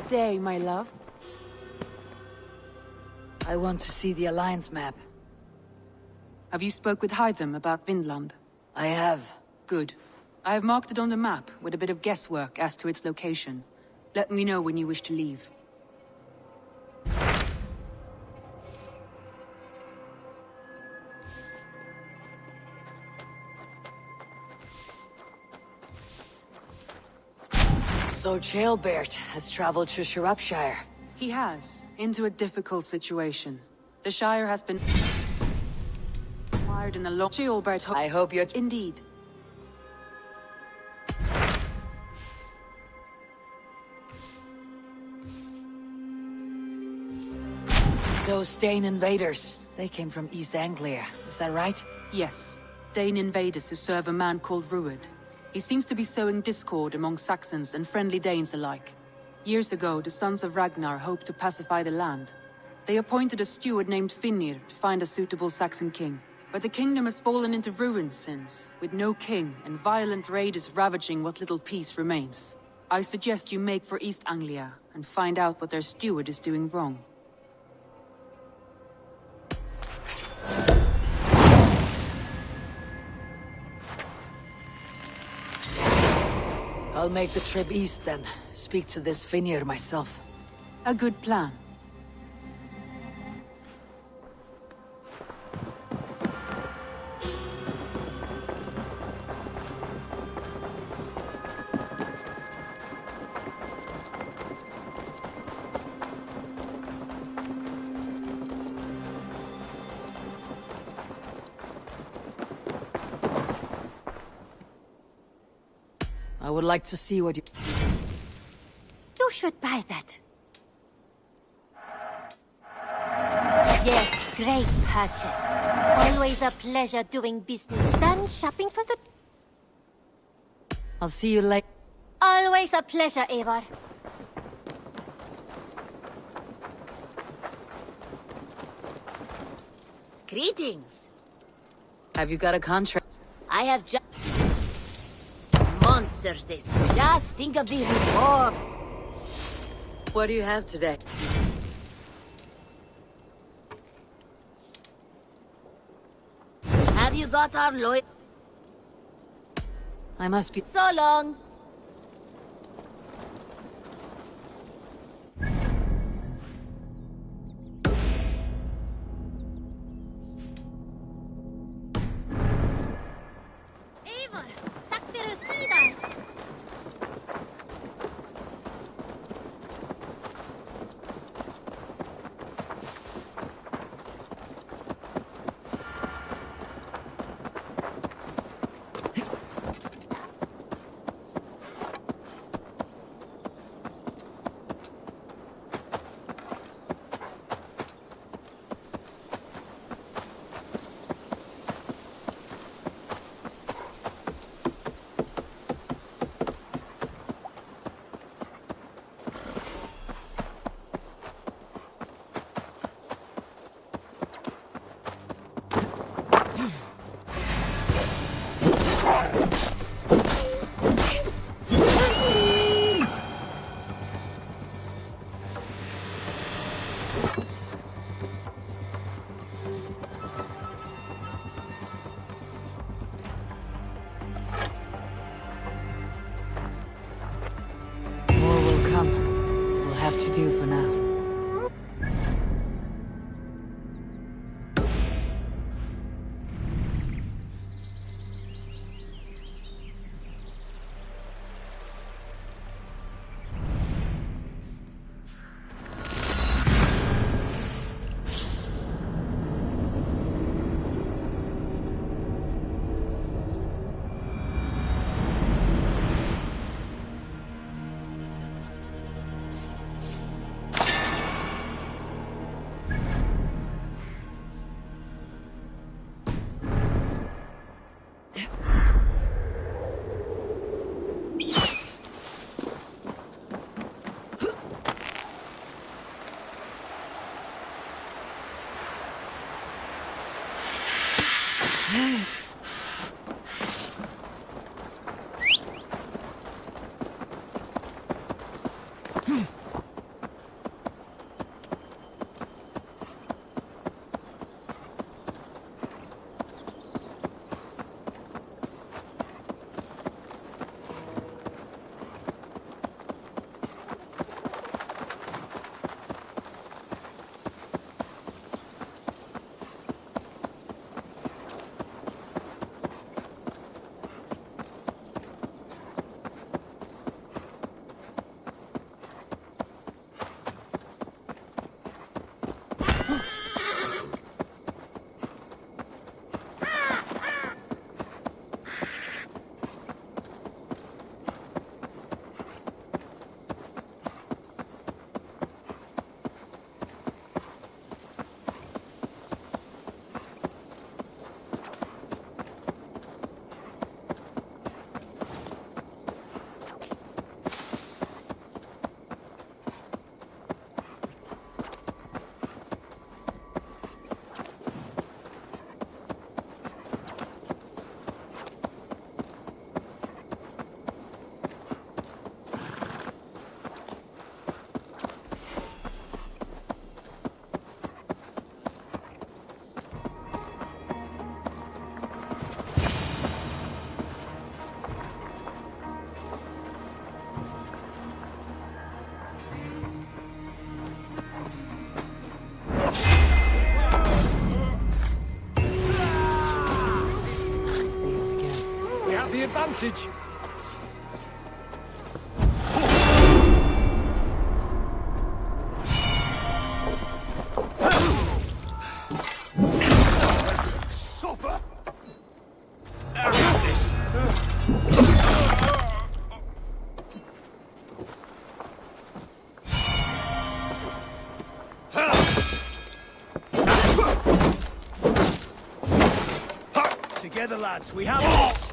day, my love. I want to see the Alliance map. Have you spoke with Hytham about Vinland? I have. Good. I have marked it on the map with a bit of guesswork as to its location. Let me know when you wish to leave. So Jailbert has traveled to Shropshire. He has, into a difficult situation. The Shire has been mired in a long Jailbert. I hope you're... Indeed. Those Dane invaders, they came from East Anglia, is that right? Yes. Dane invaders who serve a man called Ruud. He seems to be sowing discord among Saxons and friendly Danes alike. Years ago, the sons of Ragnar hoped to pacify the land. They appointed a steward named Finnir to find a suitable Saxon king. But the kingdom has fallen into ruins since, with no king and violent raiders ravaging what little peace remains. I suggest you make for East Anglia and find out what their steward is doing wrong. I'll make the trip east then. Speak to this Finnir myself. A good plan. I would like to see what you... You should buy that. Yes, great purchase. Always a pleasure doing business. Done shopping for the... I'll see you later. Always a pleasure, Eivor. Greetings. Have you got a contract? I have just... Monsters this. Just think of the reward. What do you have today? Have you got our loyal... I must be... So long. Eivor, tack för sidast. have the advantage. Suffer! Together, lads, we have this!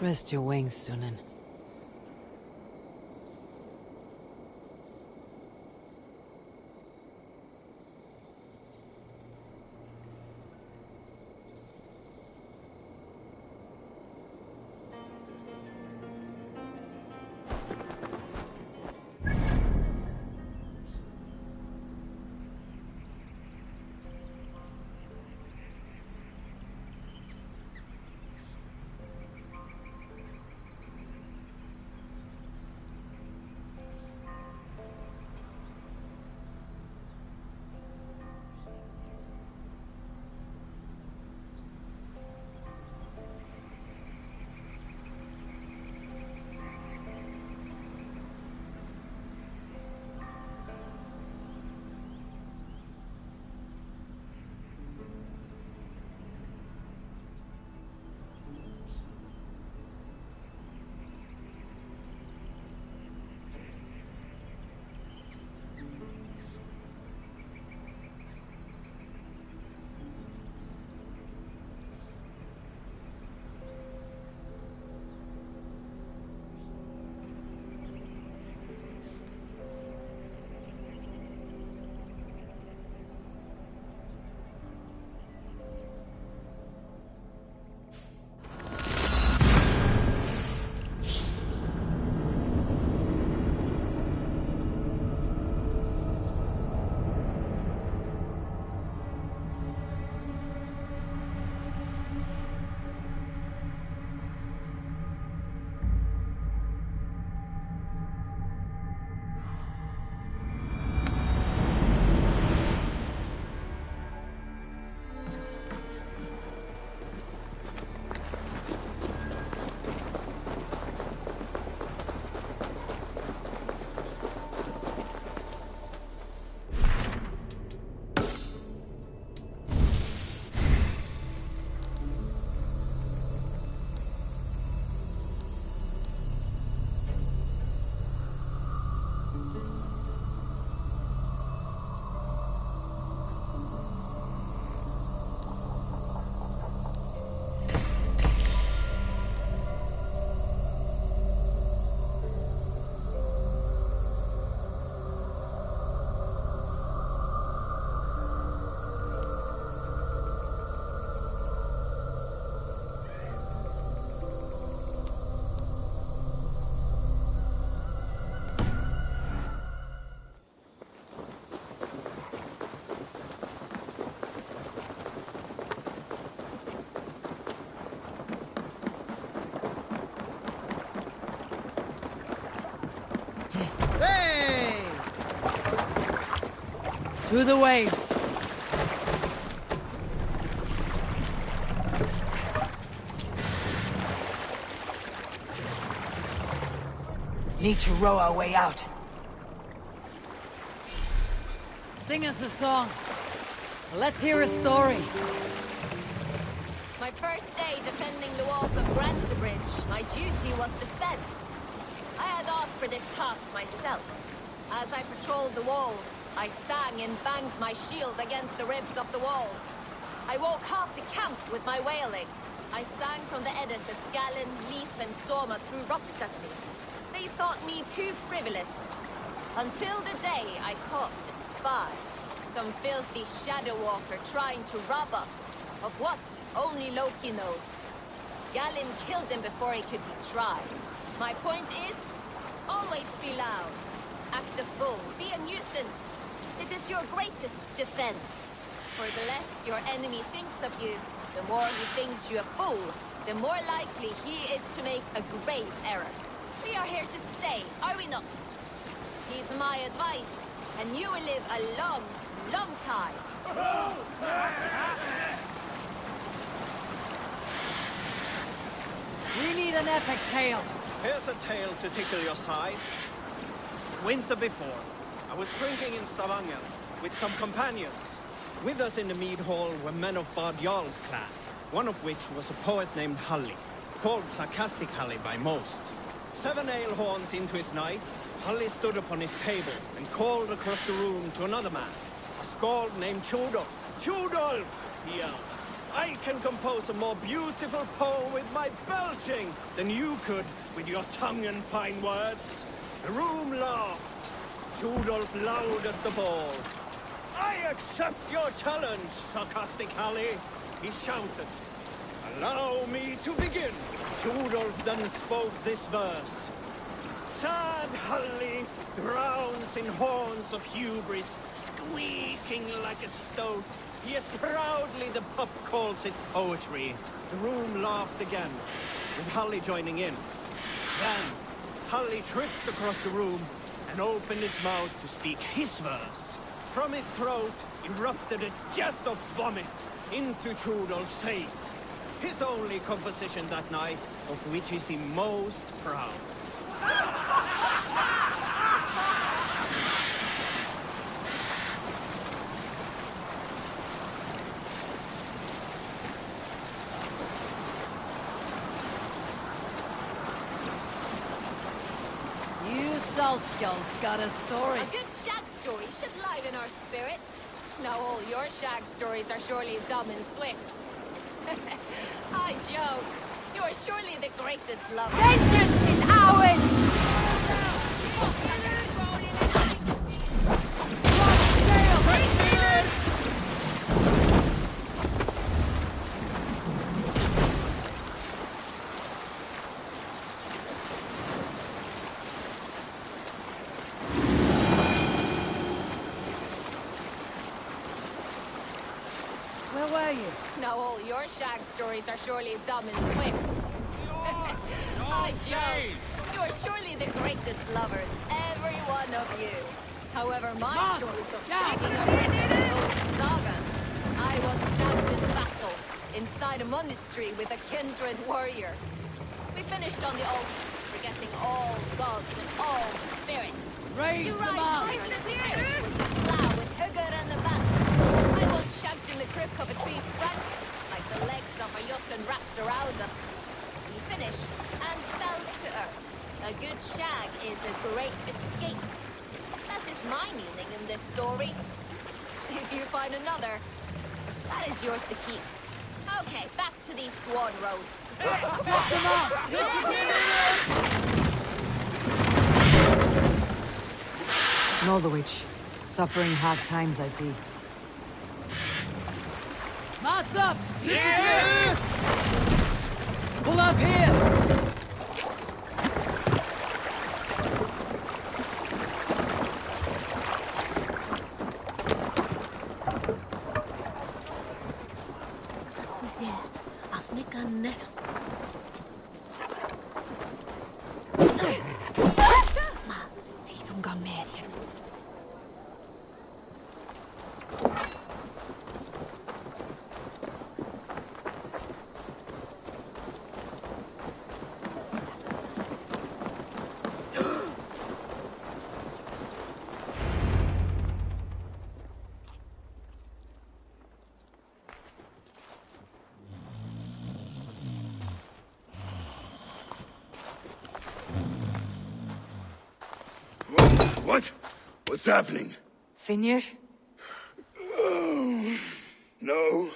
Rest your wings, Sunan. Through the waves. Need to row our way out. Sing us a song. Let's hear a story. My first day defending the walls of Grantebridge, my duty was defense. I had asked for this task myself. As I patrolled the walls, I sang and banged my shield against the ribs of the walls. I woke half the camp with my wailing. I sang from the eddies as Gallon, Leaf and Soma threw rocks at me. They thought me too frivolous. Until the day I caught a spy. Some filthy shadow walker trying to rob us of what only Loki knows. Gallon killed him before he could be tried. My point is, always be loud. Act a fool. Be a nuisance. It is your greatest defense. For the less your enemy thinks of you, the more he thinks you a fool, the more likely he is to make a grave error. We are here to stay, are we not? Heed my advice, and you will live a long, long time. We need an epic tale. Here's a tale to tickle your sides. Winter before, I was drinking in Stavanger with some companions. With us in the mead hall were men of Bard Jarl's clan, one of which was a poet named Halli, called Sarcastic Halli by most. 7 ale horns into his night, Halli stood upon his table and called across the room to another man, a skald named Tjodolf. Tjodolf, he yelled, I can compose a more beautiful poem with my belching than you could with your tongue and fine words. The room laughed. Tjodolf loudest of all. I accept your challenge, Sarcastic Halli, he shouted. Allow me to begin. Tjodolf then spoke this verse. Sad Halli drowns in horns of hubris, squeaking like a stoat, yet proudly the pup calls it poetry. The room laughed again, with Halli joining in. Then, Halli tripped across the room and opened his mouth to speak his verse. From his throat erupted a jet of vomit into Tjodolf's face. His only composition that night, of which he seemed most proud. You Salskulls got a story. A good shag story should liven our spirits. Now all your shag stories are surely dumb and swift. I joke. You are surely the greatest lover. Vengeance is ours! Where were you? Now all your shag stories are surely dumb and swift. I joke. You are surely the greatest lovers, every one of you. However, my stories of shagging are richer than those sagas. I once shagged in battle, inside a monastery with a kindred warrior. We finished on the altar, forgetting all gods and all spirits. Raise You the rise mast! higher than spirits when you plow with Hugger and the bat. I once shagged in the crook of a tree's branches, like the legs of a Jotun wrapped around us. He finished and fell to earth. A good shag is a great escape. That is my meaning in this story. If you find another, that is yours to keep. Okay, back to these swan roads. Drop the mast! Northwich. Suffering hard times, I see. Mast up! Yeah. Pull up here! What? What's happening? Finir? No,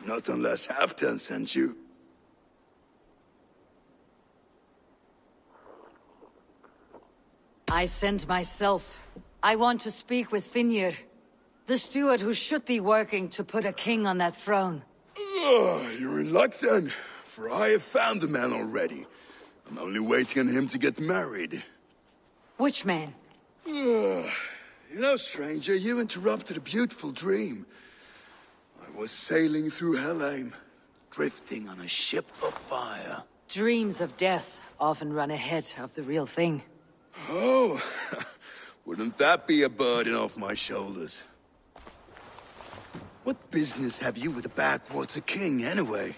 not unless Halfdan sent you. I sent myself. I want to speak with Finir, the steward who should be working to put a king on that throne. You're in luck then, for I have found the man already. I'm only waiting on him to get married. Which man? You know, stranger, you interrupted a beautiful dream. I was sailing through Helheim, drifting on a ship of fire. Dreams of death often run ahead of the real thing. Oh, wouldn't that be a burden off my shoulders? What business have you with the backwater king, anyway?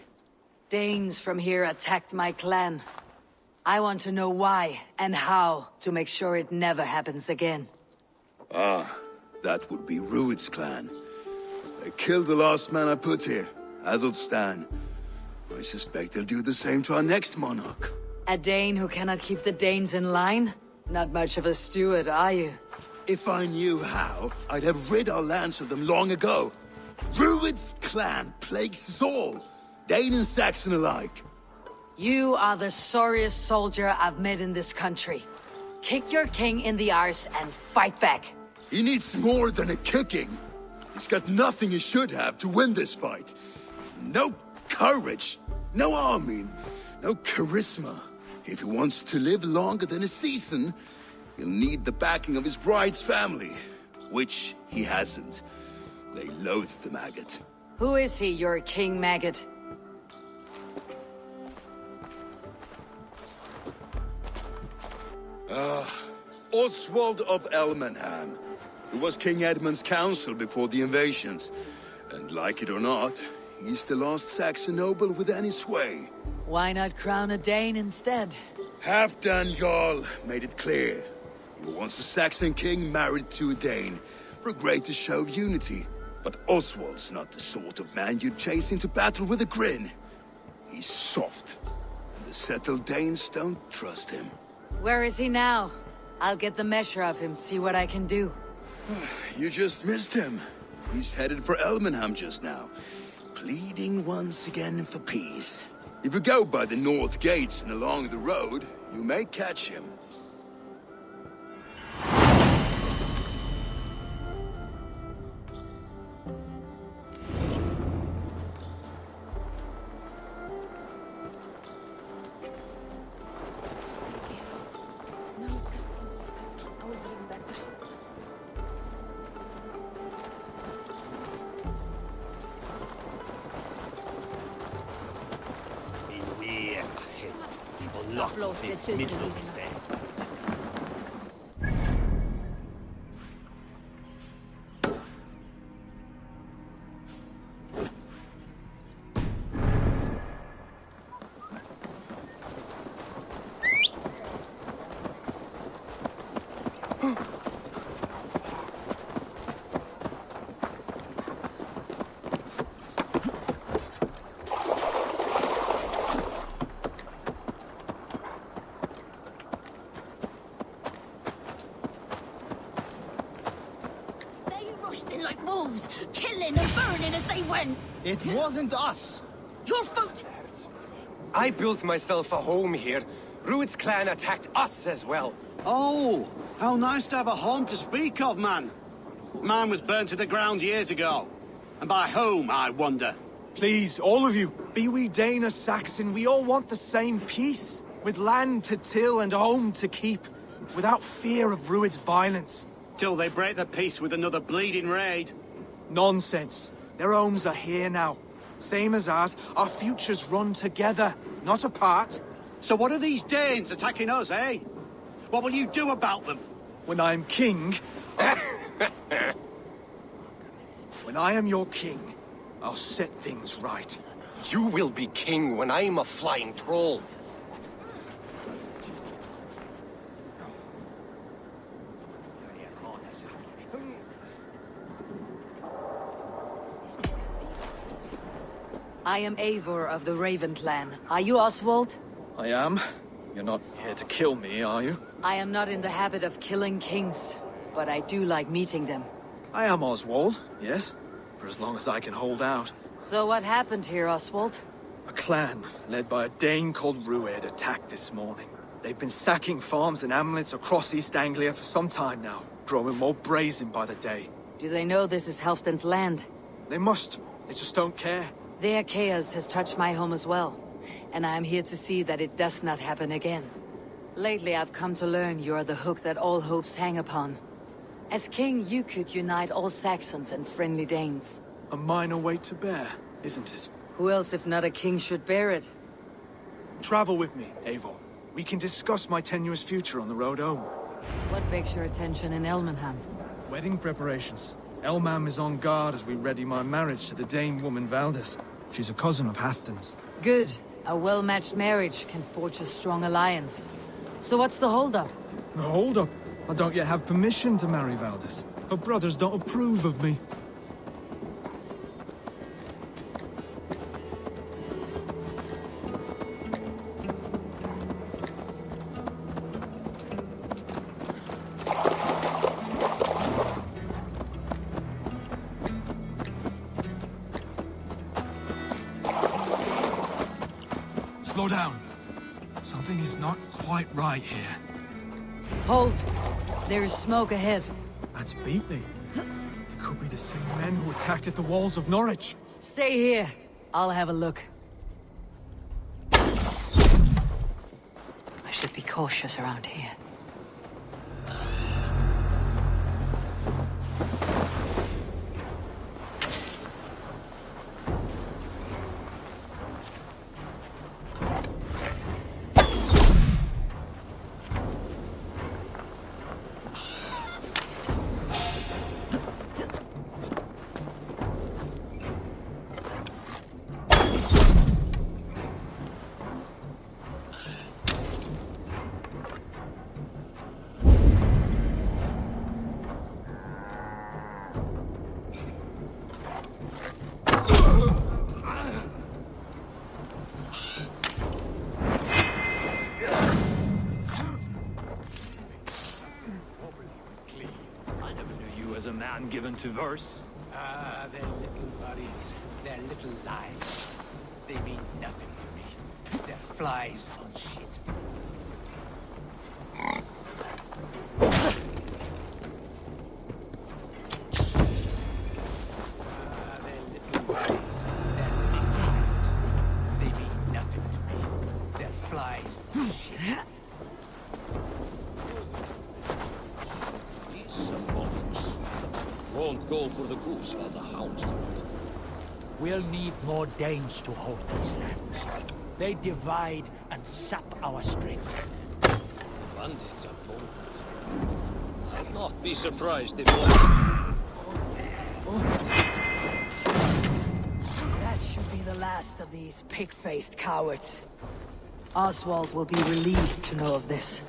Danes from here attacked my clan. I want to know why and how to make sure it never happens again. Ah, that would be Rued's clan. They killed the last man I put here, Adelstan. I suspect they'll do the same to our next monarch. A Dane who cannot keep the Danes in line? Not much of a steward, are you? If I knew how, I'd have rid our lands of them long ago. Rued's clan plagues us all, Dane and Saxon alike. You are the sorriest soldier I've met in this country. Kick your king in the arse and fight back. He needs more than a kicking. He's got nothing he should have to win this fight. No courage, no army, no charisma. If he wants to live longer than a season, he'll need the backing of his bride's family, which he hasn't. They loathe the maggot. Who is he, your king maggot? Oswald of Elmenham, who was King Edmund's counsel before the invasions. And like it or not, he's the last Saxon noble with any sway. Why not crown a Dane instead? Halfdan Jarl made it clear. He wants a Saxon king married to a Dane, for a greater show of unity. But Oswald's not the sort of man you'd chase into battle with a grin. He's soft, and the settled Danes don't trust him. Where is he now? I'll get the measure of him, see what I can do. You just missed him. He's headed for Elmenham just now, pleading once again for peace. If you go by the north gates and along the road, you may catch him. Like wolves, killing and burning as they went. It wasn't us. Your fault. I built myself a home here. Rued's clan attacked us as well. Oh, how nice to have a home to speak of, man. Mine was burnt to the ground years ago. And by whom, I wonder? Please, all of you, be we Dane or Saxon, we all want the same peace. With land to till and a home to keep. Without fear of Rued's violence. Till they break the peace with another bleeding raid. Nonsense. Their homes are here now. Same as ours, our futures run together, not apart. So what are these Danes attacking us, eh? What will you do about them? When I am king... When I am your king, I'll set things right. You will be king when I'm a flying troll. I am Eivor of the Raven clan. Are you Oswald? I am. You're not here to kill me, are you? I am not in the habit of killing kings. but I do like meeting them. I am Oswald, yes, for as long as I can hold out. So what happened here, Oswald? A clan, led by a Dane called Rued, attacked this morning. They've been sacking farms and hamlets across East Anglia for some time now, growing more brazen by the day. Do they know this is Halfdan's land? They must. They just don't care. Their chaos has touched my home as well, and I am here to see that it does not happen again. Lately, I've come to learn you are the hook that all hopes hang upon. As king, you could unite all Saxons and friendly Danes. A minor weight to bear, isn't it? Who else, if not a king, should bear it? Travel with me, Eivor. We can discuss my tenuous future on the road home. What begs your attention in Elmenham? Wedding preparations. Elmam is on guard as we ready my marriage to the Dane woman Valdis. She's a cousin of Halfdan's. Good. A well-matched marriage can forge a strong alliance. So what's the holdup? The hold-up? I don't yet have permission to marry Valdis. Her brothers don't approve of me. Slow down. Something is not quite right here. Hold! There is smoke ahead. That's Beatley. It could be the same men who attacked at the walls of Norwich. Stay here. I'll have a look. I should be cautious around here. Given to verse. Ah, their little bodies, their little lives. They mean nothing to me. They're flies on shit. Ah, their little bodies, their little lives. They mean nothing to me. They're flies on shit. Won't go for the goose while the hounds hunt. We'll need more Danes to hold these lands. They divide and sap our strength. Bandits are bold. I'd not be surprised if That should be the last of these pig-faced cowards. Oswald will be relieved to know of this.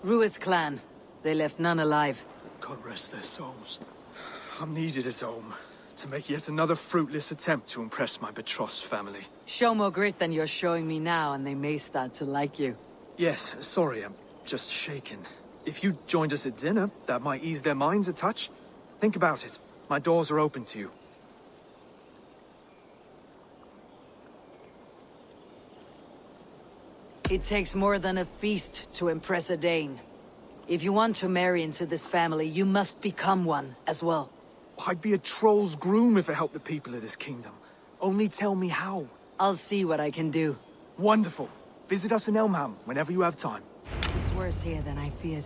Rued's clan. They left none alive. God rest their souls. I'm needed at home to make yet another fruitless attempt to impress my betrothed's family. Show more grit than you're showing me now, and they may start to like you. Yes, sorry, I'm just shaken. If you joined us at dinner, that might ease their minds a touch. Think about it. My doors are open to you. It takes more than a feast to impress a Dane. If you want to marry into this family, you must become one as well. I'd be a troll's groom if I helped the people of this kingdom. Only tell me how. I'll see what I can do. Wonderful. Visit us in Elmham whenever you have time. It's worse here than I feared.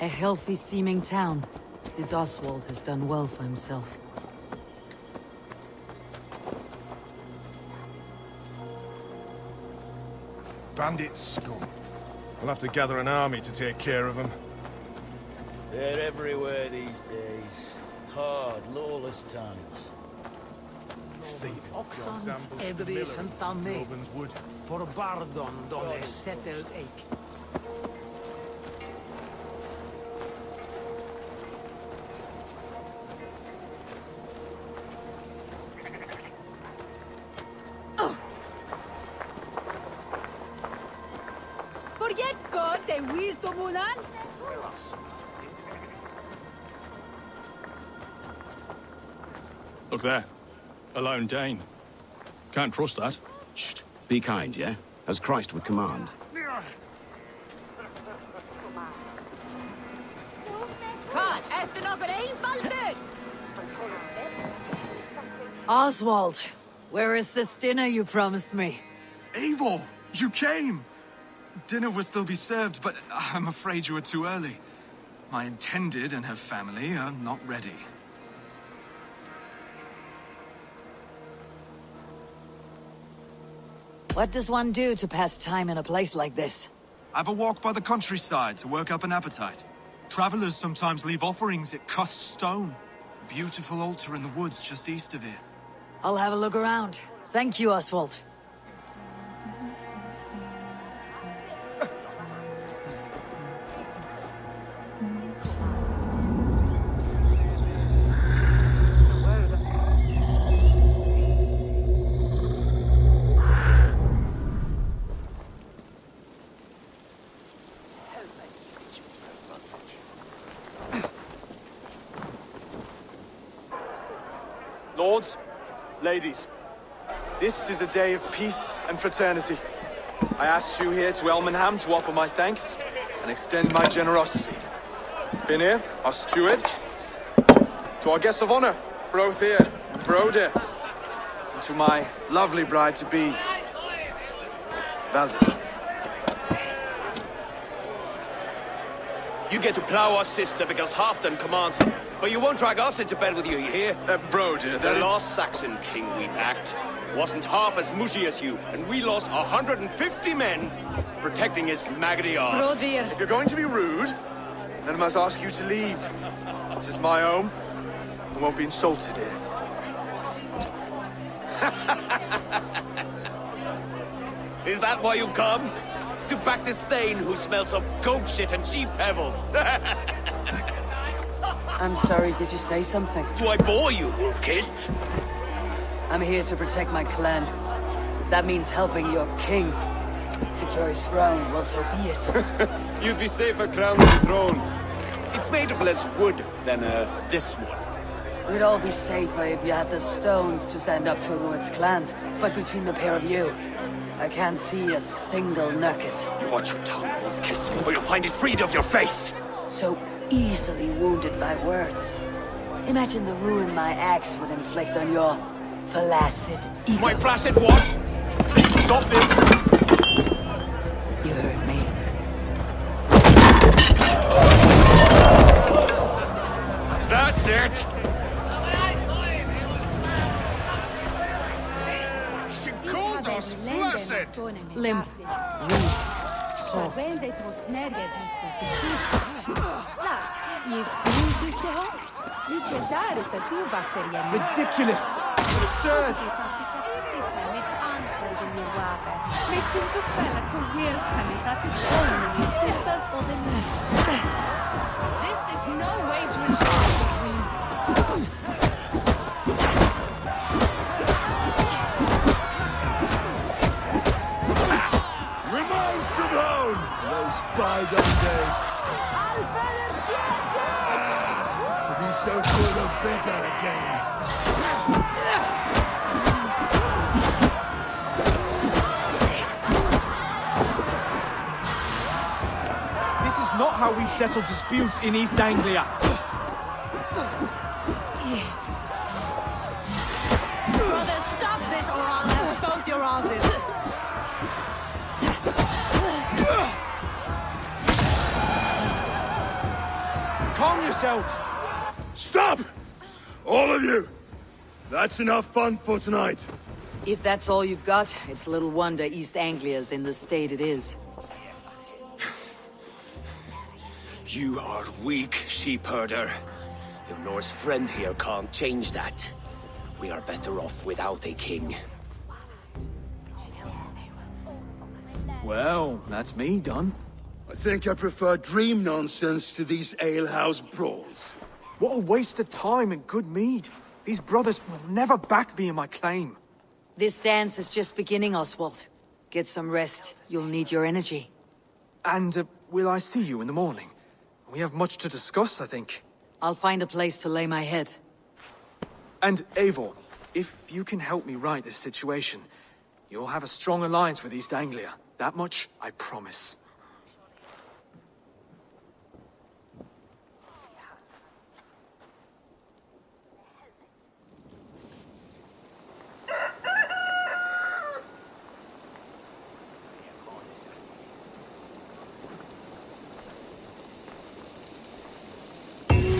A healthy-seeming town. This Oswald has done well for himself. Bandit scum. We'll have to gather an army to take care of them. They're everywhere these days. Hard, lawless times. Oxon Edri Sant'Anne, for Bardon don a settled ache. Forget God, the wisdom unan. Look there. A lone Dane. Can't trust that. Shh. Be kind, yeah? As Christ would command. Oswald, where is this dinner you promised me? Eivor, you came! Dinner will still be served, but I'm afraid you were too early. My intended and her family are not ready. What does one do to pass time in a place like this? Have a walk by the countryside to work up an appetite. Travelers sometimes leave offerings at cut stone. Beautiful altar in the woods just east of here. I'll have a look around. Thank you, Oswald. Lords, ladies, this is a day of peace and fraternity. I asked you here to Elmenham to offer my thanks and extend my generosity. Finir, our steward, to our guests of honor, Brothir and Broder, and to my lovely bride-to-be, Valdis. You get to plow our sister because Halfdan commands it. But you won't drag us into bed with you, you hear? Broder, the last Saxon king we backed wasn't half as mushy as you, and we lost 150 men protecting his maggoty arse. If you're going to be rude, then I must ask you to leave. This is my home. I won't be insulted here. Is that why you've come? To back this Thane who smells of goat shit and cheap pebbles? I'm sorry, did you say something? Do I bore you, wolf-kissed? I'm here to protect my clan. If that means helping your king secure his throne, well, so be it. You'd be safer crowned the throne. It's made of less wood than, this one. We'd all be safer if you had the stones to stand up to Rued's clan. But between the pair of you, I can't see a single nugget. You watch your tongue, wolf-kissed, or you'll find it freed of your face! So easily wounded by words. Imagine the ruin my axe would inflict on your flaccid ego. My flaccid what? Please stop this! You heard me. That's it! She called us blessed! Limp. Soft. Ridiculous! Absurd! This is no way to ensure between. Reminds of home! Those bygone days. To be so full of vigor again. This is not how we settle disputes in East Anglia. Brother, stop this or I'll have both your asses. calm yourselves! Stop! All of you! That's enough fun for tonight. If that's all you've got, it's little wonder East Anglia's in the state it is. You are weak, sheep herder. Your Norse friend here can't change that. We are better off without a king. Well, that's me done. I think I prefer dream nonsense to these alehouse brawls. What a waste of time and good mead. These brothers will never back me in my claim. This dance is just beginning, Oswald. Get some rest. You'll need your energy. And will I see you in the morning? We have much to discuss, I think. I'll find a place to lay my head. And Eivor, if you can help me right this situation, you'll have a strong alliance with East Anglia. That much, I promise.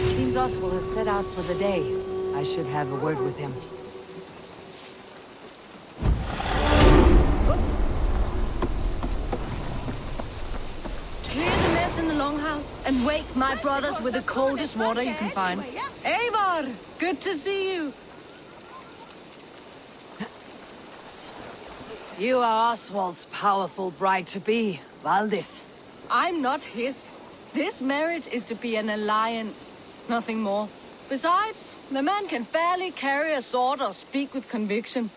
Seems Oswald has set out for the day. I should have a word with him. Clear the mess in the longhouse and wake my brothers with the coldest water you can find. Eivor, good to see you. You are Oswald's powerful bride-to-be, Valdis. I'm not his. This marriage is to be an alliance, nothing more. Besides, the man can barely carry a sword or speak with conviction.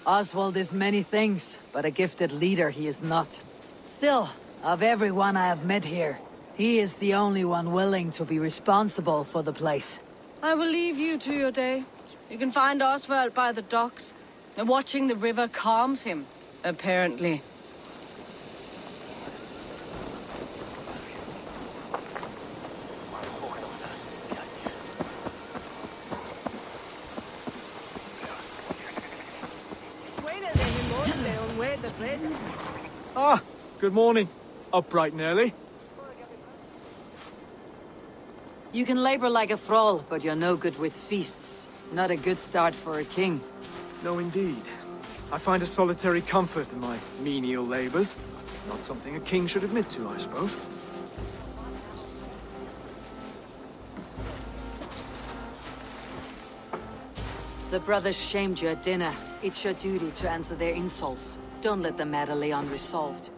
Oswald is many things, but a gifted leader he is not. Still, of everyone I have met here, he is the only one willing to be responsible for the place. I will leave you to your day. You can find Oswald by the docks. Watching the river calms him, apparently. Ah, good morning. Up bright and early. You can labor like a thrall, but you're no good with feasts. Not a good start for a king. No, indeed. I find a solitary comfort in my menial labors. Not something a king should admit to, I suppose. The brothers shamed you at dinner. It's your duty to answer their insults. Don't let the matter lay unresolved.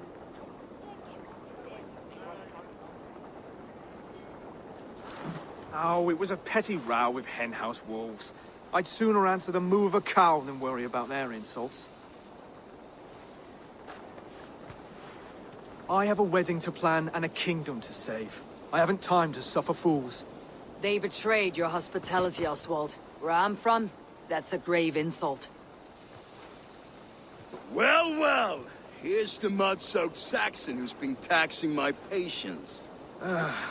Oh, it was a petty row with henhouse wolves. I'd sooner answer the moo of a cow than worry about their insults. I have a wedding to plan and a kingdom to save. I haven't time to suffer fools. They betrayed your hospitality, Oswald. Where I'm from, that's a grave insult. Well, well. Here's the mud-soaked Saxon who's been taxing my patience.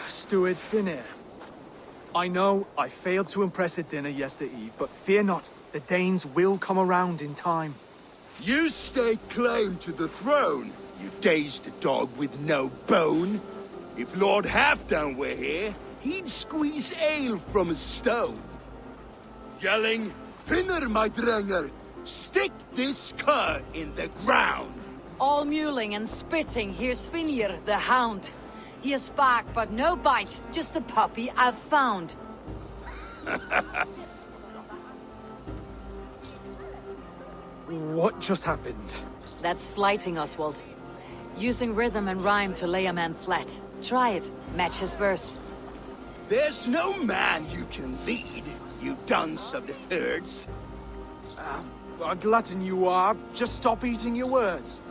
Steward Finir. I know I failed to impress at dinner yesterday eve, but fear not, the Danes will come around in time. You stake claim to the throne, you dazed dog with no bone. If Lord Halfdan were here, he'd squeeze ale from a stone. Yelling, Finner, my drenger, stick this cur in the ground. All mewling and spitting, here's Finir, the hound. He has bark, but no bite, just a puppy I've found. What just happened? That's flighting, Oswald. Using rhythm and rhyme to lay a man flat. Try it, match his verse. There's no man you can lead, you dunce of the thirds. A glutton you are. Just stop eating your words.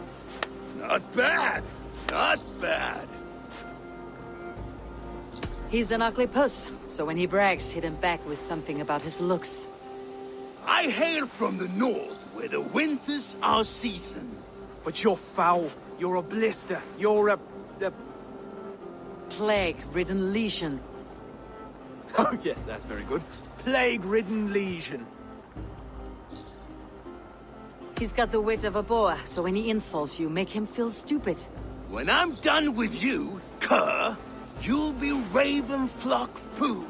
Not bad, not bad. He's an ugly puss, so when he brags, hit him back with something about his looks. I hail from the north, where the winters are season. But you're foul. You're a blister. You're a... Plague-ridden legion. Oh, yes, that's very good. Plague-ridden legion. He's got the wit of a boa, so when he insults you, make him feel stupid. When I'm done with you, cur, you'll be raven flock food.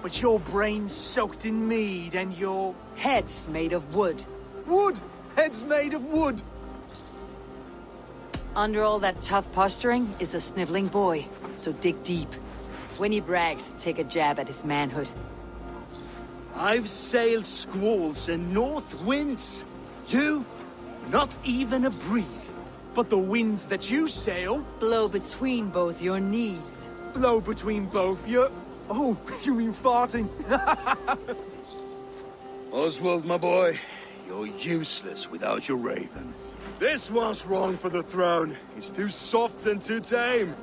But your brain's soaked in mead and your... Heads made of wood. Wood! Heads made of wood! Under all that tough posturing is a sniveling boy, so dig deep. When he brags, take a jab at his manhood. I've sailed squalls and north winds. You, not even a breeze. But the winds that you sail... Blow between both your knees. Blow between both your... Oh, you mean farting? Oswald, my boy, you're useless without your raven. This one's wrong for the throne. He's too soft and too tame.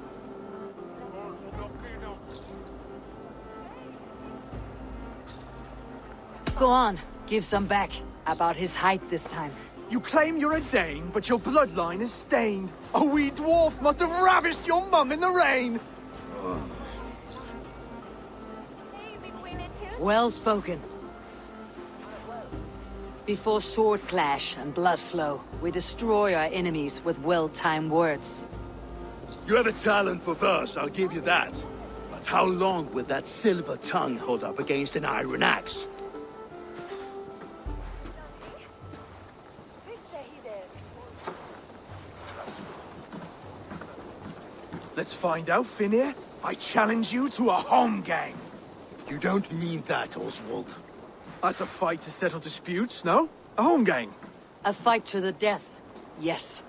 Go on, give some back. About his height this time. You claim you're a Dane, but your bloodline is stained. A wee dwarf must have ravished your mum in the rain! Well spoken. Before sword clash and blood flow, we destroy our enemies with well-timed words. You have a talent for verse, I'll give you that. But how long will that silver tongue hold up against an iron axe? Let's find out, Finir. I challenge you to a home gang. You don't mean that, Oswald. That's a fight to settle disputes, no? A home gang. A fight to the death, yes.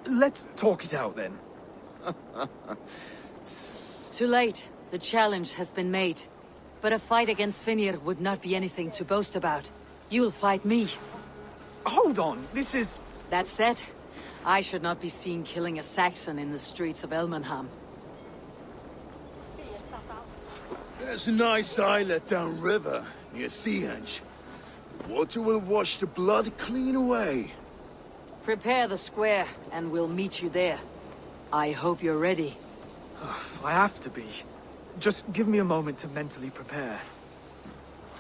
Let's talk it out, then. Too late. The challenge has been made. But a fight against Finir would not be anything to boast about. You'll fight me. Hold on, this is... That said, I should not be seen killing a Saxon in the streets of Elmenham. There's a nice islet downriver, near Seahenge. Water will wash the blood clean away. Prepare the square, and we'll meet you there. I hope you're ready. I have to be. Just give me a moment to mentally prepare.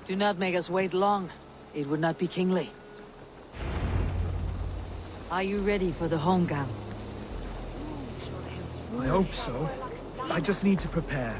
Do not make us wait long. It would not be kingly. Are you ready for the homegang? I hope so. I just need to prepare.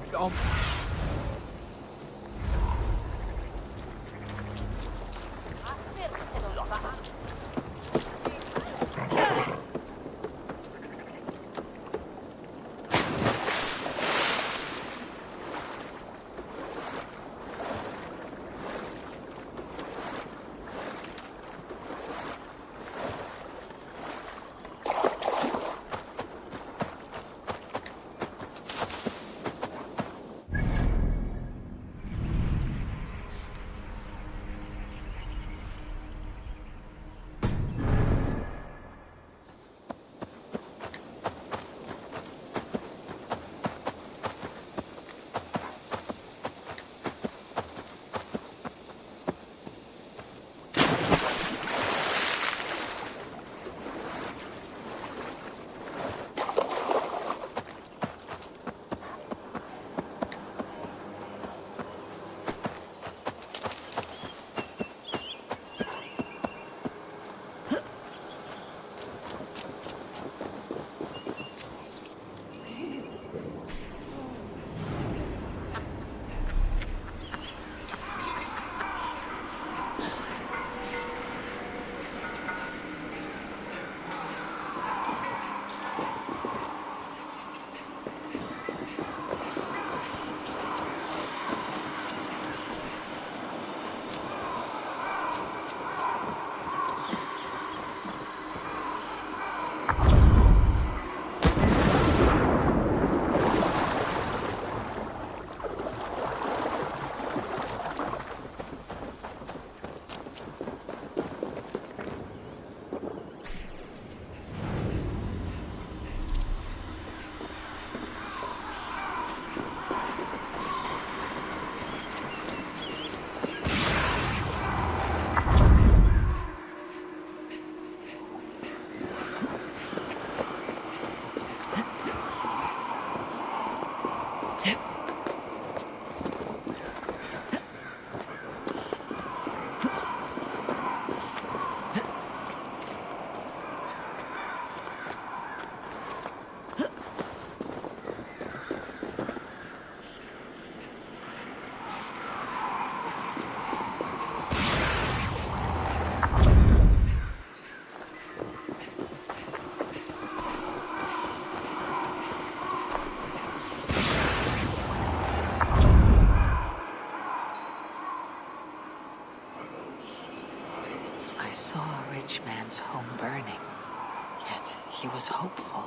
He was hopeful,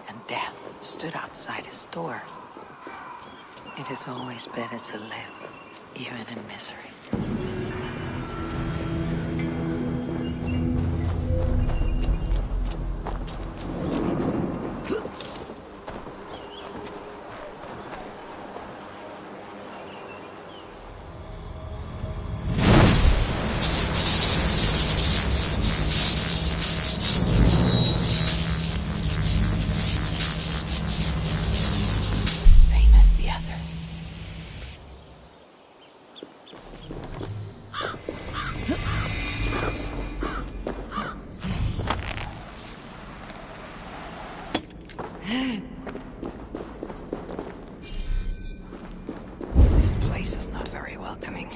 and death stood outside his door. It is always better to live, even in misery. Same as the other. This place is not very welcoming.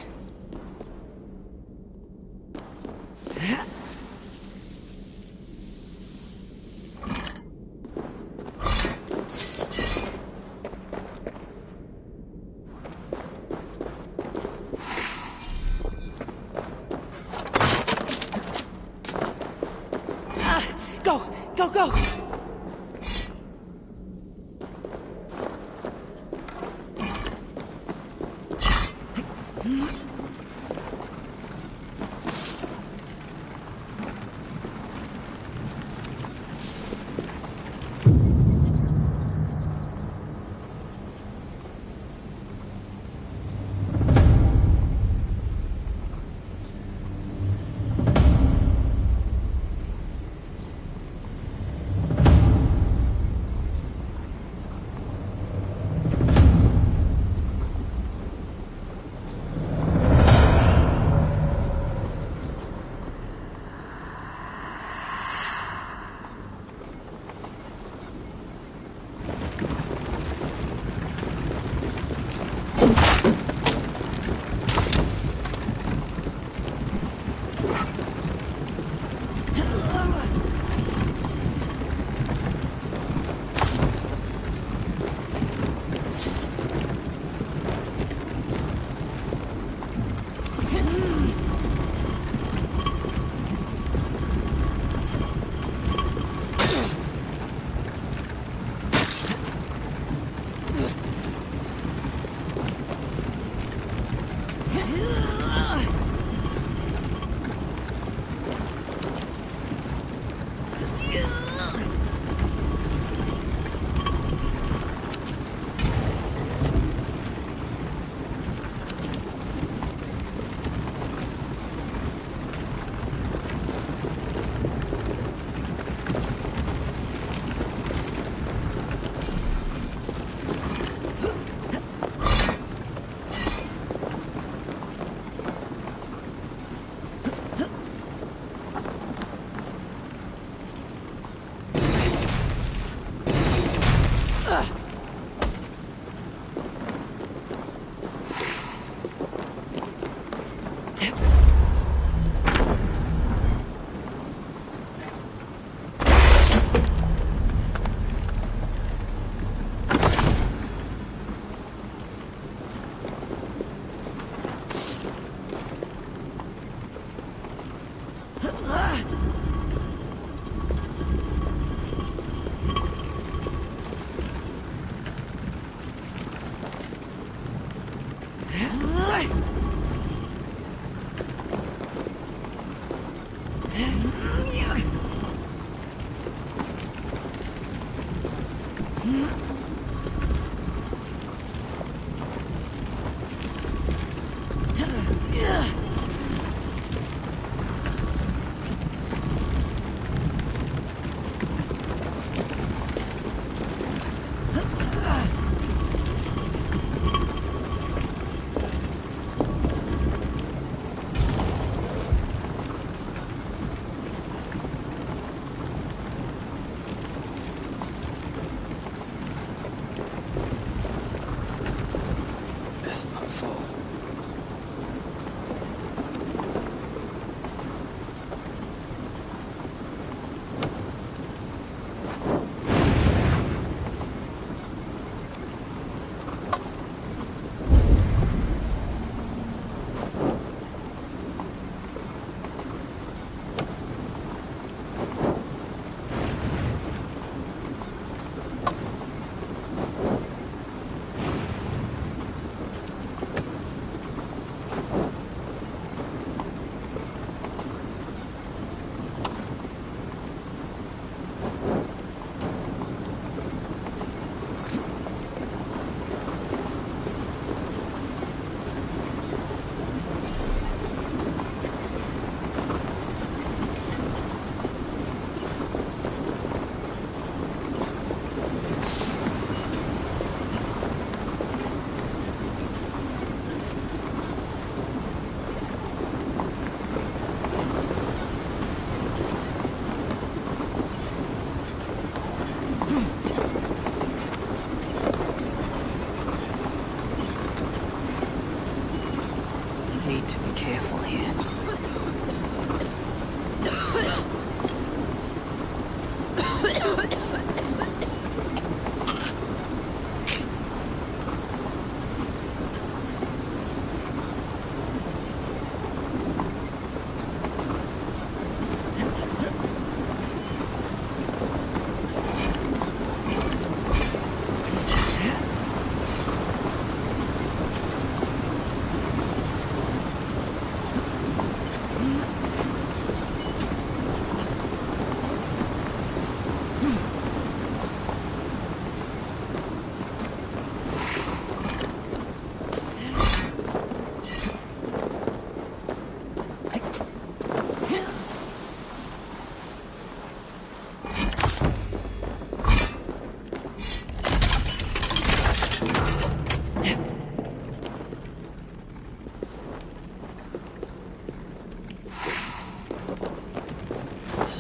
Go! Go, go!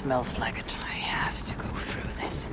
smells like it. I have to go through this.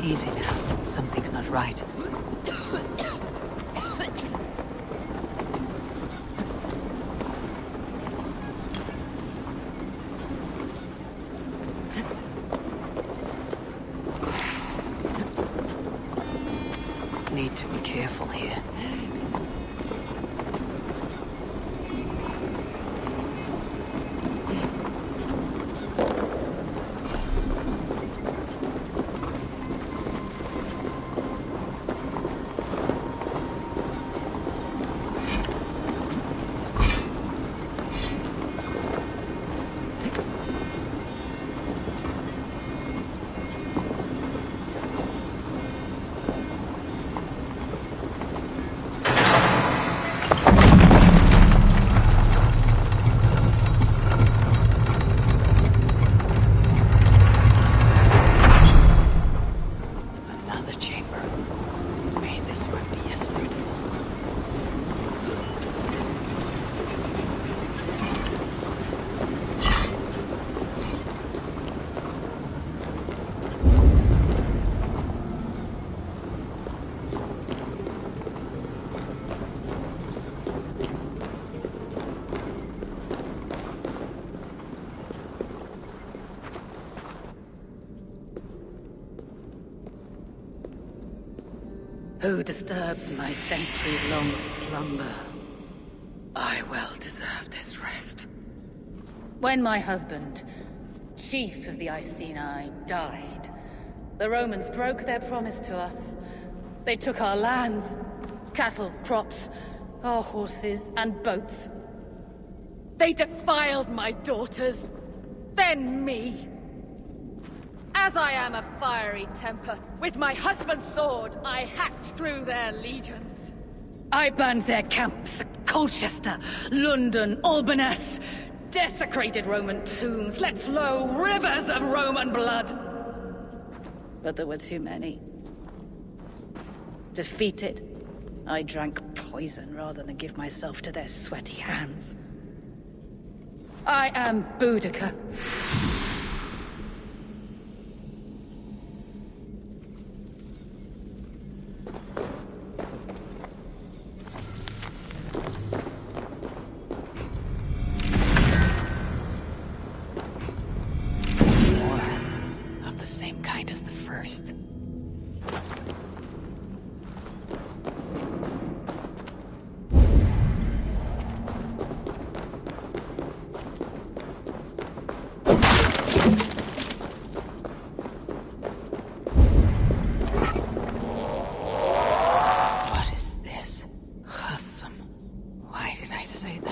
Easy now. Something's not right. Need to be careful here. Who disturbs my centuries-long slumber? I well deserve this rest. When my husband, chief of the Iceni, died, the Romans broke their promise to us. They took our lands, cattle, crops, our horses, and boats. They defiled my daughters, then me. As I am a fiery temper, with my husband's sword, I hacked through their legions. I burned their camps, Colchester, London, Albanus, desecrated Roman tombs, let flow rivers of Roman blood. But there were too many. Defeated, I drank poison rather than give myself to their sweaty hands. I am Boudica. Same kind as the first. What is this? Awesome. Why did I say that?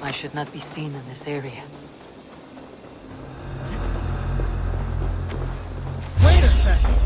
I should not be seen in this area. Wait a second!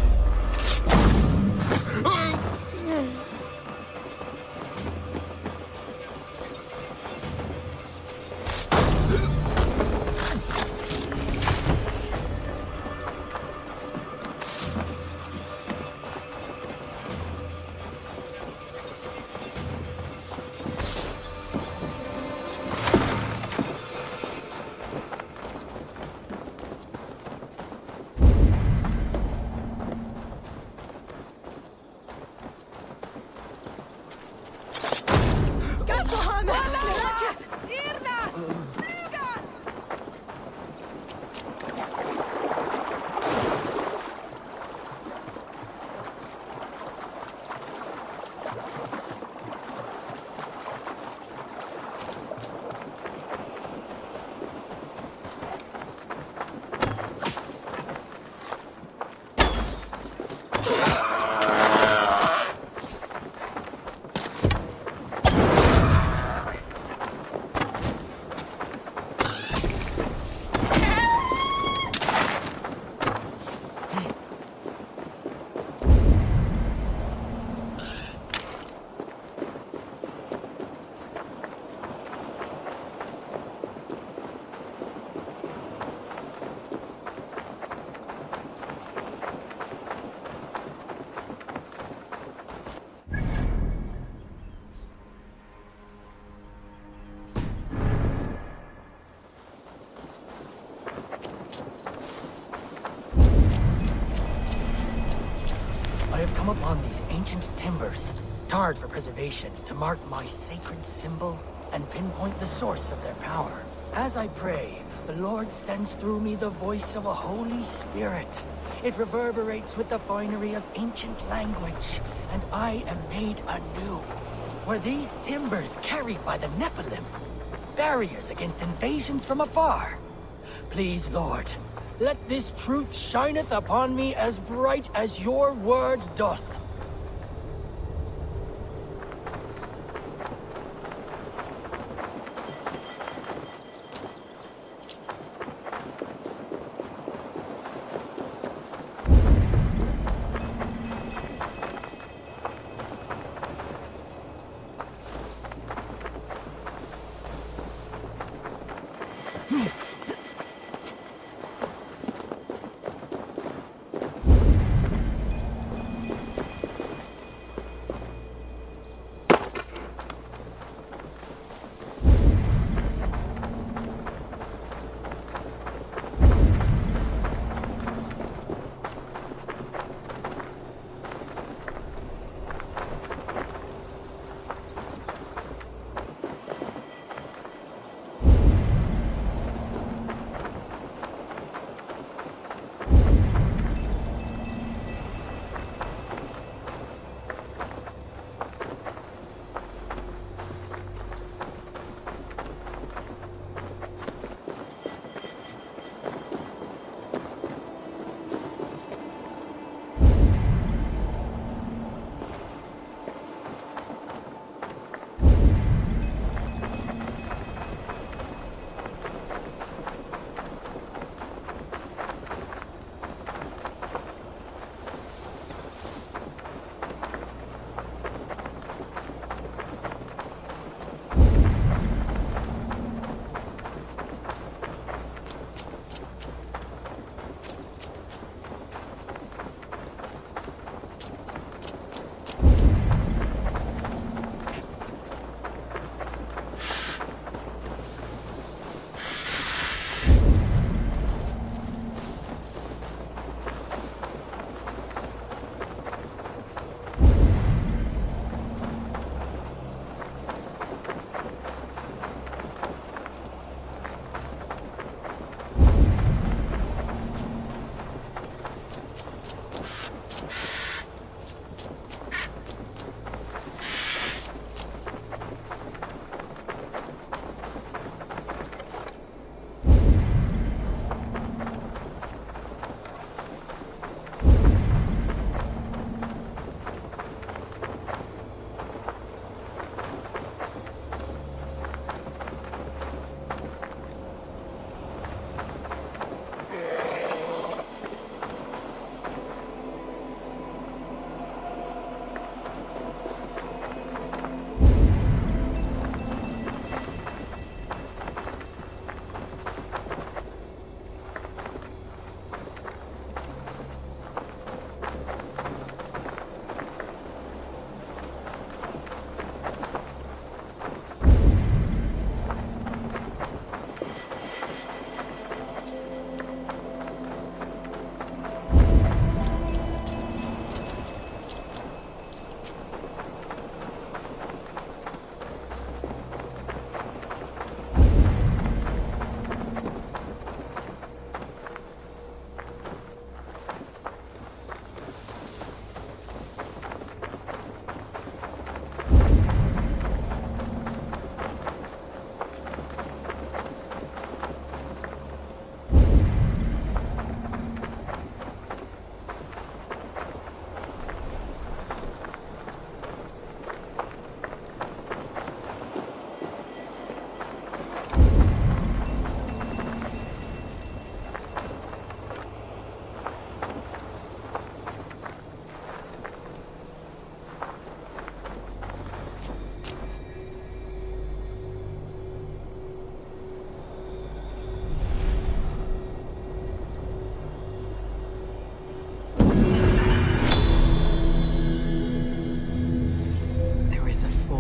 upon these ancient timbers, tarred for preservation, to mark my sacred symbol and pinpoint the source of their power. As I pray, the Lord sends through me the voice of a Holy Spirit. It reverberates with the finery of ancient language, and I am made anew. Were these timbers carried by the Nephilim? Barriers against invasions from afar? Please, Lord, let this truth shineth upon me as bright as your word doth.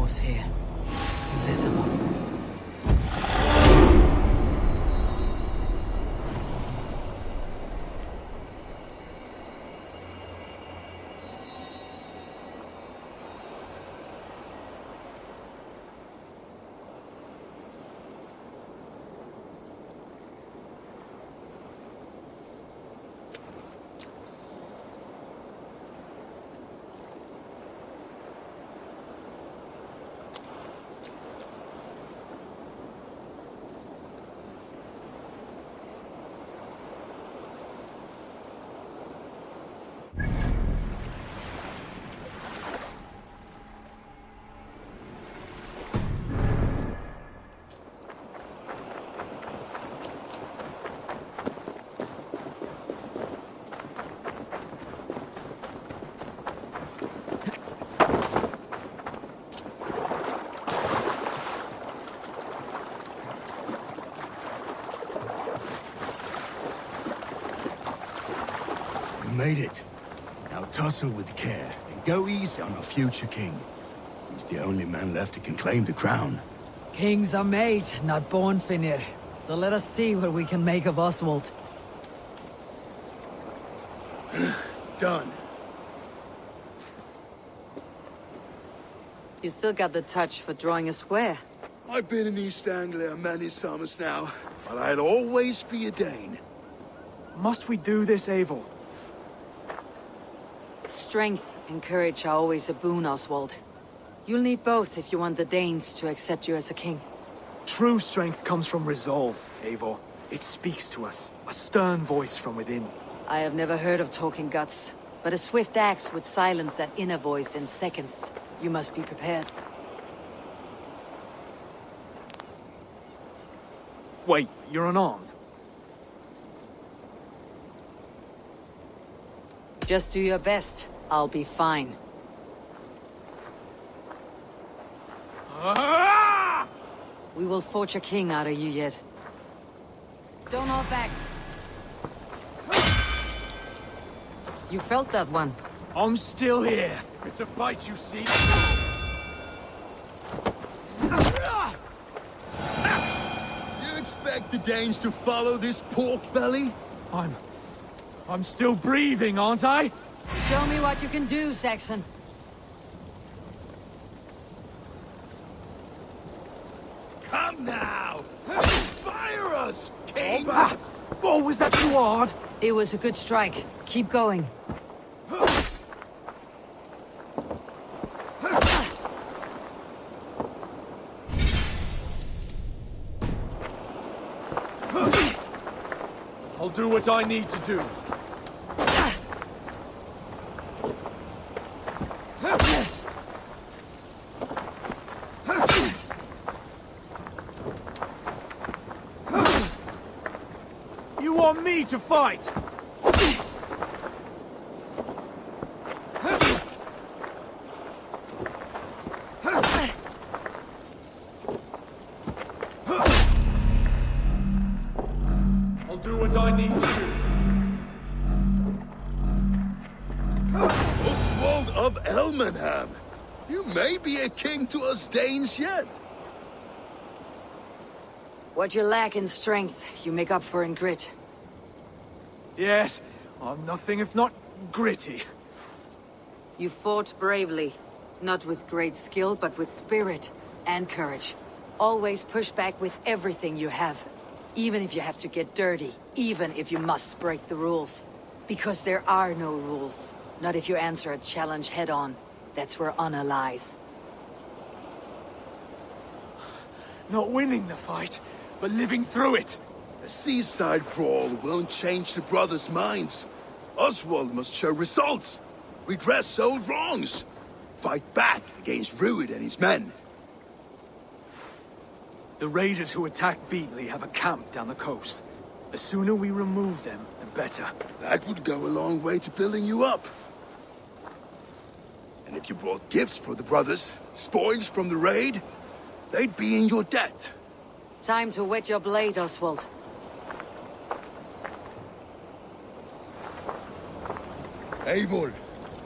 force here. Invisible. made it. Now tussle with care, and go easy on our future king. He's the only man left who can claim the crown. Kings are made, not born, Finir. So let us see what we can make of Oswald. Done. You still got the touch for drawing a square. I've been in East Anglia many summers now, but I'll always be a Dane. Must we do this, Eivor? Strength and courage are always a boon, Oswald. You'll need both if you want the Danes to accept you as a king. True strength comes from resolve, Eivor. It speaks to us, a stern voice from within. I have never heard of talking guts, but a swift axe would silence that inner voice in seconds. You must be prepared. Wait, you're unarmed? Just do your best. I'll be fine. We will forge a king out of you yet. Don't hold back. You felt that one. I'm still here. It's a fight, you see. You expect the Danes to follow this pork belly? I'm still breathing, aren't I? Show me what you can do, Saxon. Come now! Inspire us, king! Oh, was that too hard? It was a good strike. Keep going. I'll do what I need to do. You want me to fight? I'll do what I need to do. Oswald of Elmenham! You may be a king to us Danes yet. What you lack in strength, you make up for in grit. Yes, I'm nothing if not gritty. You fought bravely. Not with great skill, but with spirit and courage. Always push back with everything you have. Even if you have to get dirty. Even if you must break the rules. Because there are no rules. Not if you answer a challenge head-on. That's where honor lies. Not winning the fight, but living through it. A seaside brawl won't change the brothers' minds. Oswald must show results. Redress old wrongs. Fight back against Rued and his men. The raiders who attacked Beatley have a camp down the coast. The sooner we remove them, the better. That would go a long way to building you up. And if you brought gifts for the brothers, spoils from the raid, they'd be in your debt. Time to wet your blade, Oswald. Eivor,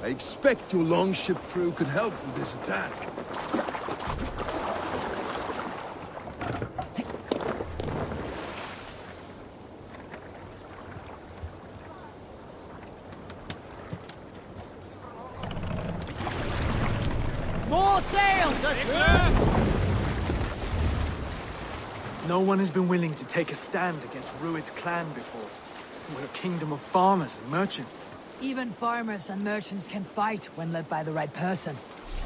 I expect your longship crew could help with this attack. More sails! No one has been willing to take a stand against Rued's clan before. We're a kingdom of farmers and merchants. Even farmers and merchants can fight when led by the right person.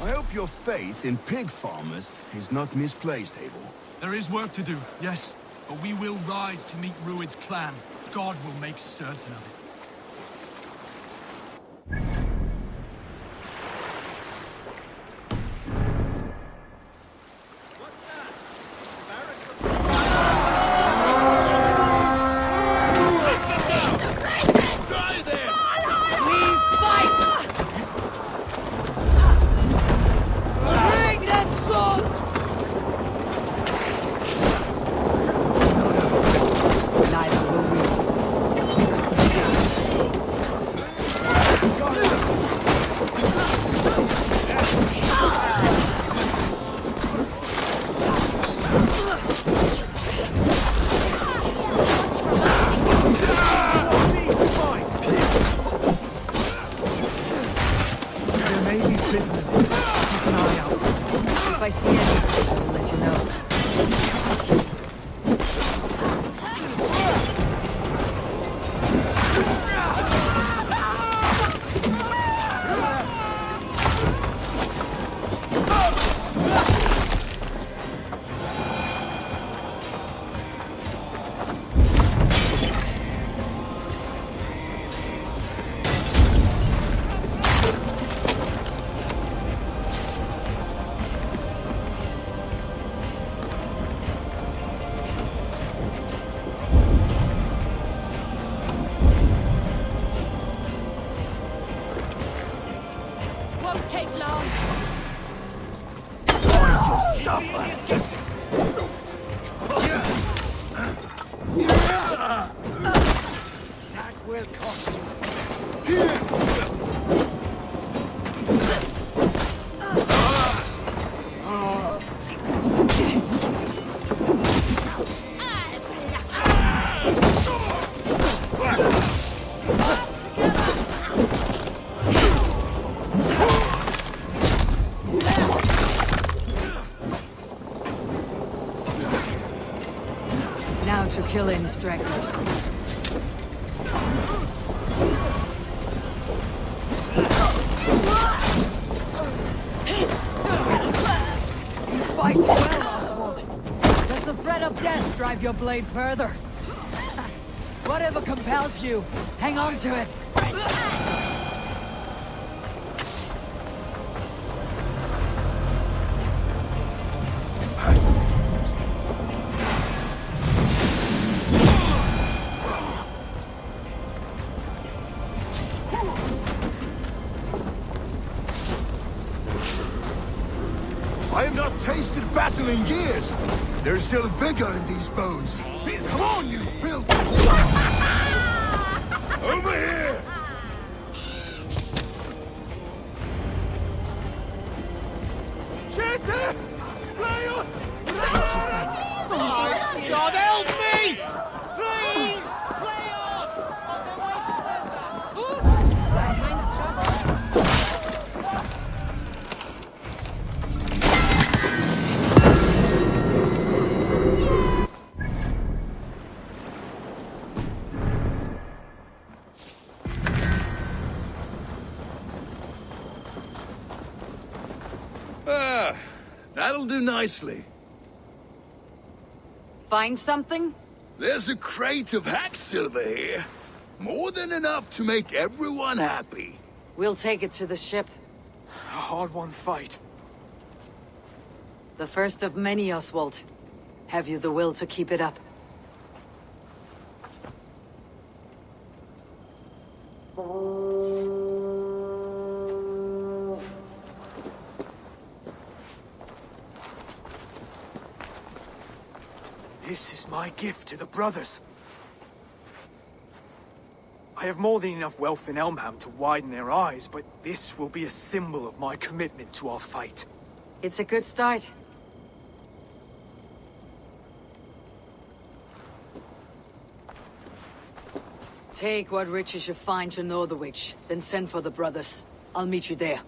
I hope your faith in pig farmers is not misplaced, Eivor. There is work to do, yes. But we will rise to meet Rued's clan. God will make certain of it. Keep an eye out. If I see anything, I will let you know. Won't take long. That will cost you. Now to kill any stragglers. You fight well, Oswald. Does the threat of death drive your blade further? Whatever compels you, hang on to it. I have not tasted battle in years. There's still vigor in these bones. Come on, you filth! Over here! God help me! Please! Play off! Ah, that'll do nicely. Find something? There's a crate of hack silver here. More than enough to make everyone happy. We'll take it to the ship. A hard-won fight. The first of many, Oswald. Have you the will to keep it up? This is my gift to the brothers. I have more than enough wealth in Elmham to widen their eyes, but this will be a symbol of my commitment to our fight. It's a good start. Take what riches you find to Northwich, then send for the brothers. I'll meet you there.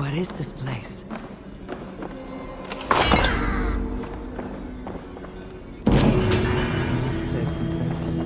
What is this place? Must serve some purpose.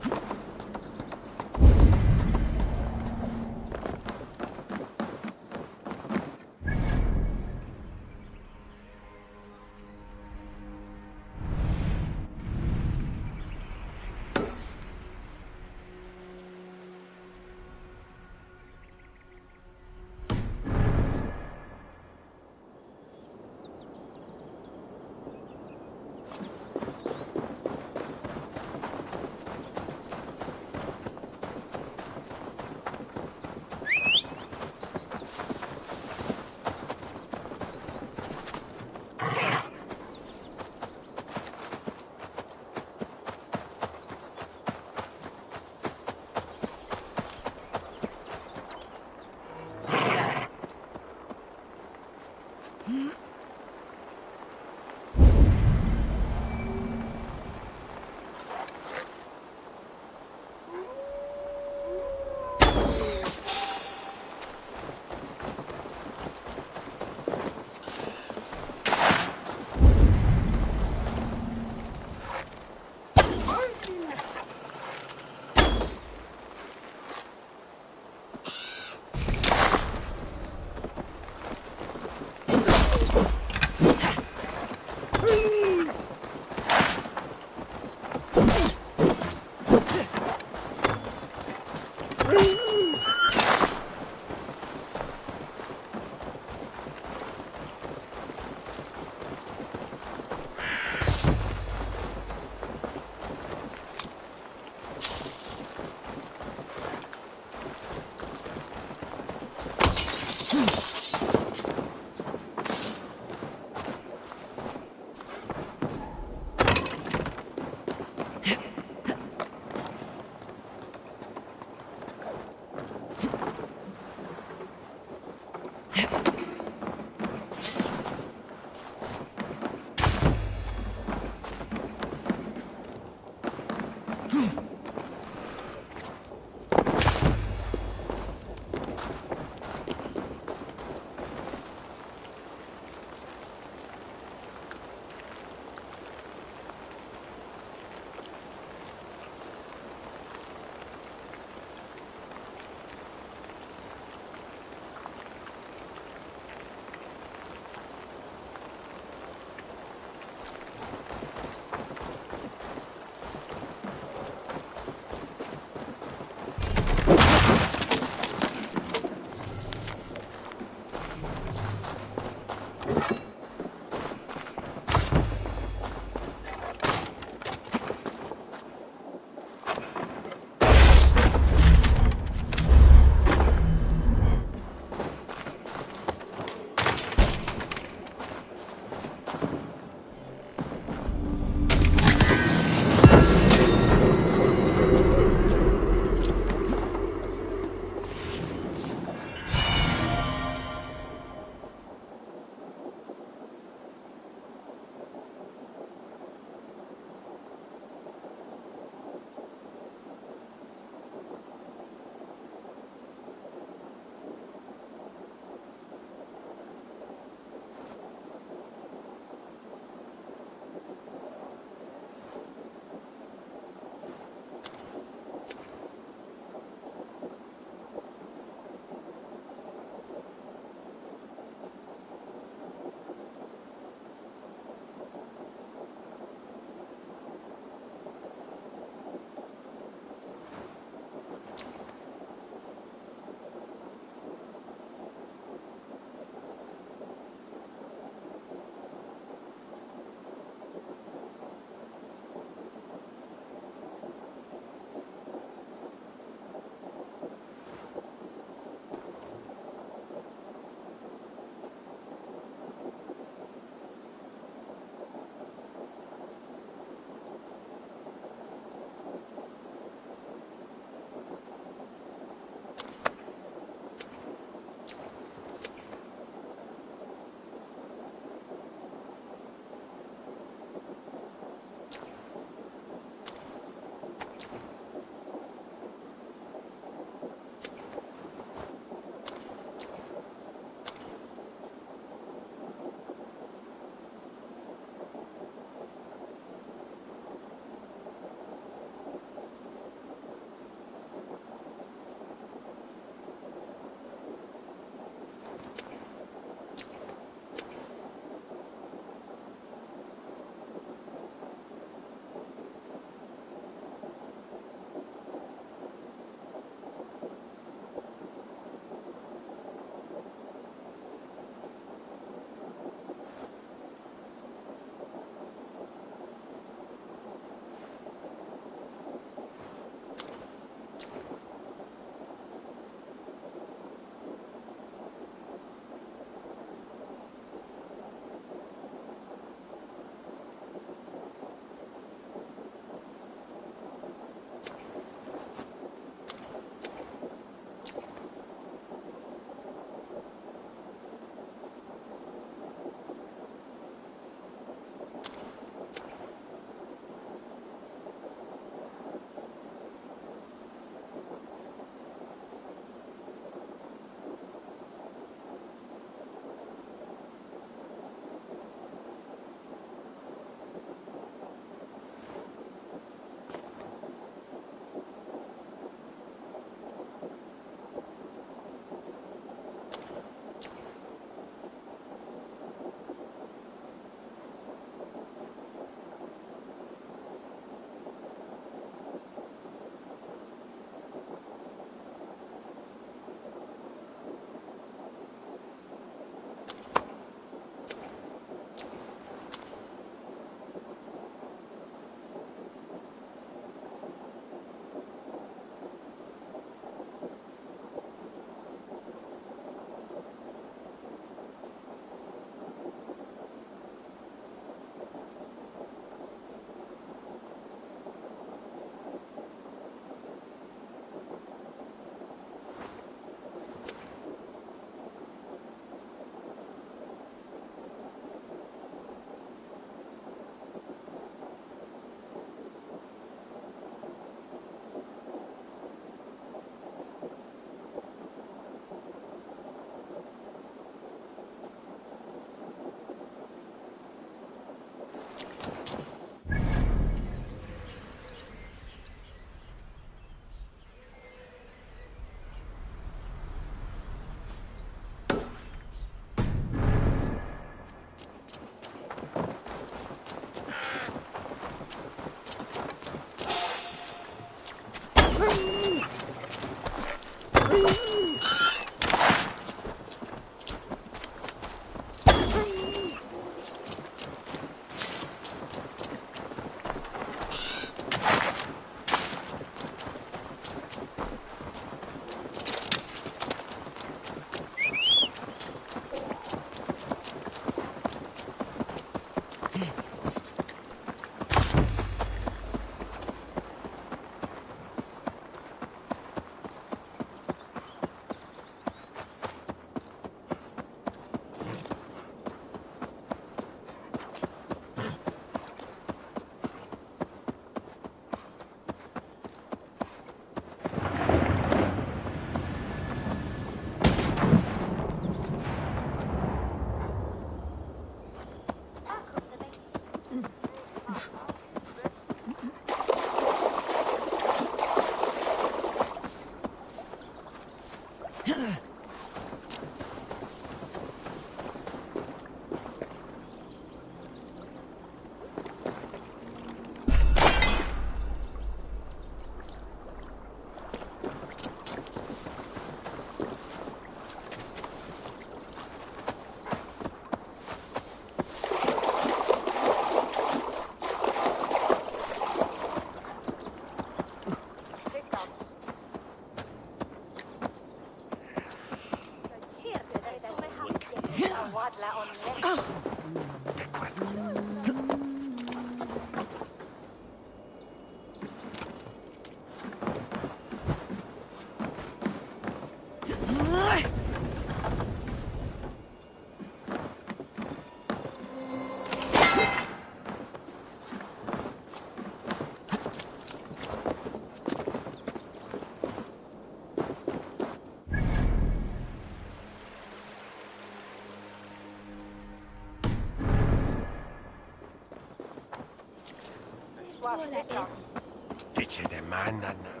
Che ci demandano?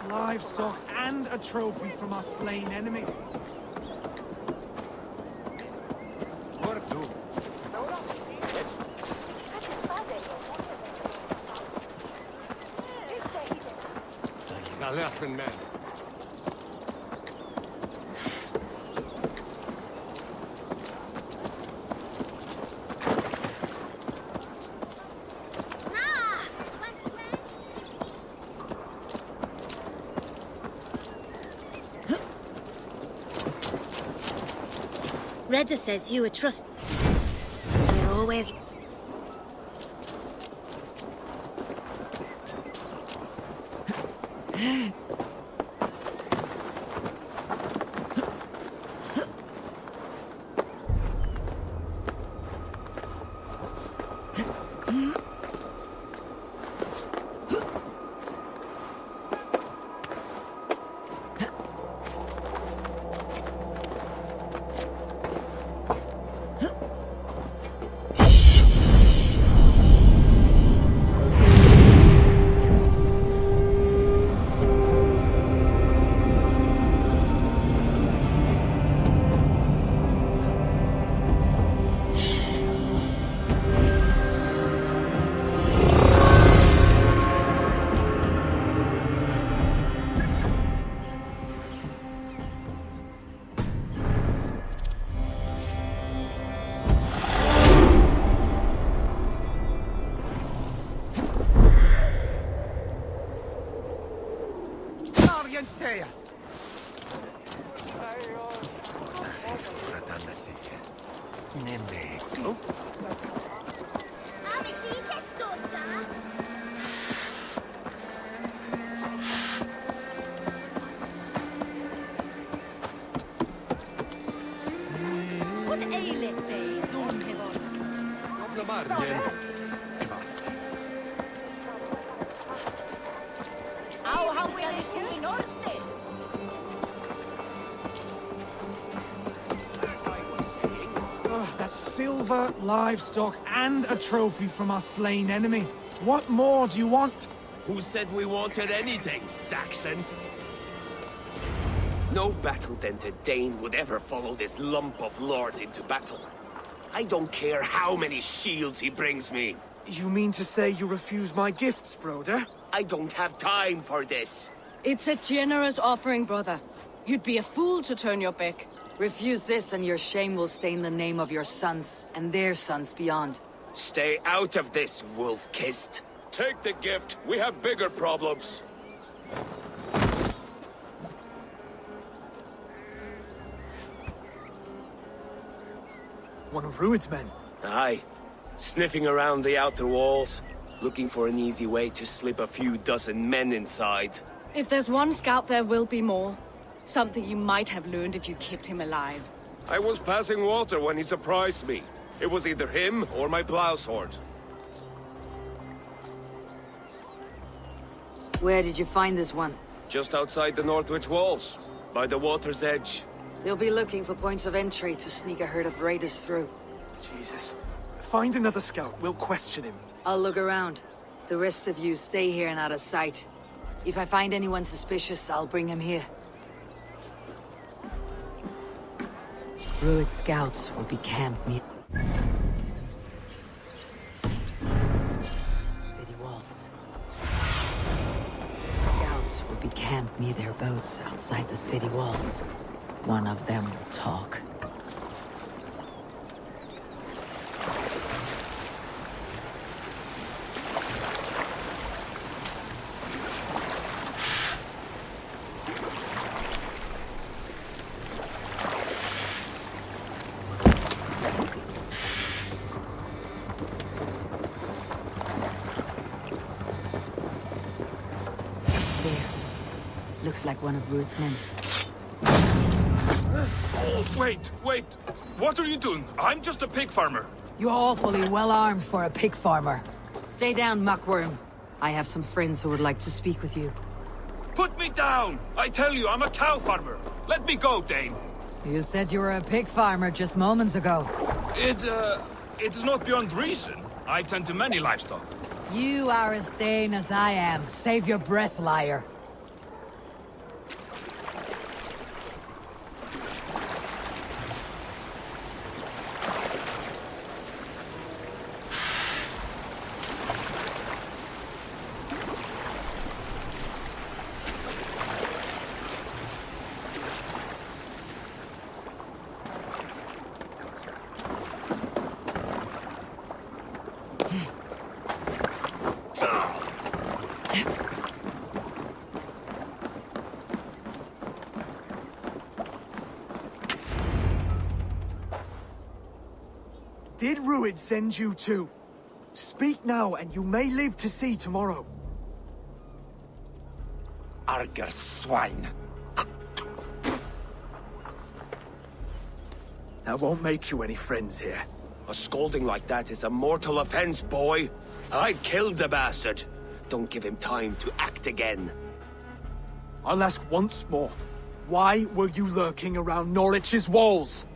Livestock and a trophy from our slain enemy. Galerfen man. Reda says you are trust. You're always... What aileth thee, Dornhivon? How willest du i north? That's silver, livestock, and a trophy from our slain enemy. What more do you want? Who said we wanted anything, Saxon? No battle-dented Dane would ever follow this lump of lord into battle. I don't care how many shields he brings me. You mean to say you refuse my gifts, Broder? I don't have time for this. It's a generous offering, brother. You'd be a fool to turn your back. Refuse this and your shame will stain the name of your sons and their sons beyond. Stay out of this, wolf-kissed. Take the gift. We have bigger problems. One of Rued's men. Aye. Sniffing around the outer walls, looking for an easy way to slip a few dozen men inside. If there's one scout, there will be more. Something you might have learned if you kept him alive. I was passing water when he surprised me. It was either him or my plow sword. Where did you find this one? Just outside the Northwich walls, by the water's edge. They'll be looking for points of entry to sneak a herd of raiders through. Jesus. Find another scout. We'll question him. I'll look around. The rest of you stay here and out of sight. If I find anyone suspicious, I'll bring him here. Rued scouts will be camped near city walls. Scouts will be camped near their boats outside the city walls. One of them will talk. Looks like one of Rued's men. Wait! What are you doing? I'm just a pig farmer. You're awfully well armed for a pig farmer. Stay down, muckworm. I have some friends who would like to speak with you. Put me down! I tell you, I'm a cow farmer. Let me go, Dane. You said you were a pig farmer just moments ago. It is not beyond reason. I tend to many livestock. You are as Dane as I am. Save your breath, liar. did Rued send you to? Speak now, and you may live to see tomorrow. Arger swine. That won't make you any friends here. A scolding like that is a mortal offense, boy. I killed the bastard. Don't give him time to act again. I'll ask once more. Why were you lurking around Norwich's walls?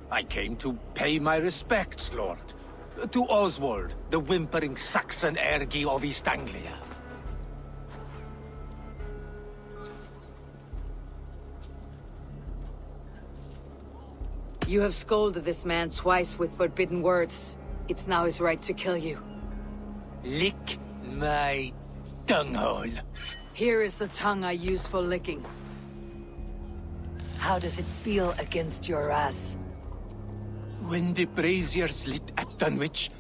I came to pay my respects, Lord. To Oswald, the whimpering Saxon ergi of East Anglia. You have scolded this man twice with forbidden words. It's now his right to kill you. Lick my tonguehole. Here is the tongue I use for licking. How does it feel against your ass? When the braziers lit at Dunwich,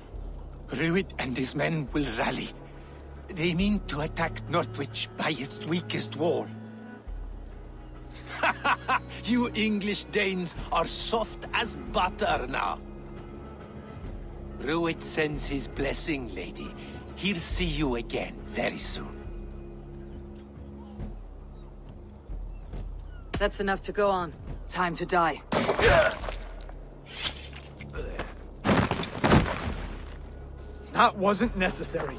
Rued and his men will rally. They mean to attack Northwich by its weakest wall. You English Danes are soft as butter now. Rued sends his blessing, lady. He'll see you again very soon. That's enough to go on. Time to die. That wasn't necessary.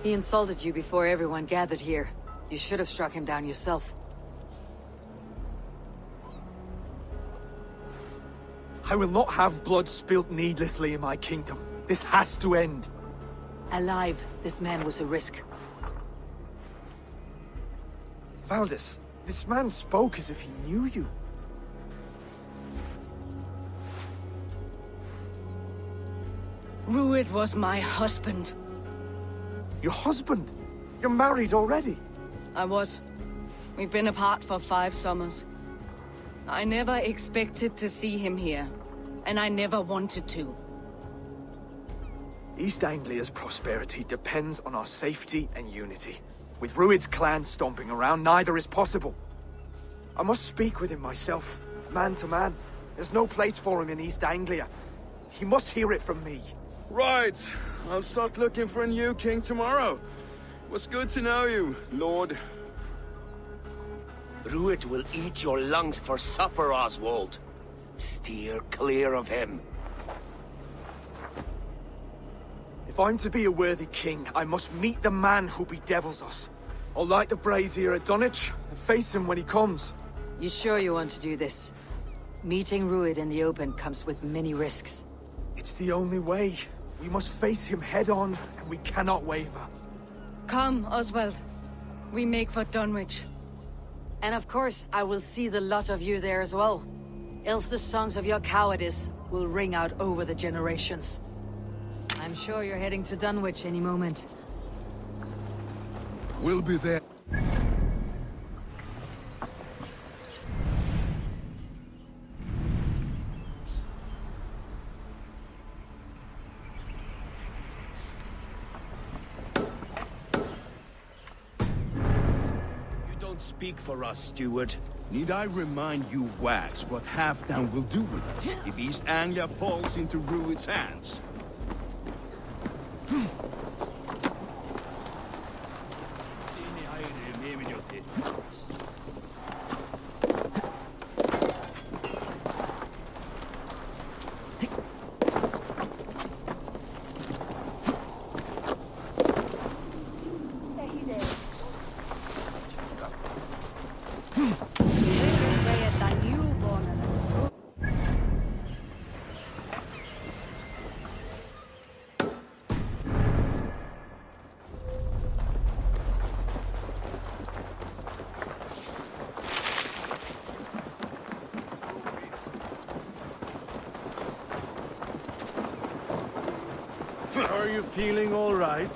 He insulted you before everyone gathered here. You should have struck him down yourself. I will not have blood spilt needlessly in my kingdom. This has to end. Alive, this man was a risk. Valdis, this man spoke as if he knew you. Rued was my husband. Your husband? You're married already? I was. We've been apart for 5 summers. I never expected to see him here, and I never wanted to. East Anglia's prosperity depends on our safety and unity. With Rued's clan stomping around, neither is possible. I must speak with him myself, man to man. There's no place for him in East Anglia. He must hear it from me. Right. I'll start looking for a new king tomorrow. It was good to know you, Lord. Rued will eat your lungs for supper, Oswald. Steer clear of him. If I'm to be a worthy king, I must meet the man who bedevils us. I'll light the brazier at Dunwich and face him when he comes. You sure you want to do this? Meeting Rued in the open comes with many risks. It's the only way. We must face him head-on, and we cannot waver. Come, Oswald. We make for Dunwich. And of course, I will see the lot of you there as well. Else the songs of your cowardice will ring out over the generations. I'm sure you're heading to Dunwich any moment. We'll be there. Speak for us, steward. Need I remind you, Wax, what Halfdown will do with us if East Anglia falls into Rued's hands? Are you feeling all right?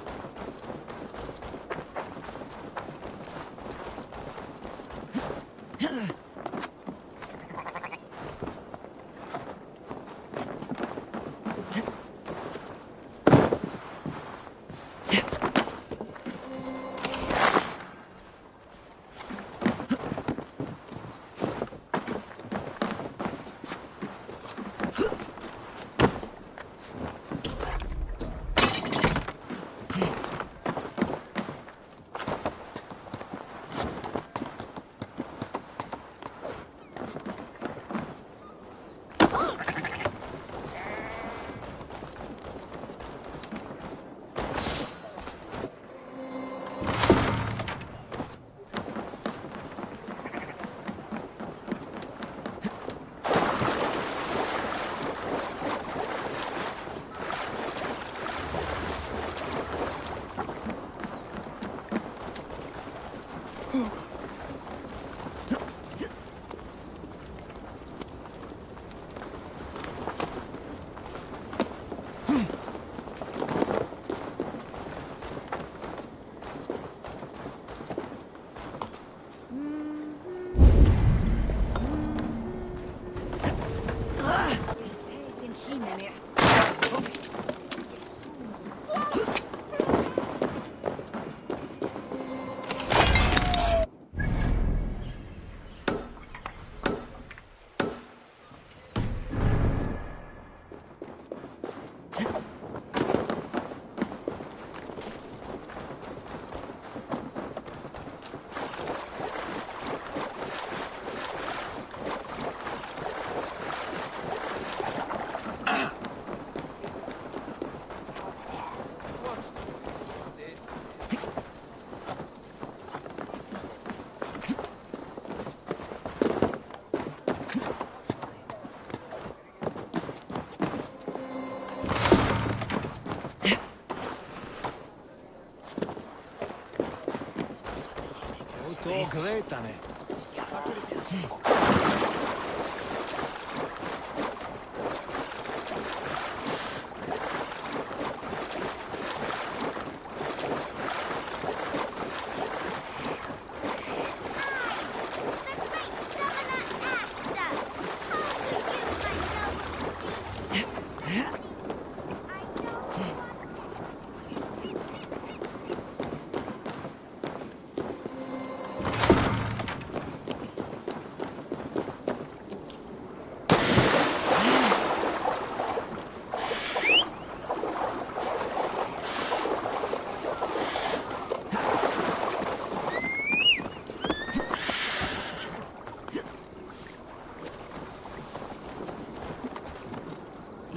gretane.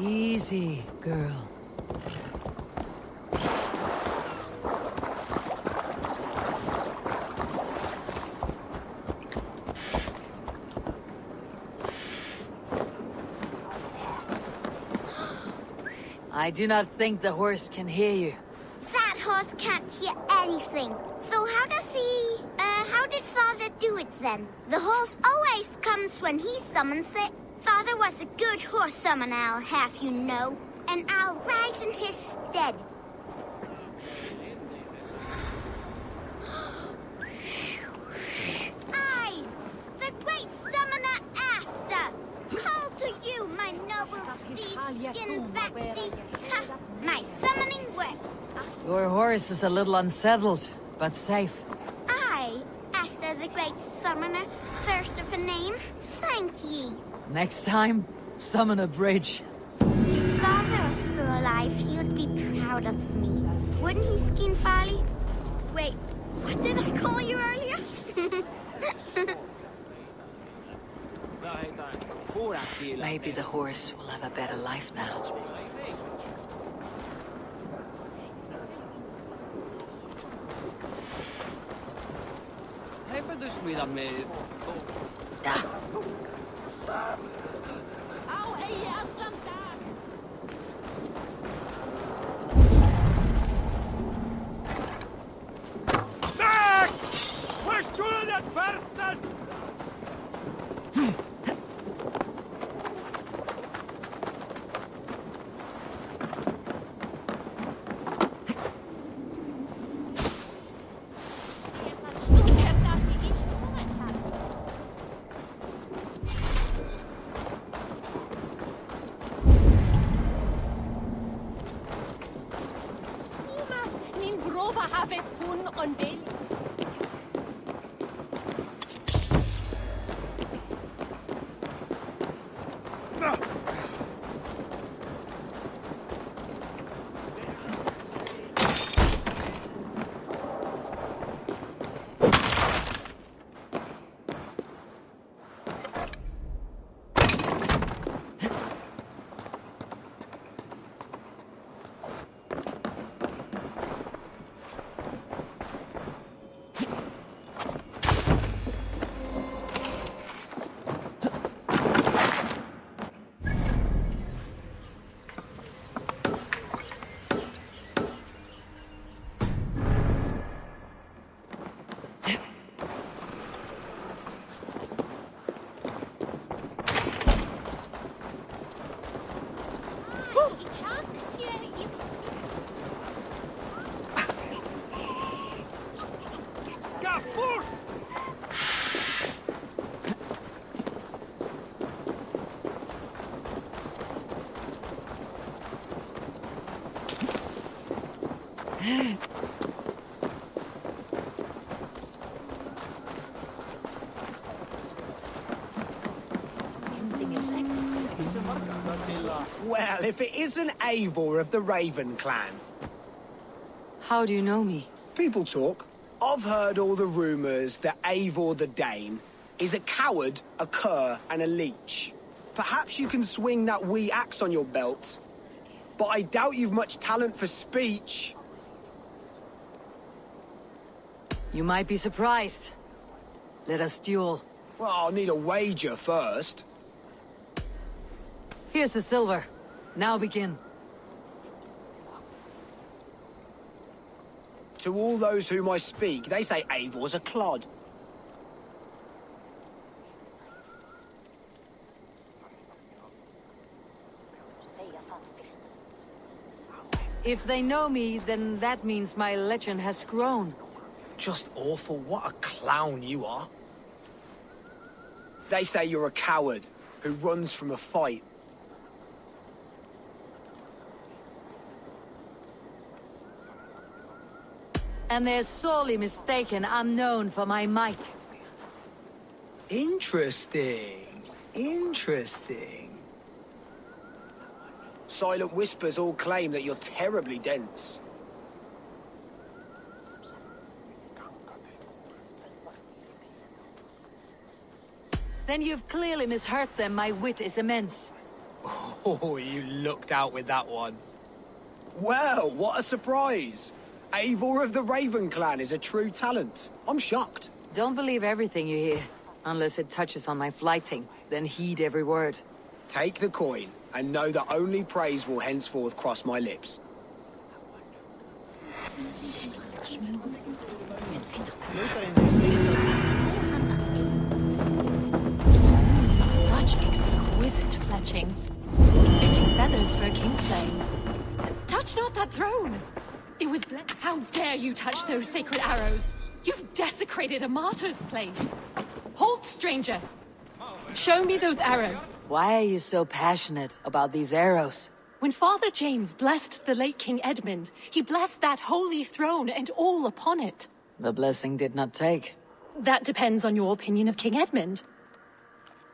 Easy, girl. I do not think the horse can hear you. That horse can't hear anything. So how did Father do it then? The horse always comes when he summons it. Father was a good horse summoner, I'll have you know. And I'll ride in his stead. I, the great summoner Asta, call to you, my noble steed, in Vaxi. Ha! My summoning worked. Your horse is a little unsettled, but safe. I, Asta the great summoner, first of a name, thank ye. Next time, summon a bridge. If Father was still alive, he would be proud of me. Wouldn't he, Skin Farley? Wait, what did I call you earlier? Maybe the horse will have a better life now. Well, if it isn't Eivor of the Raven clan. How do you know me? People talk. I've heard all the rumors that Eivor the Dane is a coward, a cur, and a leech. Perhaps you can swing that wee axe on your belt. But I doubt you've much talent for speech. You might be surprised. Let us duel. Well, I'll need a wager first. Here's the silver. Now begin. To all those whom I speak, they say Eivor's a clod. If they know me, then that means my legend has grown. Just awful. What a clown you are. They say you're a coward who runs from a fight. And they're sorely mistaken. I'm known for my might. Interesting. Interesting. Silent Whispers all claim that you're terribly dense. Then you've clearly misheard them. My wit is immense. Oh, you looked out with that one. Well, what a surprise! Eivor of the Raven Clan is a true talent. I'm shocked. Don't believe everything you hear, unless it touches on my flighting. Then heed every word. Take the coin, and know that only praise will henceforth cross my lips. Such exquisite fletchings. Fitting feathers for a kingslane. Touch not that throne! It was How dare you touch those sacred arrows? You've desecrated a martyr's place. Halt, stranger! Show me those arrows. Why are you so passionate about these arrows? When Father James blessed the late King Edmund, he blessed that holy throne and all upon it. The blessing did not take. That depends on your opinion of King Edmund.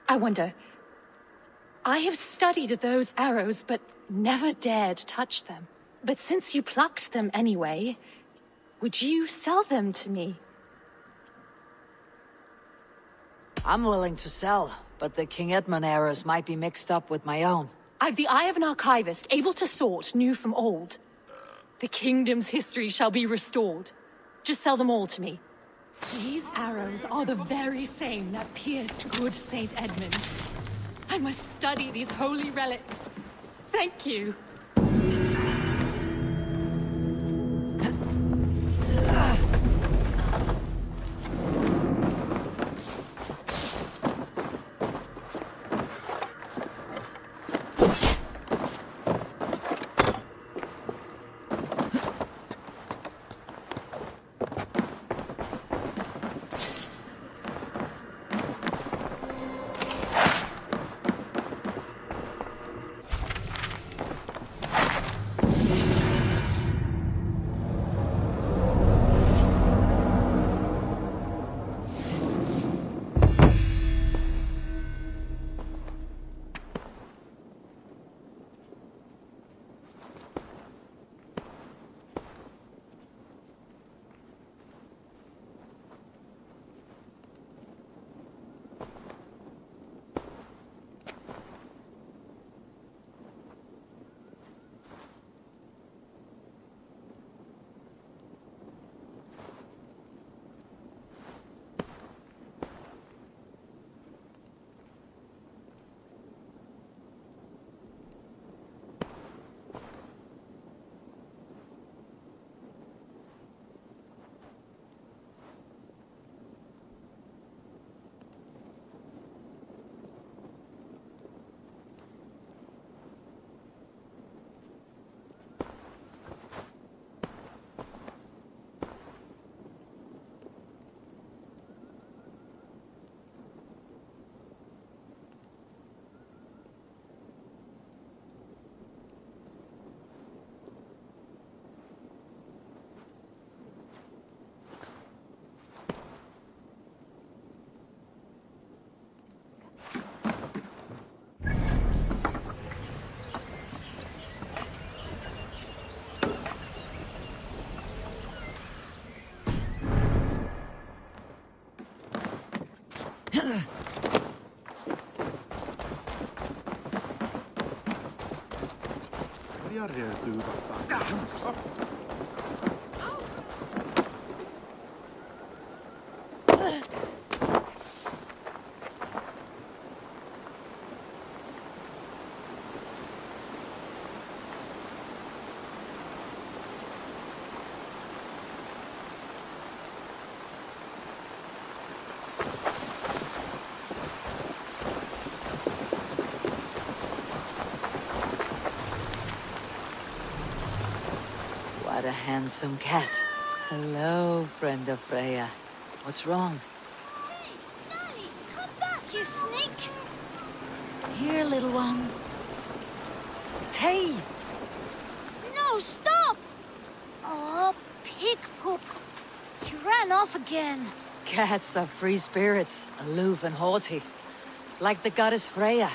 I wonder... I have studied those arrows, but never dared touch them. But since you plucked them anyway, would you sell them to me? I'm willing to sell, but the King Edmund arrows might be mixed up with my own. I've the eye of an archivist, able to sort new from old. The kingdom's history shall be restored. Just sell them all to me. These arrows are the very same that pierced good Saint Edmund. I must study these holy relics. Thank you. a handsome cat. Hello, friend of Freya. What's wrong? Nali, come back, you sneak! Here, little one. Hey! No, stop! Oh, pig poop. He ran off again. Cats are free spirits, aloof and haughty. Like the goddess Freya.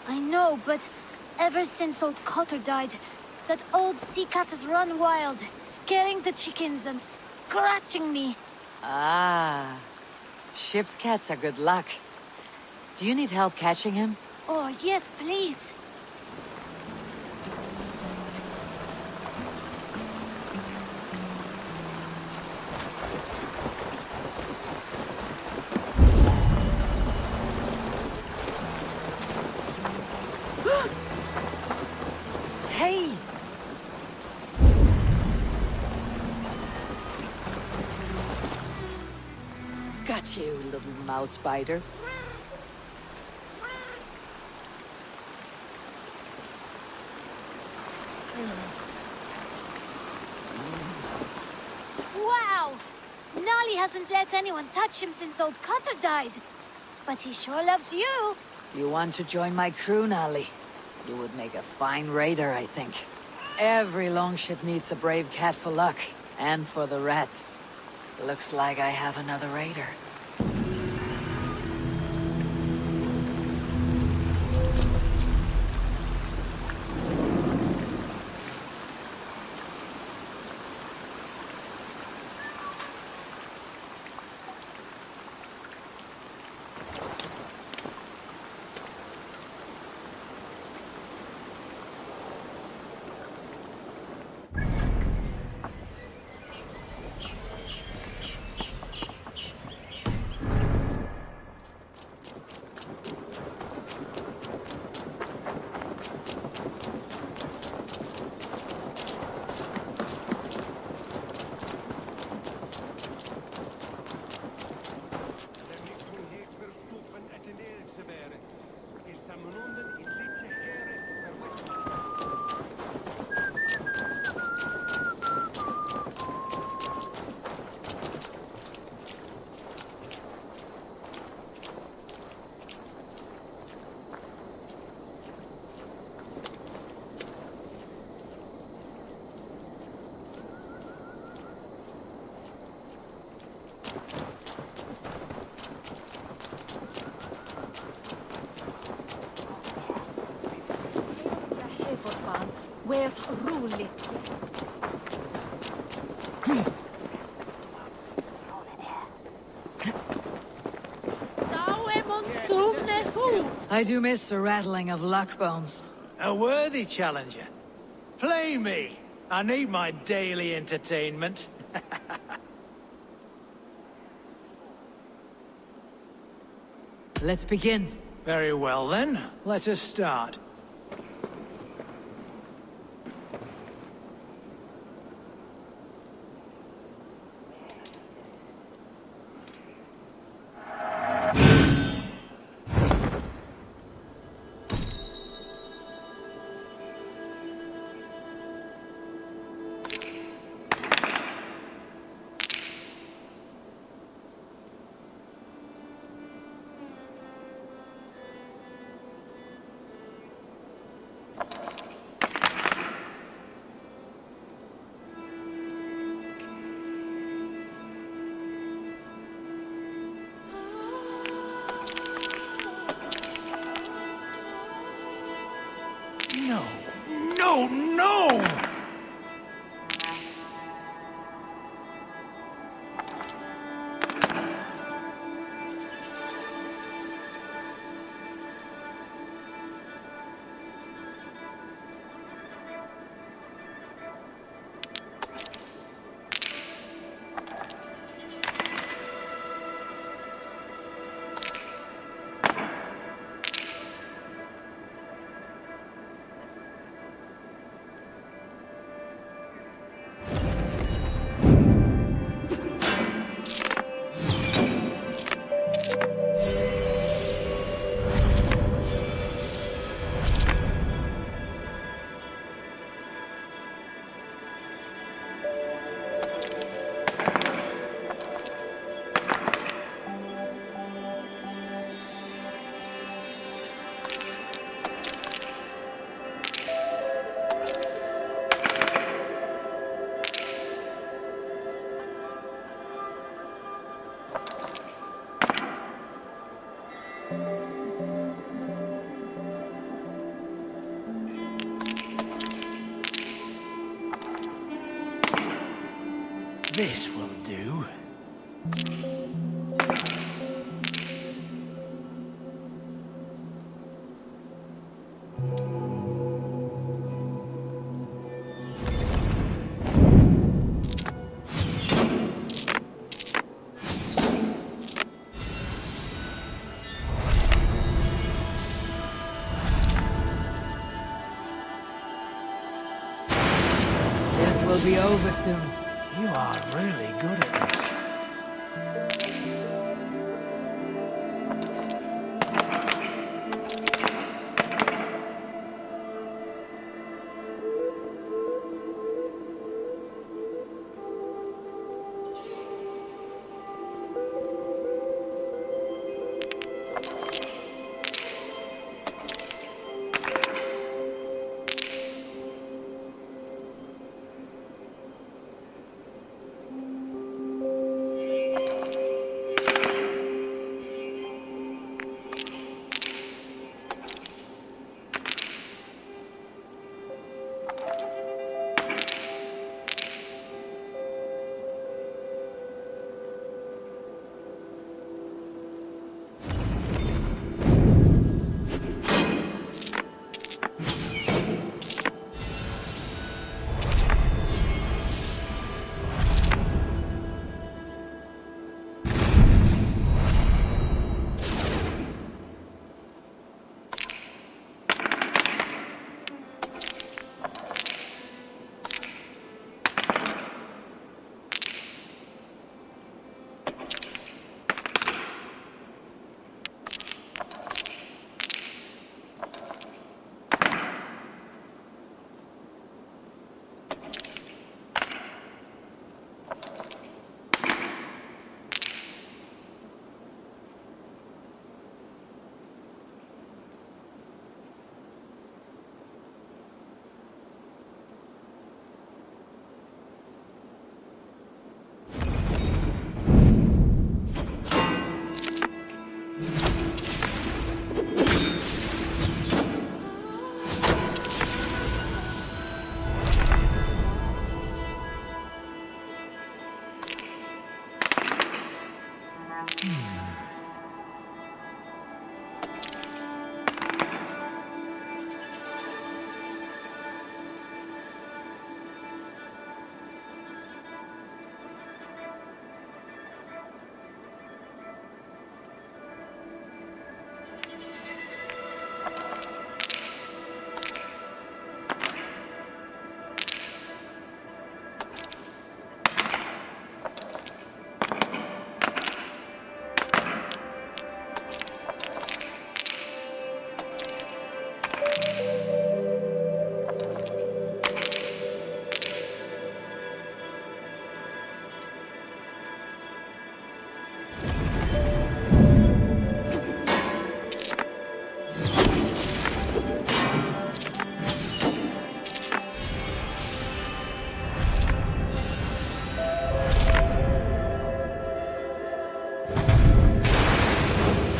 I know, but ever since old Cotter died, that old sea cat has run wild, scaring the chickens and scratching me. Ah. Ship's cats are good luck. Do you need help catching him? Oh, yes, please. Hey! Got you, little mouse spider. Wow! Nali hasn't let anyone touch him since old Cotter died. But he sure loves you. Do you want to join my crew, Nali? You would make a fine raider, I think. Every longship needs a brave cat for luck, and for the rats. Looks like I have another raider. With Ruli. I do miss the rattling of luck bones. A worthy challenger. Play me. I need my daily entertainment. Let's begin. Very well then. Let us start. No. No, no! This will do. This will be over soon. You are really good at this.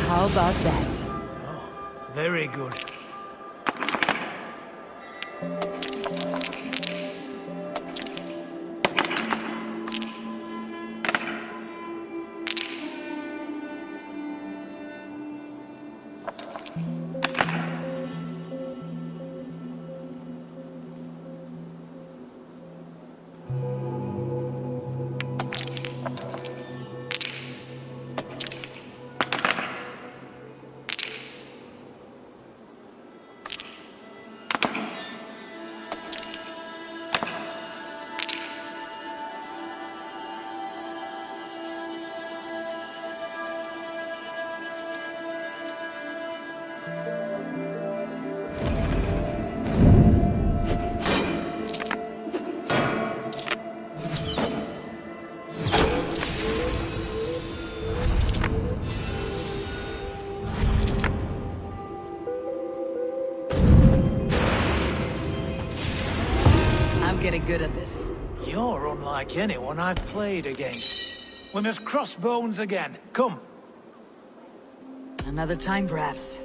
How about that? Oh, very good. Getting good at this. You're unlike anyone I've played against. We must cross bones again. Come. Another time, perhaps.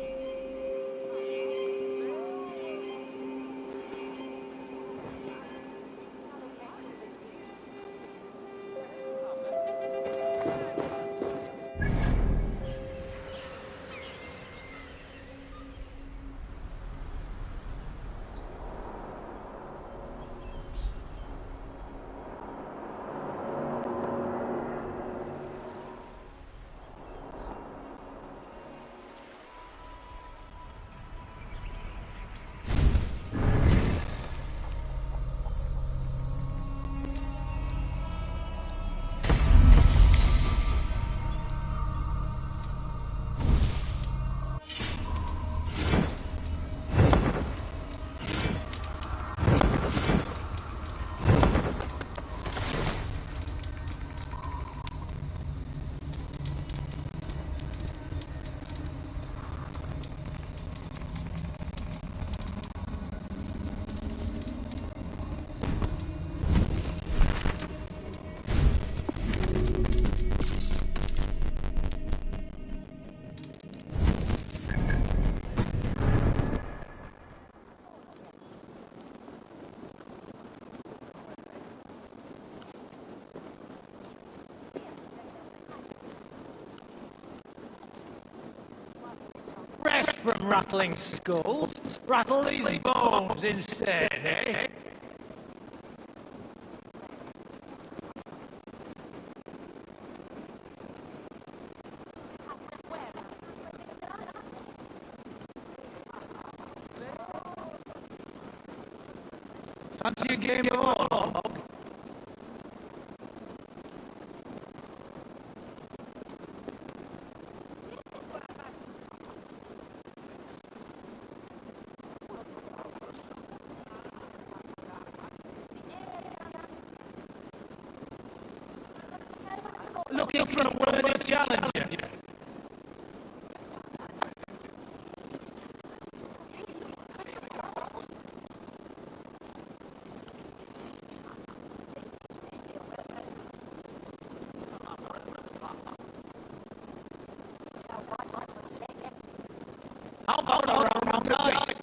from rattling skulls. Rattle these bones instead, eh? Fancy a game of all? Looking for a worthy challenger. How about a round of dice?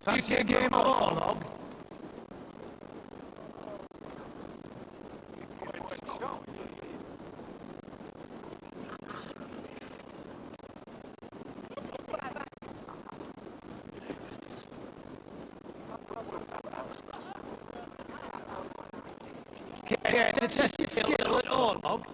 Fancy a game of all? Care to test your skill at all, Bob?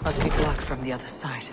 Must be blocked from the other side.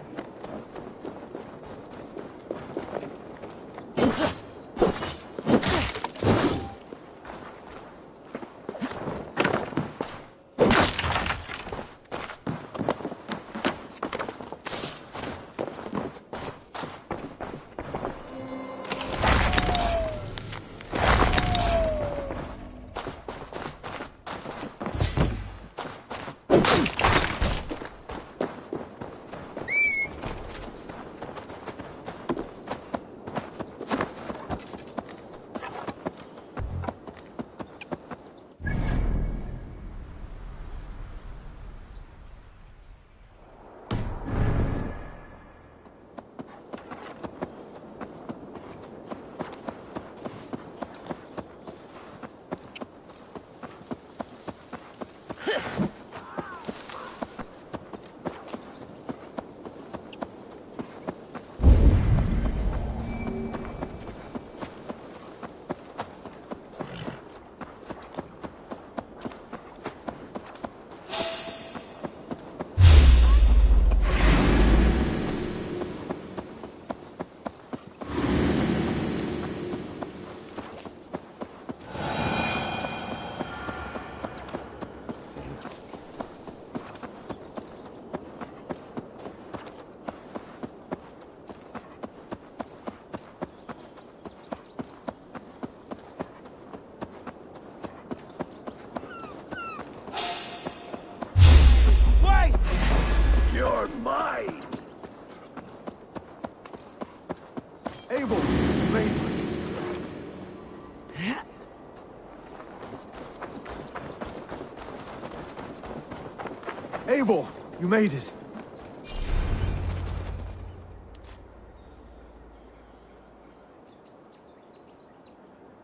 Eivor, you made it.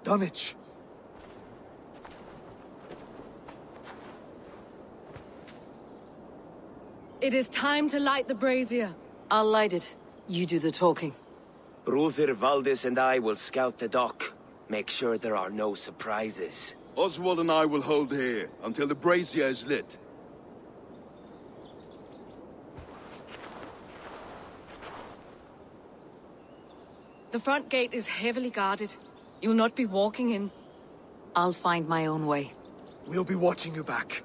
Dunwich. It is time to light the brazier. I'll light it. You do the talking. Brother Valdis and I will scout the dock. Make sure there are no surprises. Oswald and I will hold here until the brazier is lit. The front gate is heavily guarded. You'll not be walking in. I'll find my own way. We'll be watching you back.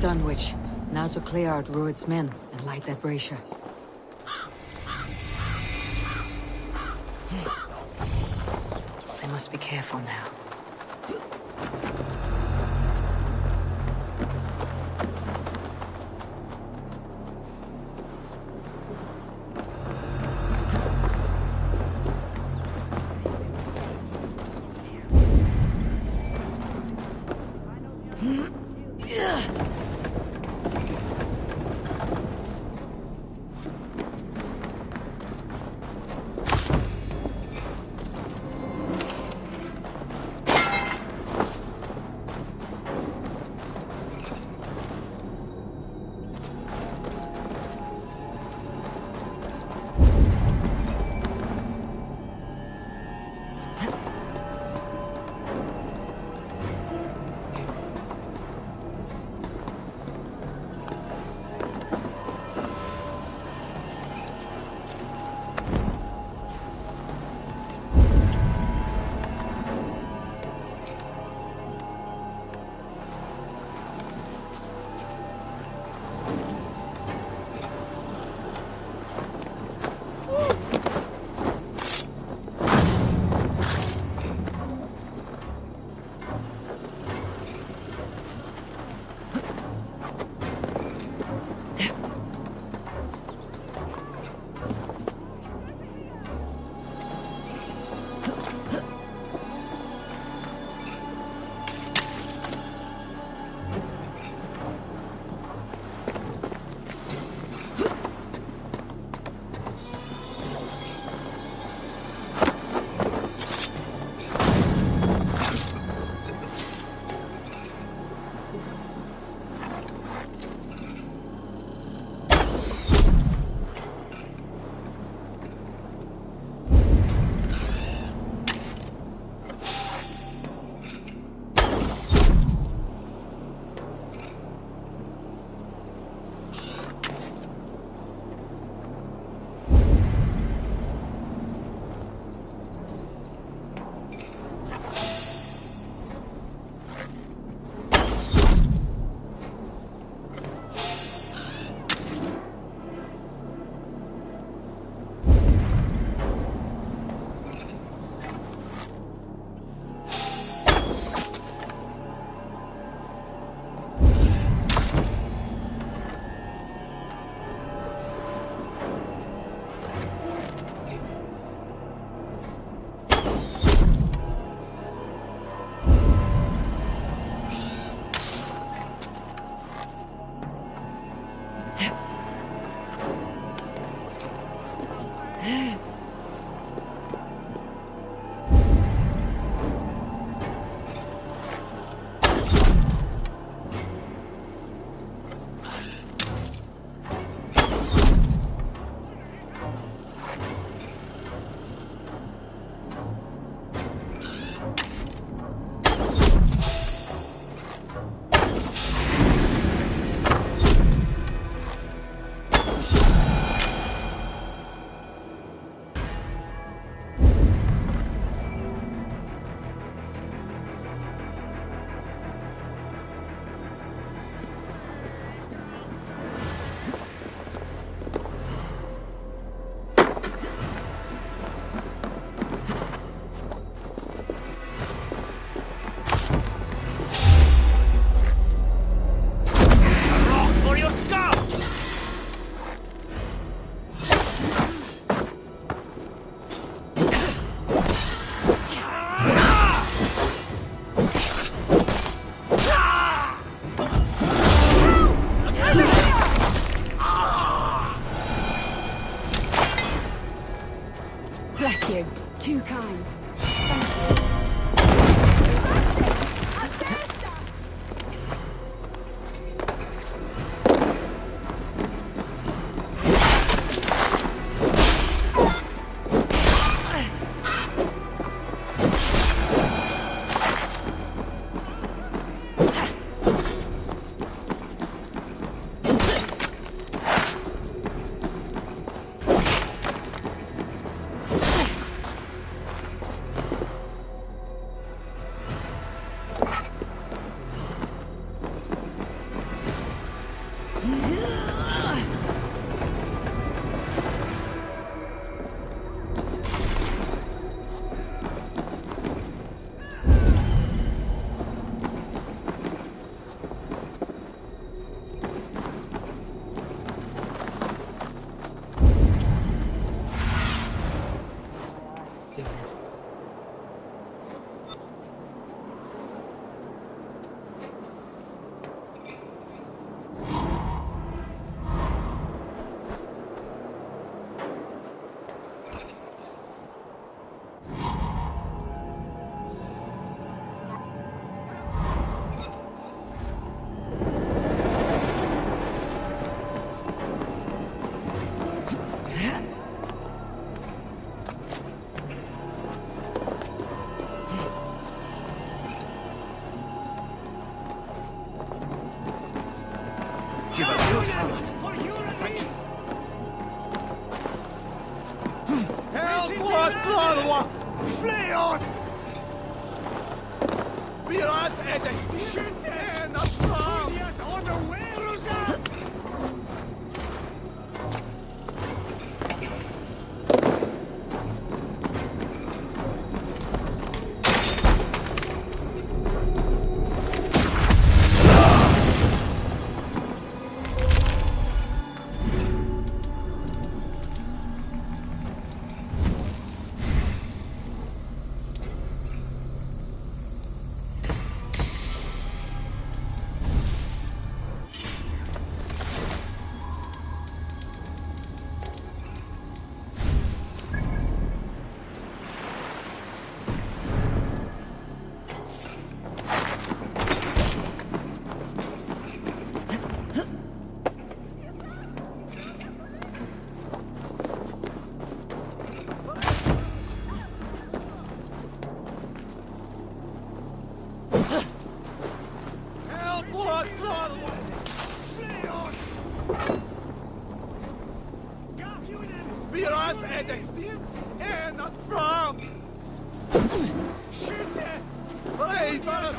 Dunwich. Now to clear out Rued's men and light that brazier. I must be careful now. Give a good hand. Thank you. Fly on! Vi oss ett skjuten att fram! On the way, Rosa! Vi oss ett stim en att fram! Skjut! Hej, bara!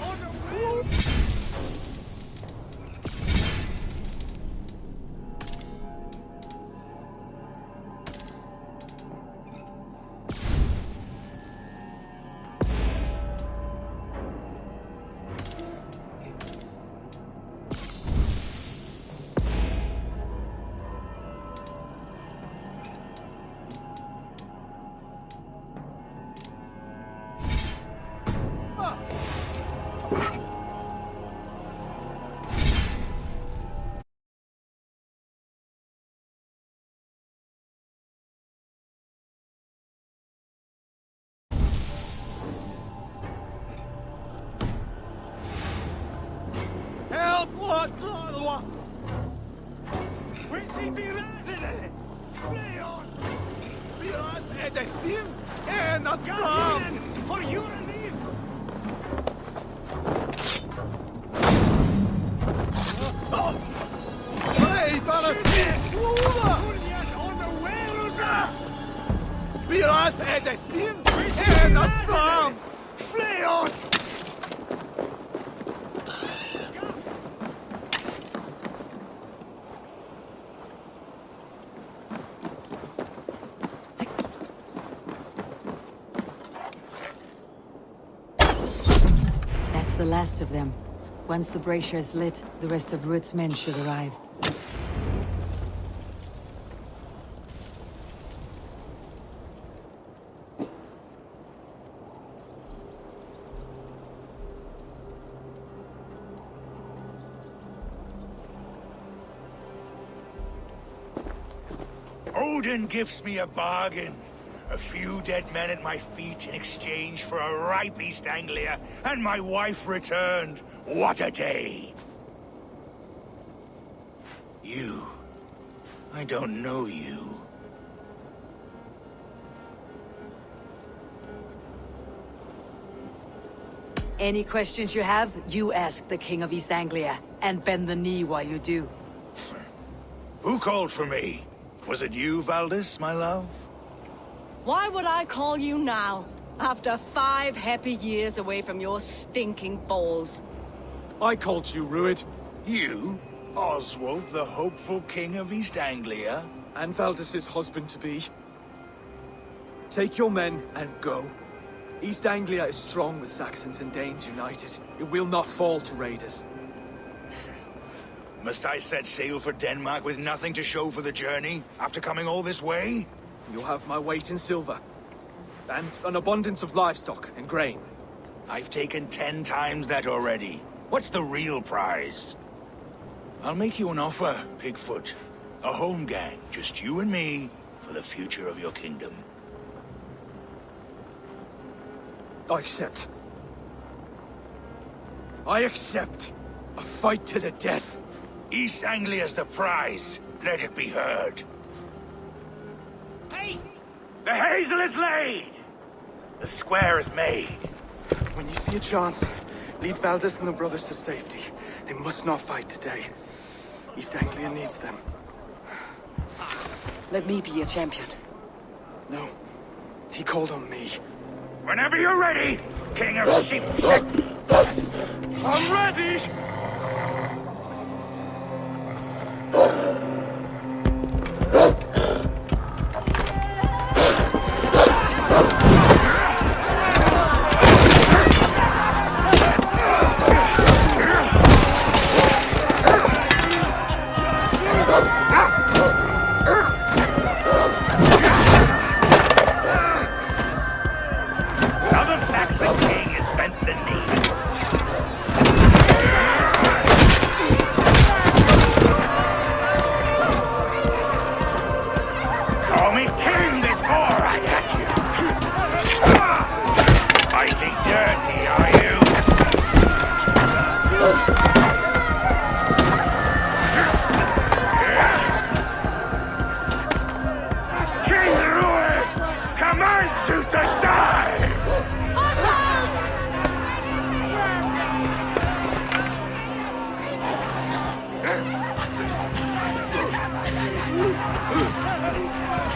Help! What? Will she be resident? Fly on! Vi oss ett stim en att fram! For your relief! Hej, bara se! On the way, Rosa! Vi oss ett stim en att fram! Fly on! That's the last of them. Once the brazier is lit, the rest of Rued's men should arrive. Odin gives me a bargain. A few dead men at my feet in exchange for a ripe East Anglia, and my wife returned. What a day! You. I don't know you. Any questions you have, you ask the King of East Anglia, and bend the knee while you do. Who called for me? Was it you, Valdis, my love? Why would I call you now, after 5 happy years away from your stinking balls? I called you, Rued. You? Oswald, the hopeful King of East Anglia? And Valdis's husband-to-be. Take your men and go. East Anglia is strong with Saxons and Danes united. It will not fall to raiders. Must I set sail for Denmark with nothing to show for the journey, after coming all this way? You'll have my weight in silver. And an abundance of livestock and grain. I've taken 10 times that already. What's the real prize? I'll make you an offer, Pigfoot. A home gang, just you and me, for the future of your kingdom. I accept. I accept. A fight to the death. East Anglia's the prize. Let it be heard. Hey! The hazel is laid! The square is made. When you see a chance, lead Valdis and the brothers to safety. They must not fight today. East Anglia needs them. Let me be your champion. No. He called on me. Whenever you're ready, King of Sheep. I'm ready! Now the Saxon king has bent the knee. Call me king before I got you. Fighting dirty, are you? King Rued commands you to die!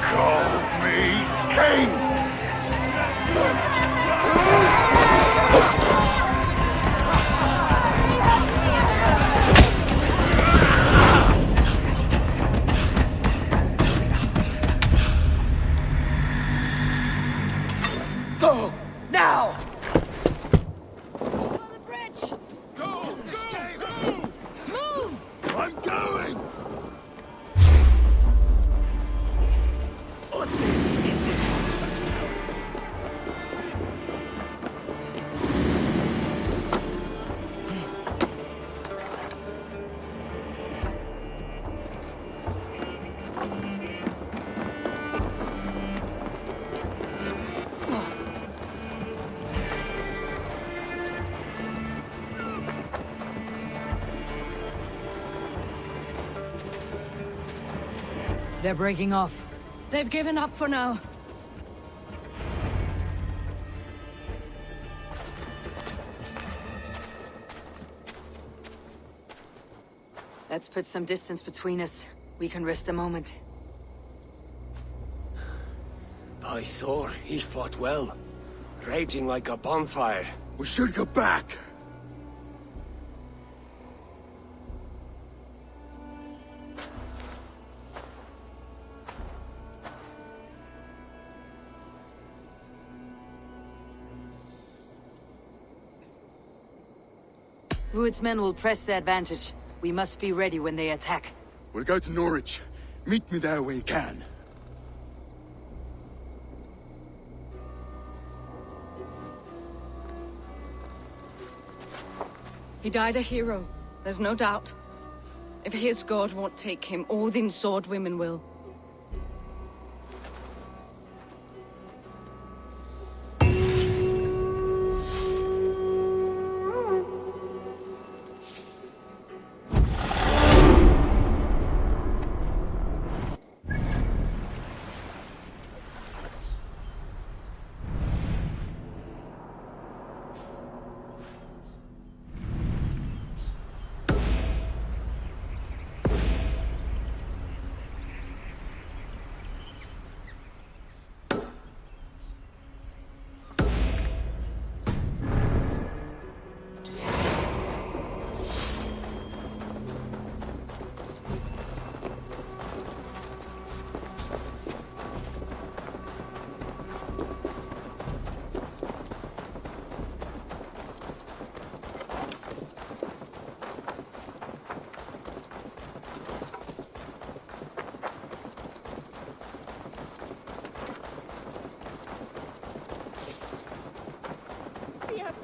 Call me king! Go! Now! I'm going! They're breaking off. They've given up for now. Let's put some distance between us. We can rest a moment. By Thor, he fought well. Raging like a bonfire. We should go back. Rued's men will press the advantage. We must be ready when they attack. We'll go to Norwich. Meet me there when you can. He died a hero, there's no doubt. If his god won't take him, Odin's sword women will.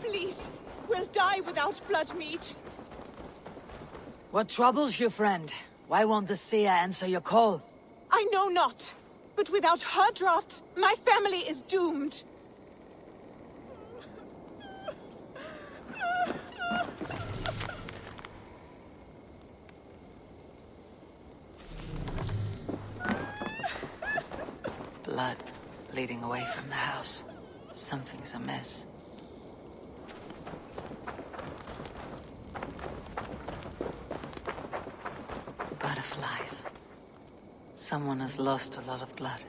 Please, we'll die without blood meat. What troubles you, friend? Why won't the seer answer your call? I know not, but without her drafts, my family is doomed. Blood leading away from the house. Something's amiss. flies. Someone has lost a lot of blood.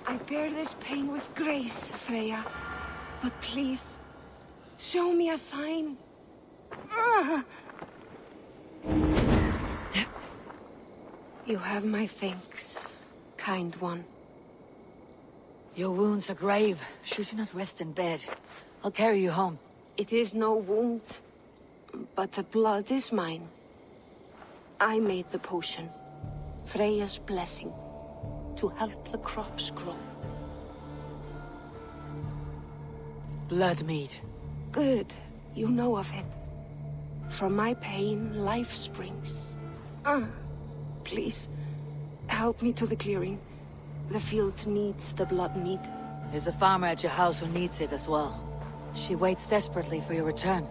I bear this pain with grace, Freya. But please, show me a sign. You have my thanks, kind one. Your wounds are grave. Should you not rest in bed? I'll carry you home. It is no wound, but the blood is mine. I made the potion, Freya's blessing, to help the crops grow. Blood mead. Good, you know of it. From my pain, life springs. Please, help me to the clearing. The field needs the blood mead. There's a farmer at your house who needs it as well. She waits desperately for your return.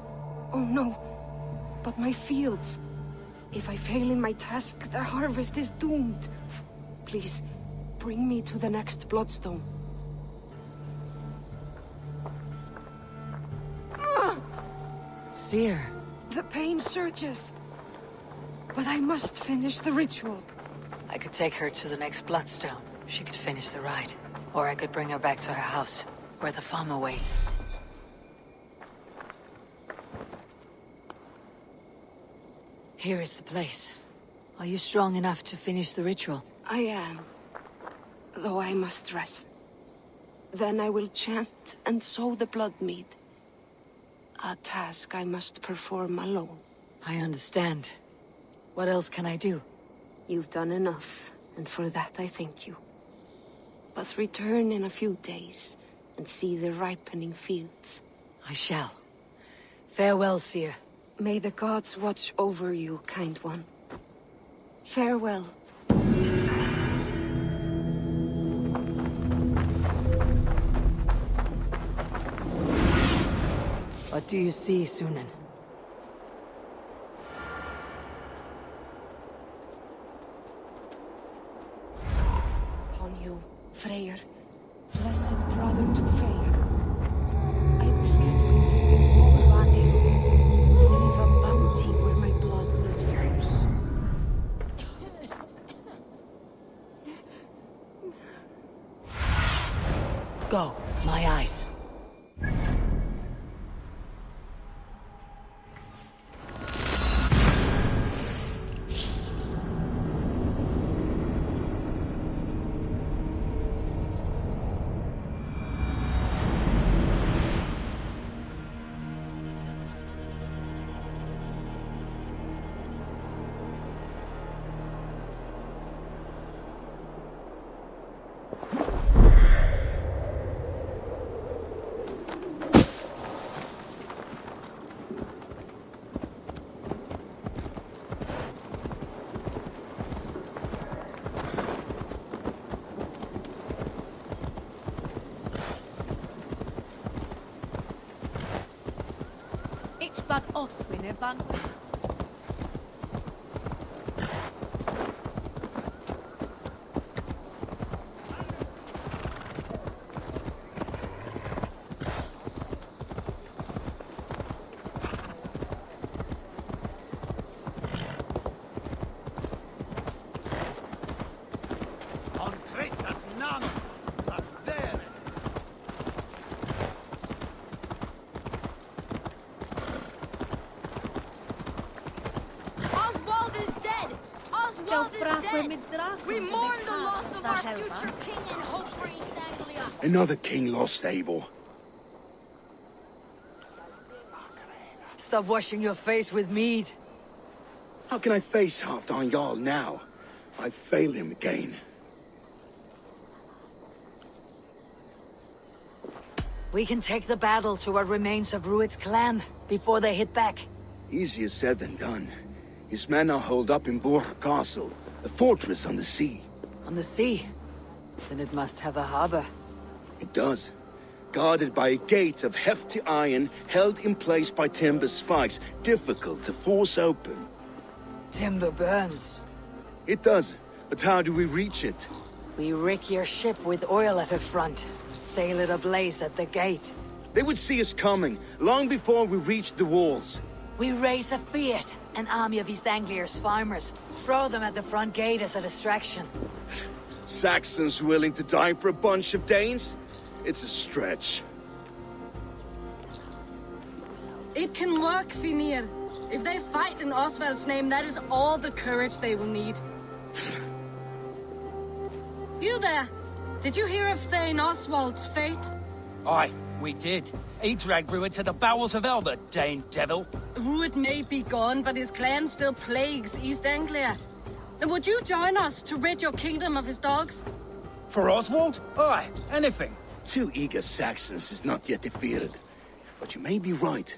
Oh no, but my fields. If I fail in my task, the harvest is doomed. Please, bring me to the next bloodstone. Seer. The pain surges. But I must finish the ritual. I could take her to the next bloodstone. She could finish the rite. Or I could bring her back to her house, where the farmer waits. Here is the place. Are you strong enough to finish the ritual? I am. Though I must rest. Then I will chant and sow the blood mead. A task I must perform alone. I understand. What else can I do? You've done enough, and for that I thank you. But return in a few days, and see the ripening fields. I shall. Farewell, Seer. May the gods watch over you, kind one. Farewell. What do you see, Sunan? Upon you, Freyr, blessed brother to Freyr. I plead with you, Vanir. Leave a bounty where my blood mead flows. Go, my eyes. Bad oss winner ban. We mourn the loss of our future king and hope for East Anglia. Another king lost, Abel. Stop washing your face with mead. How can I face Halfdan Jarl now? I've failed him again. We can take the battle to what remains of Rued's clan before they hit back. Easier said than done. His men are holed up in Borg Castle, a fortress on the sea. On the sea? Then it must have a harbor. It does. Guarded by a gate of hefty iron, held in place by timber spikes, difficult to force open. Timber burns. It does, but how do we reach it? We rig your ship with oil at her front, sail it ablaze at the gate. They would see us coming, long before we reached the walls. We raise a fiat, an army of East Anglia's farmers. Throw them at the front gate as a distraction. Saxons willing to die for a bunch of Danes? It's a stretch. It can work, Finir. If they fight in Oswald's name, that is all the courage they will need. You there! Did you hear of Thane Oswald's fate? Aye, we did. He dragged Rued to the bowels of Elba, Dane devil. Rued may be gone, but his clan still plagues East Anglia. And would you join us to rid your kingdom of his dogs? For Oswald? Aye, anything. 2 eager Saxons is not yet defeated. But you may be right.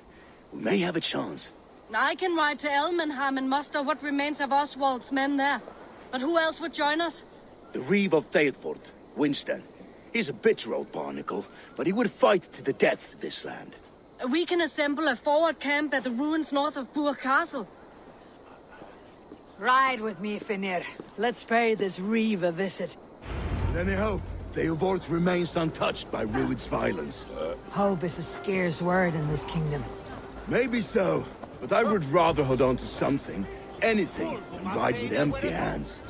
We may have a chance. I can ride to Elmenham and muster what remains of Oswald's men there. But who else would join us? The Reeve of Thetford, Winston. He's a bitter old barnacle, but he would fight to the death for this land. We can assemble a forward camp at the ruins north of Bur Castle. Ride with me, Finir. Let's pay this Reeve a visit. With any hope, Theodort remains untouched by Rued's violence. Hope is a scarce word in this kingdom. Maybe so, but I would rather hold on to something, anything, than ride with empty hands.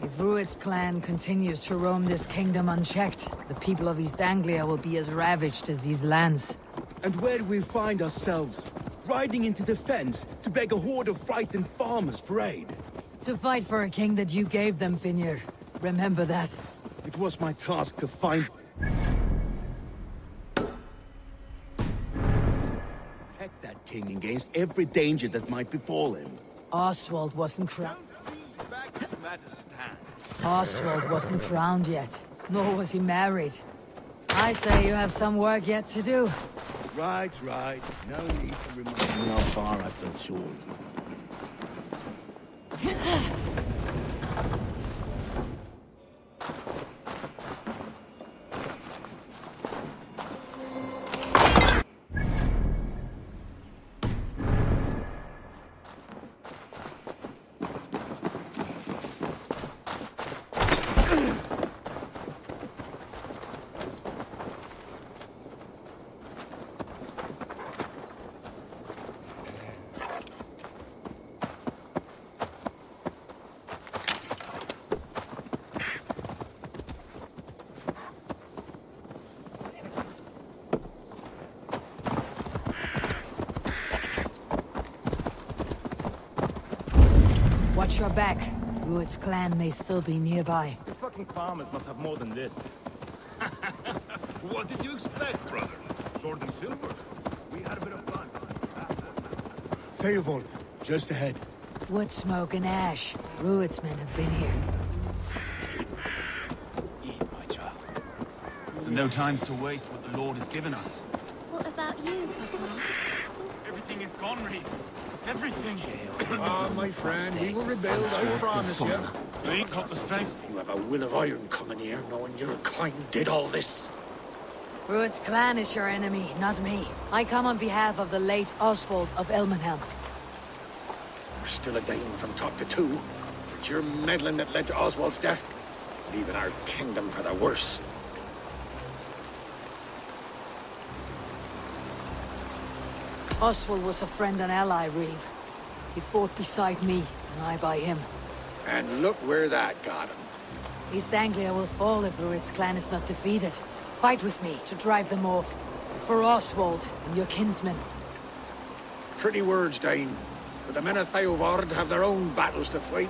If Rued's clan continues to roam this kingdom unchecked, the people of East Anglia will be as ravaged as these lands. And where do we find ourselves? Riding into the fens to beg a horde of frightened farmers for aid? To fight for a king that you gave them, Finir. Remember that. It was my task to find... protect that king against every danger that might befall him. Oswald wasn't crowned yet, nor was he married. I say you have some work yet to do. Right. No need to remind me how far I fell short. Watch your back. Rued's clan may still be nearby. The fucking farmers must have more than this. What did you expect, brother? Sword and silver? We had a bit of fun. Theodort, just ahead. Wood smoke and ash. Rued's men have been here. Eat, my child. So no time's to waste what the Lord has given us. What about you, Papa? Everything is gone, Reeve. Everything. Ah, my friend, we will rebuild, I promise you. You ain't got the strength. You have a will of iron coming here, knowing your kind did all this. Rued's clan is your enemy, not me. I come on behalf of the late Oswald of Elmenham. You're still a Dane from top to two. It's your meddling that led to Oswald's death, leaving our kingdom for the worse. Oswald was a friend and ally, Reeve. He fought beside me, and I by him. And look where that got him. East Anglia will fall if Rued's clan is not defeated. Fight with me to drive them off. For Oswald and your kinsmen. Pretty words, Dane. But the men of Theodord have their own battles to fight.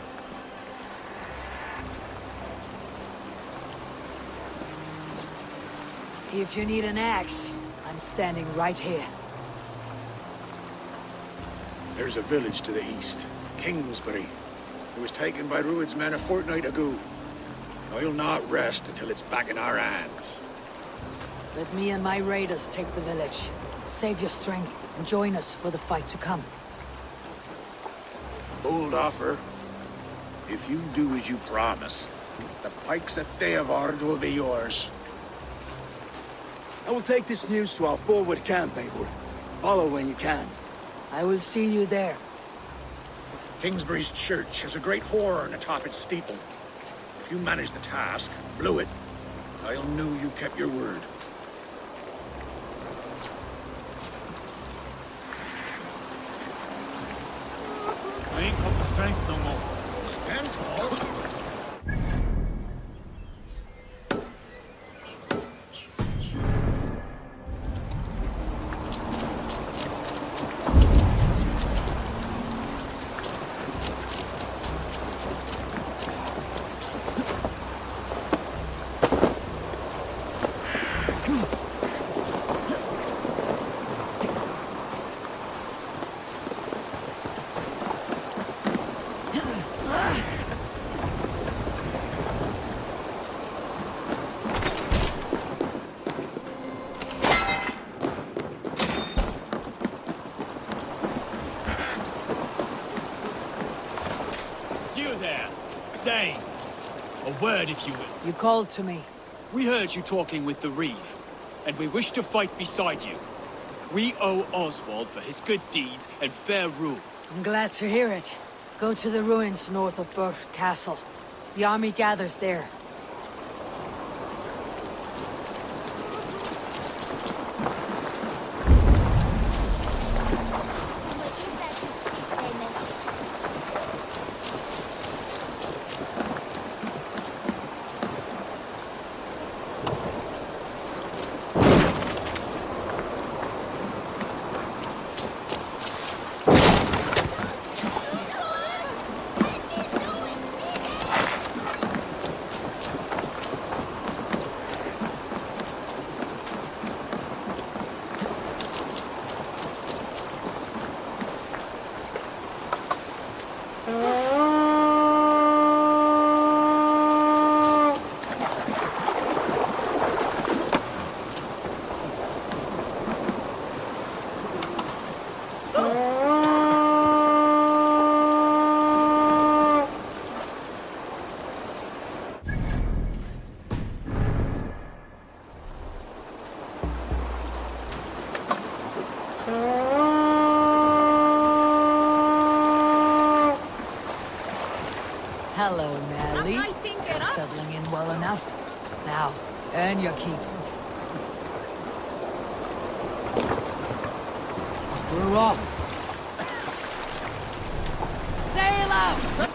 If you need an axe, I'm standing right here. There's a village to the east, Kingsbury. It was taken by Rued's men a fortnight ago. I'll not rest until it's back in our hands. Let me and my raiders take the village. Save your strength and join us for the fight to come. Bold offer. If you do as you promise, the pikes of Theodord will be yours. I will take this news to our forward camp, Eivor. Follow when you can. I will see you there. Kingsbury's church has a great horn atop its steeple. If you manage the task, blew it, I'll know you kept your word. I ain't got the strength no more. Stand tall. Dane, a word if you will. You called to me. We heard you talking with the Reeve, and we wish to fight beside you. We owe Oswald for his good deeds and fair rule. I'm glad to hear it. Go to the ruins north of Burke Castle. The army gathers there. Hello, Nelly. Settling in well enough. Now, earn your keep. We're off. Sail out!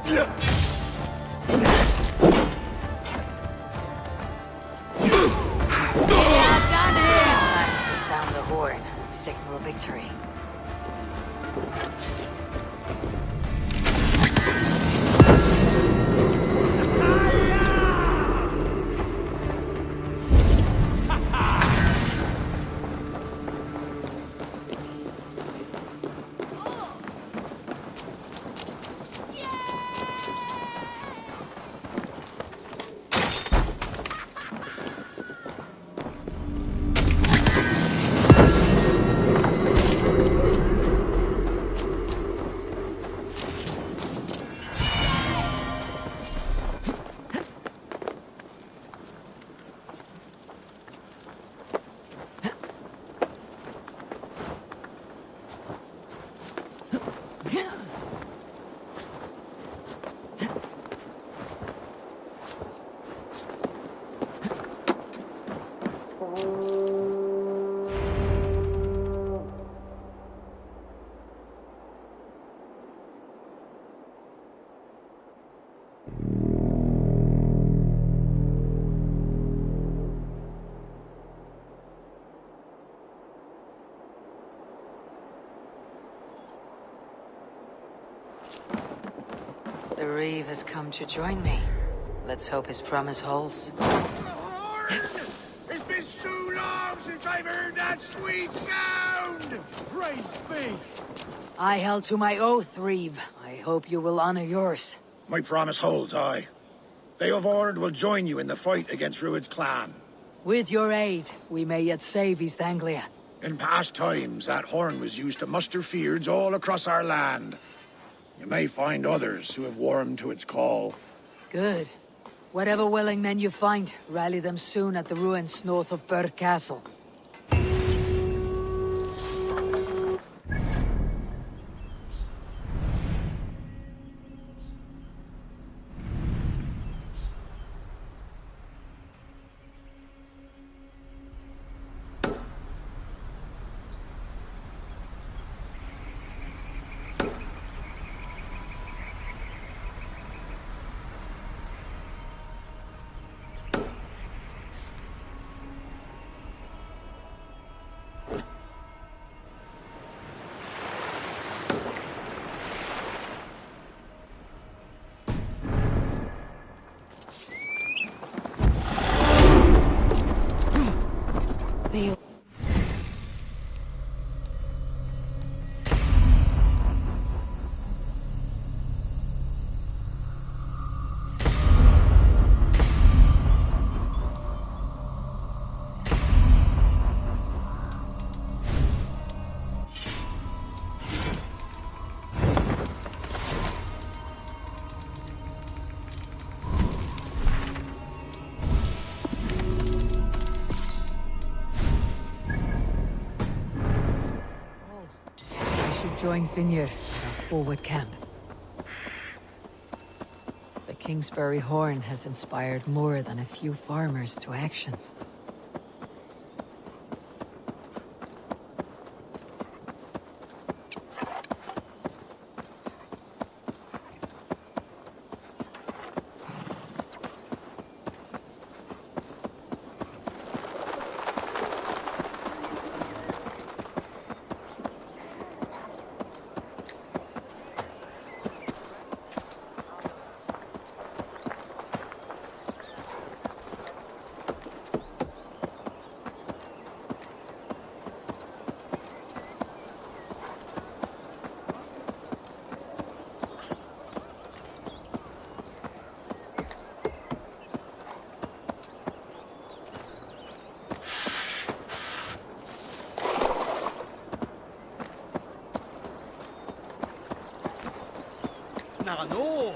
Time to sound the horn and signal victory. The Reeve has come to join me. Let's hope his promise holds. It's been so long since I've heard that sweet sound! Praise be! I held to my oath, Reeve. I hope you will honor yours. My promise holds, aye. They of Ord will join you in the fight against Rued's clan. With your aid, we may yet save East Anglia. In past times, that horn was used to muster fyrds all across our land. You may find others who have warmed to its call. Good. Whatever willing men you find, rally them soon at the ruins north of Burg Castle. Join Finir in our forward camp. The Kingsbury Horn has inspired more than a few farmers to action. No!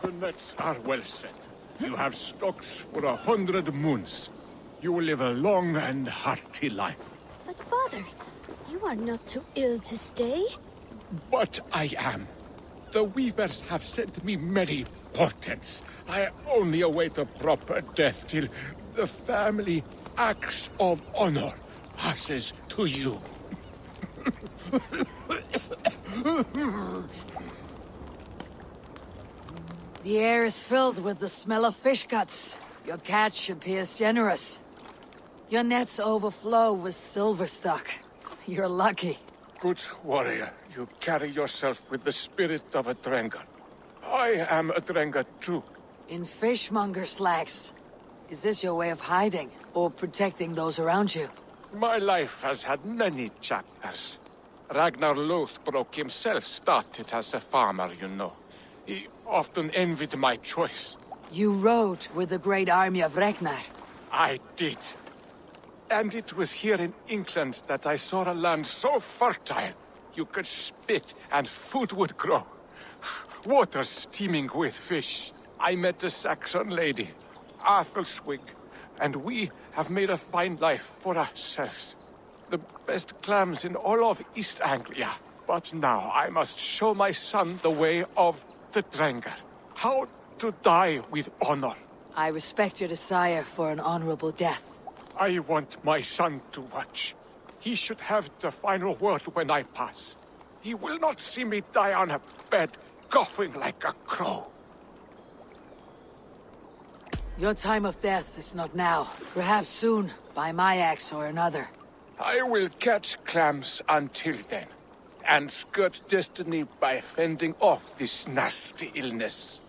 The nets are well set. You have stocks for 100 moons. You will live a long and hearty life. But father, you are not too ill to stay. But I am. The weavers have sent me many portents. I only await a proper death till the family axe of honor passes to you. The air is filled with the smell of fish guts. Your catch appears generous. Your nets overflow with silver stock. You're lucky. Good warrior, you carry yourself with the spirit of a Drengar. I am a Drengar too. In fishmonger slacks. Is this your way of hiding, or protecting those around you? My life has had many chapters. Ragnar Lothbrok himself started as a farmer, you know. He often envied my choice. You rode with the great army of Ragnar. I did. And it was here in England that I saw a land so fertile, you could spit and food would grow. Waters teeming with fish. I met a Saxon lady, Athelswig, and we have made a fine life for ourselves. The best clams in all of East Anglia. But now I must show my son the way of the Drengar. How to die with honor. I respect your desire for an honorable death. I want my son to watch. He should have the final word when I pass. He will not see me die on a bed, coughing like a crow. Your time of death is not now. Perhaps soon, by my axe or another. I will catch clams until then, and skirt destiny by fending off this nasty illness.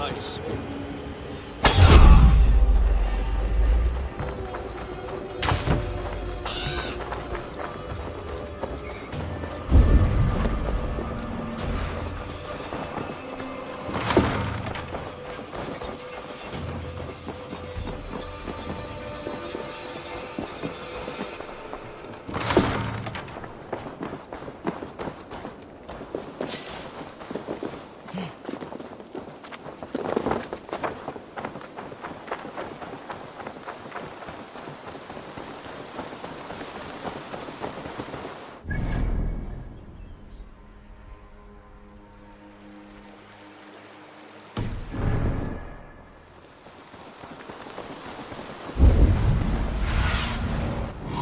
eyes.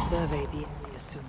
Survey the area soon.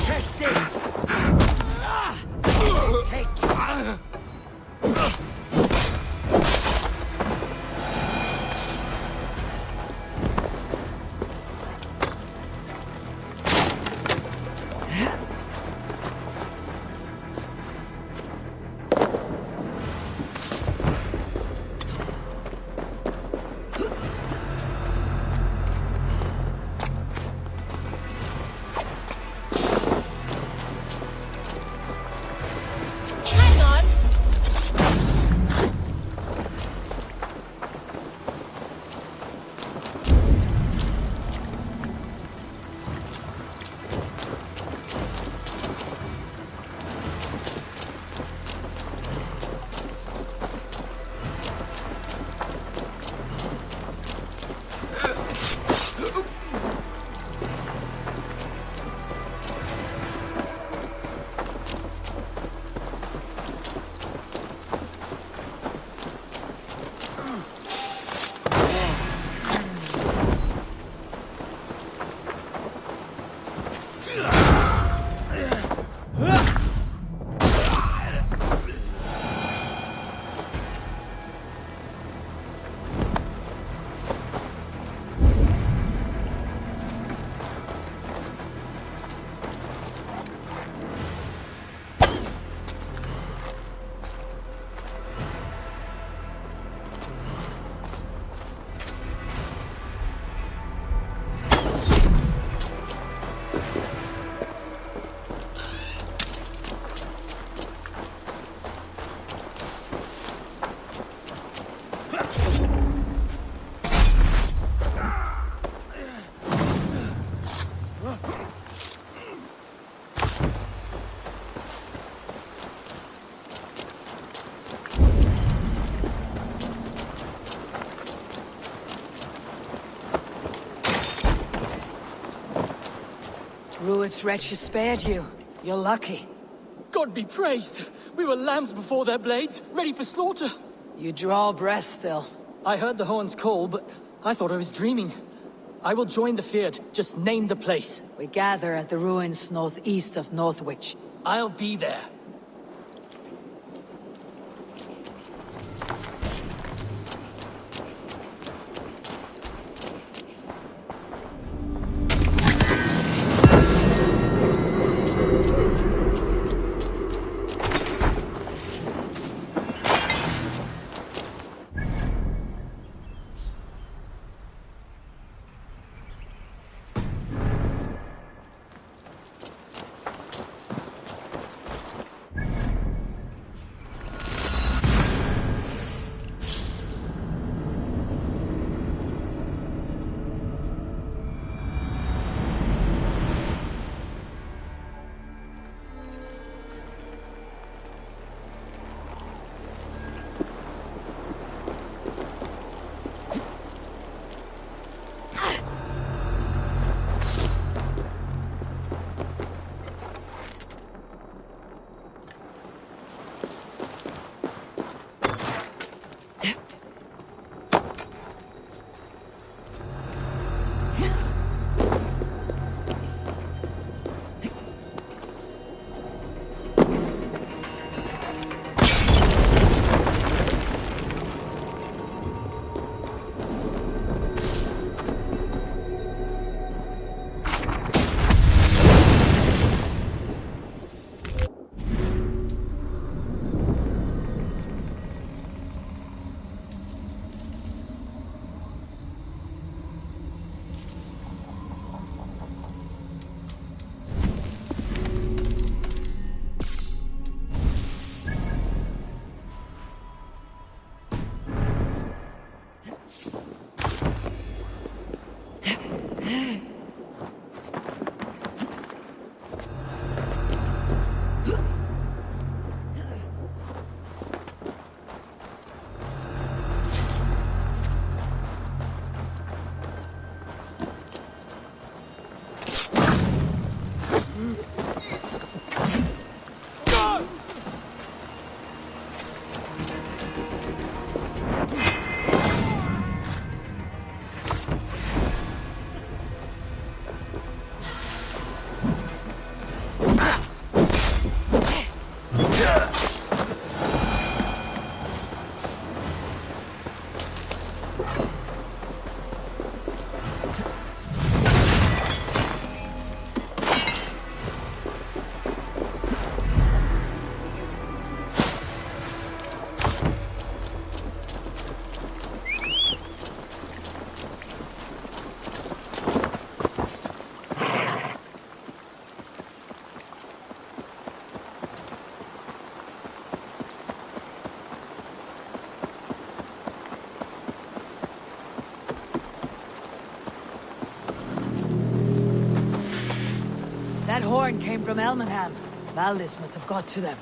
Catch this! Take Rued's wretches spared you. You're lucky. God be praised! We were lambs before their blades, ready for slaughter. You draw breath still. I heard the horns call, but I thought I was dreaming. I will join the Fyrd. Just name the place. We gather at the ruins northeast of Northwich. I'll be there. That horn came from Elmenham. Valdis must have got to them.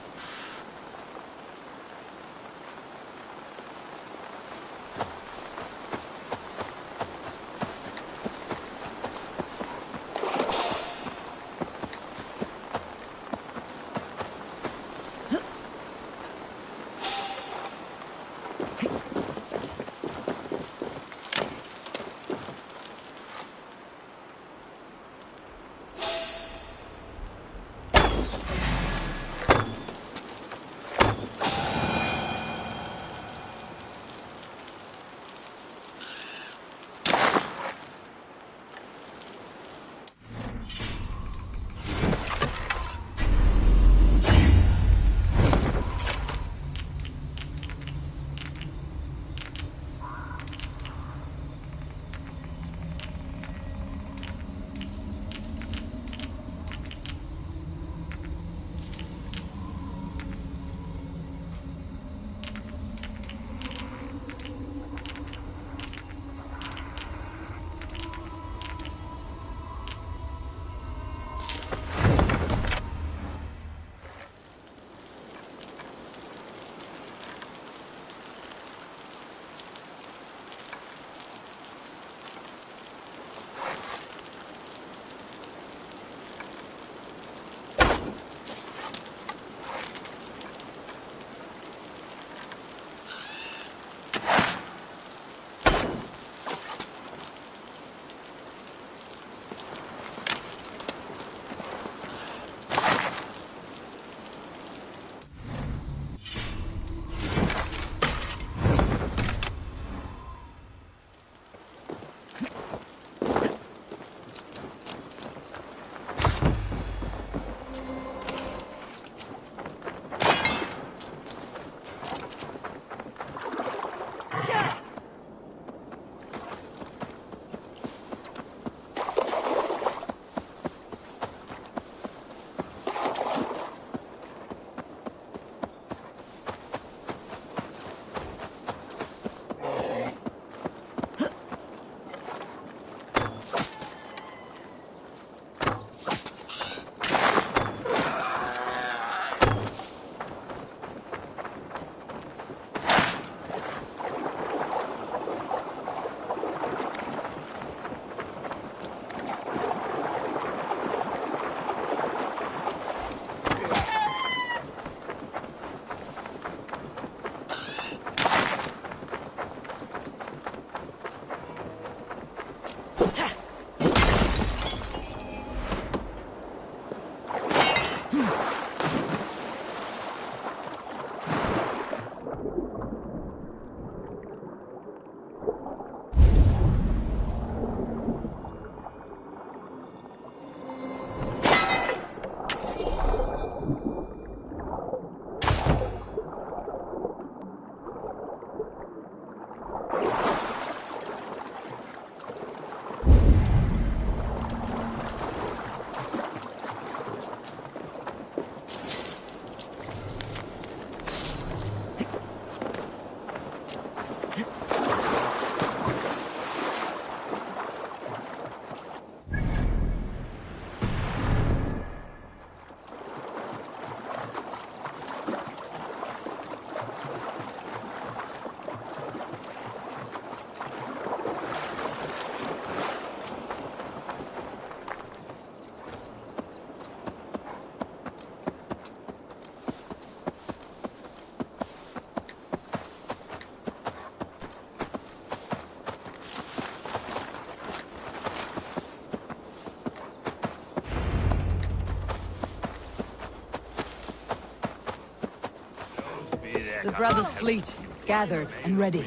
The brothers' fleet, gathered and ready.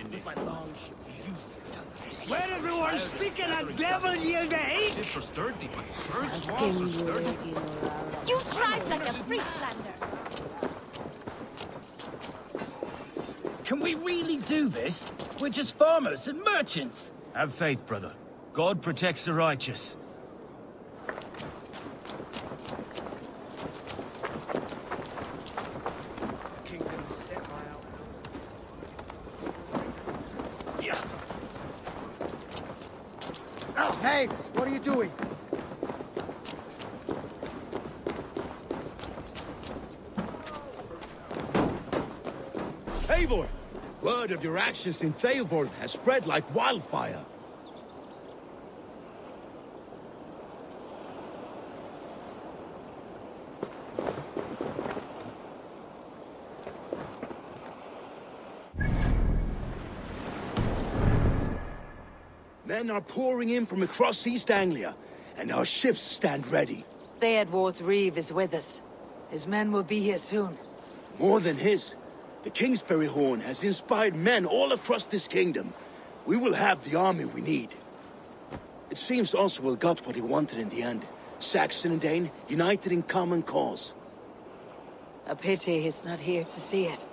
Where everyone sticking a devil yield the hate? Ships are sturdy, but birds' walls are sturdy. You drive like a Frieslander. Can we really do this? We're just farmers and merchants. Have faith, brother. God protects the righteous. Hey, what are you doing? Eivor! Word of your actions in Theovold has spread like wildfire. Men are pouring in from across East Anglia, and our ships stand ready. Theodward's Reeve is with us. His men will be here soon. More than his. The Kingsbury Horn has inspired men all across this kingdom. We will have the army we need. It seems Oswald got what he wanted in the end. Saxon and Dane united in common cause. A pity he's not here to see it.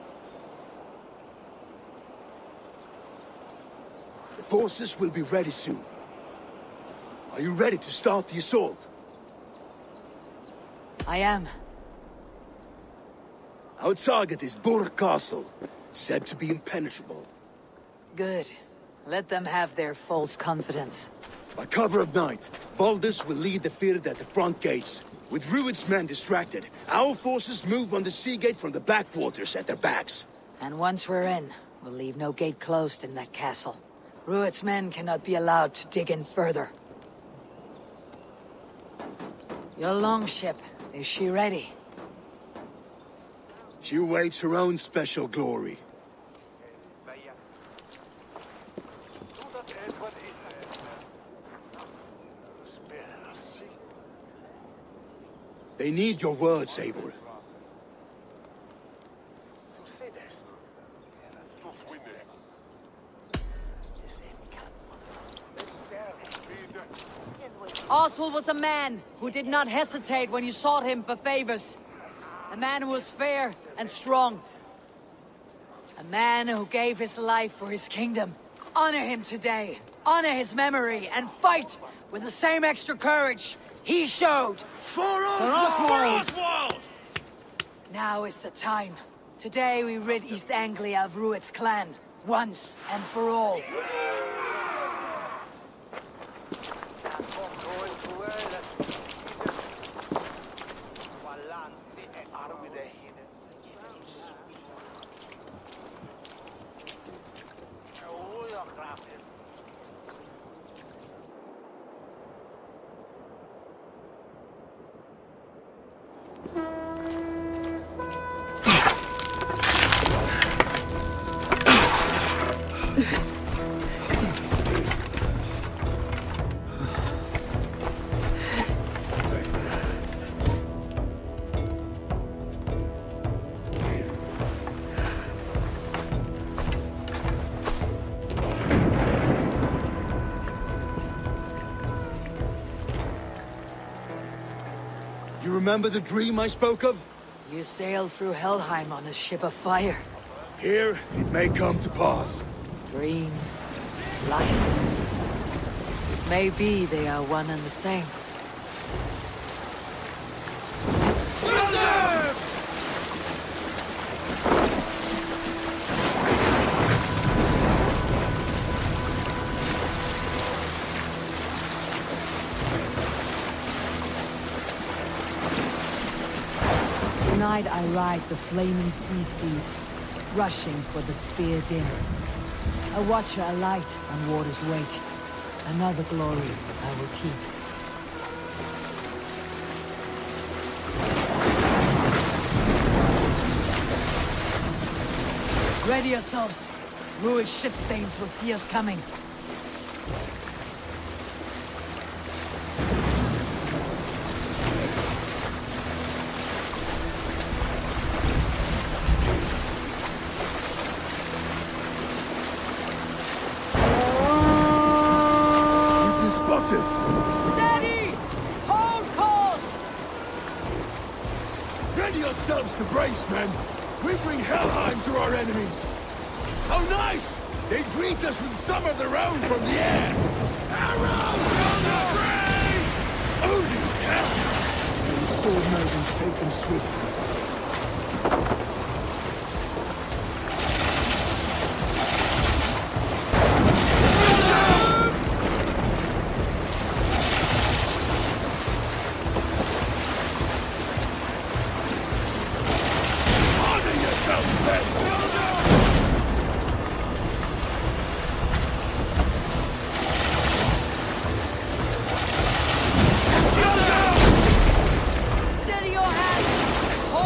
The forces will be ready soon. Are you ready to start the assault? I am. Our target is Burg Castle, said to be impenetrable. Good. Let them have their false confidence. By cover of night, Baldus will lead the Fird at the front gates. With Rued's men distracted, our forces move on the sea gate from the backwaters at their backs. And once we're in, we'll leave no gate closed in that castle. Rued's men cannot be allowed to dig in further. Your longship, is she ready? She awaits her own special glory. They need your words, Eivor. Oswald was a man who did not hesitate when you sought him for favors. A man who was fair and strong. A man who gave his life for his kingdom. Honor him today. Honor his memory and fight with the same extra courage he showed. For Oswald! Now is the time. Today we rid East Anglia of Rued's clan, once and for all. You remember the dream I spoke of? You sailed through Helheim on a ship of fire. Here, it may come to pass. Dreams, life. It may be they are one and the same. Tonight I ride the flaming sea steed, rushing for the spear din. A watcher alight on water's wake. Another glory I will keep. Ready yourselves. Rued shitstains will see us coming. Ready yourselves to brace, men! We bring Helheim to our enemies! How nice! They greet us with some of their own from the air! Arrows from the brave! Odin's help! And the sword maidens take them swiftly. Steady your hands!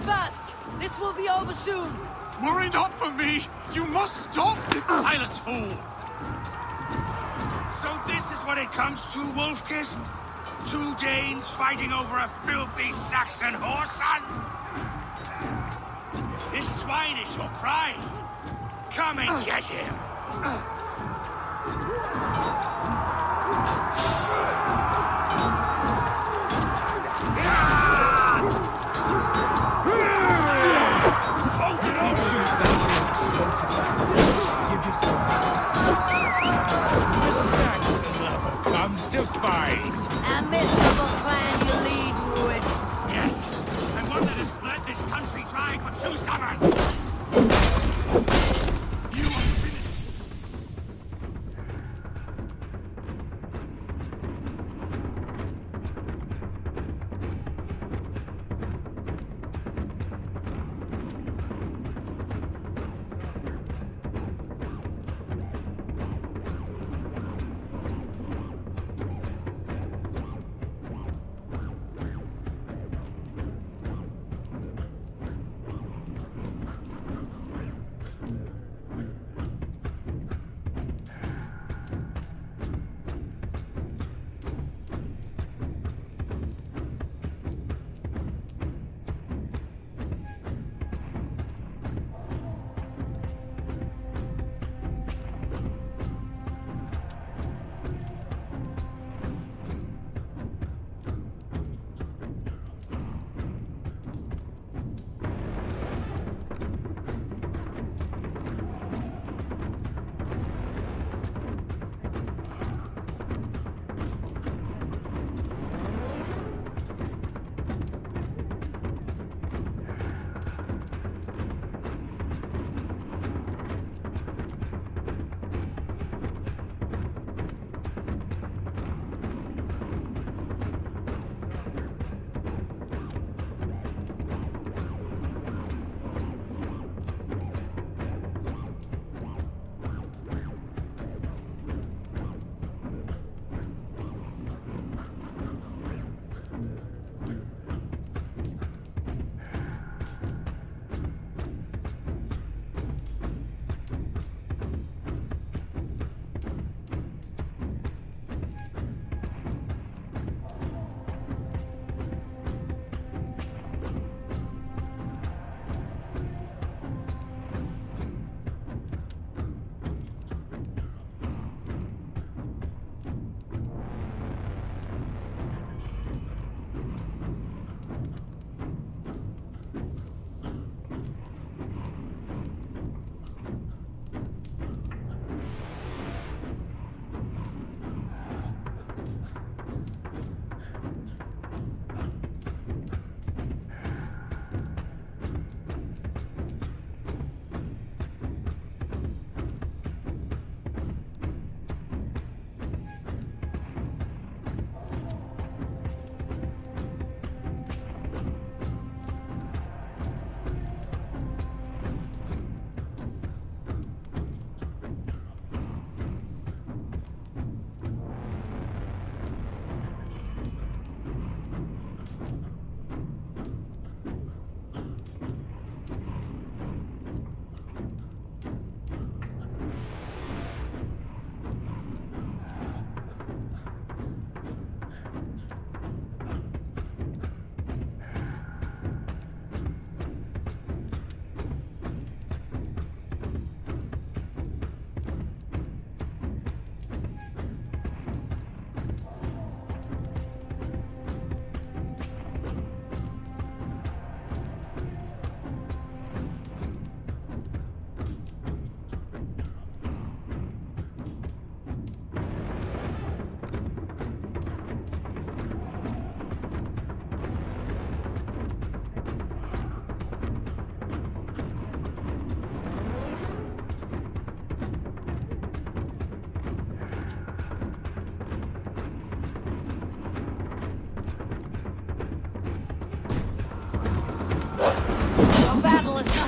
fast! This will be over soon! Worry not for me! You must stop! Silence, fool! So this is what it comes to, Wolfkist? 2 Danes fighting over a filthy Saxon whoreson? If this swine is your prize, come and get him! To fight. A miserable clan you lead, Rued. Yes, and one that has bled this country dry for 2 summers! You are finished!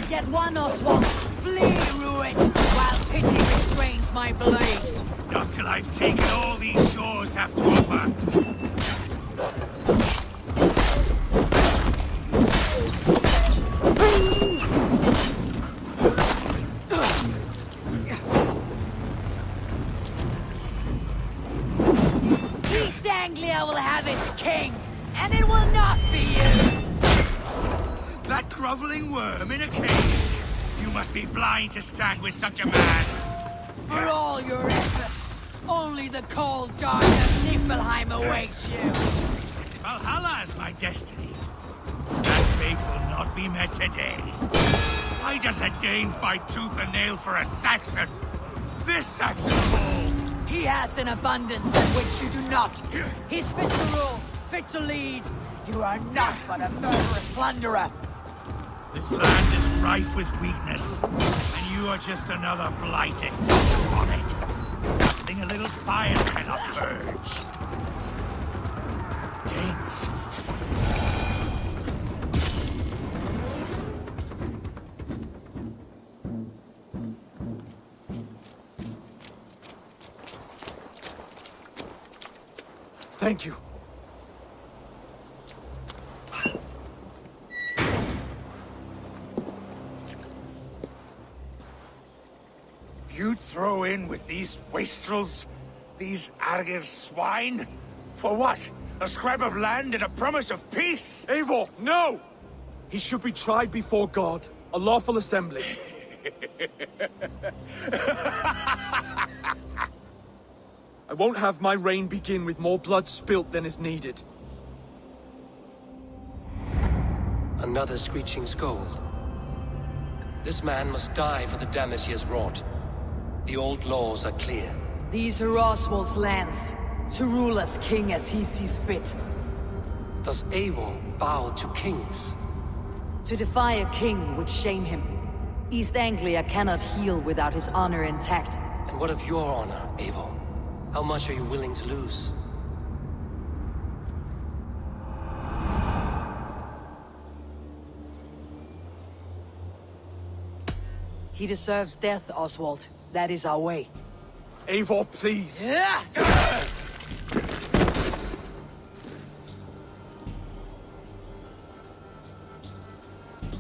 Get one, Oswald! Flee, Rued, while pity restrains my blade! Not till I've taken all these shores have to offer! king, and it will not be you! That groveling worm in a cage? You must be blind to stand with such a man! For all your efforts, only the cold dark of Niflheim awaits you! Valhalla is my destiny. That fate will not be met today. Why does a Dane fight tooth and nail for a Saxon? This Saxon fool! He has an abundance than which you do not. He's fit to rule, fit to lead. You are not but a murderous plunderer. This land is rife with weakness, and you are just another blighted dog on it. Nothing a little fire cannot purge. Danes. Thank you. You throw in with these wastrels? These Argir swine? For what? A scrap of land and a promise of peace? Eivor, no! He should be tried before God, a lawful assembly. I won't have my reign begin with more blood spilt than is needed. Another screeching scold. This man must die for the damage he has wrought. The old laws are clear. These are Oswald's lands, to rule as king as he sees fit. Does Eivor bow to kings? To defy a king would shame him. East Anglia cannot heal without his honor intact. And what of your honor, Eivor? How much are you willing to lose? He deserves death, Oswald. That is our way. Eivor, please!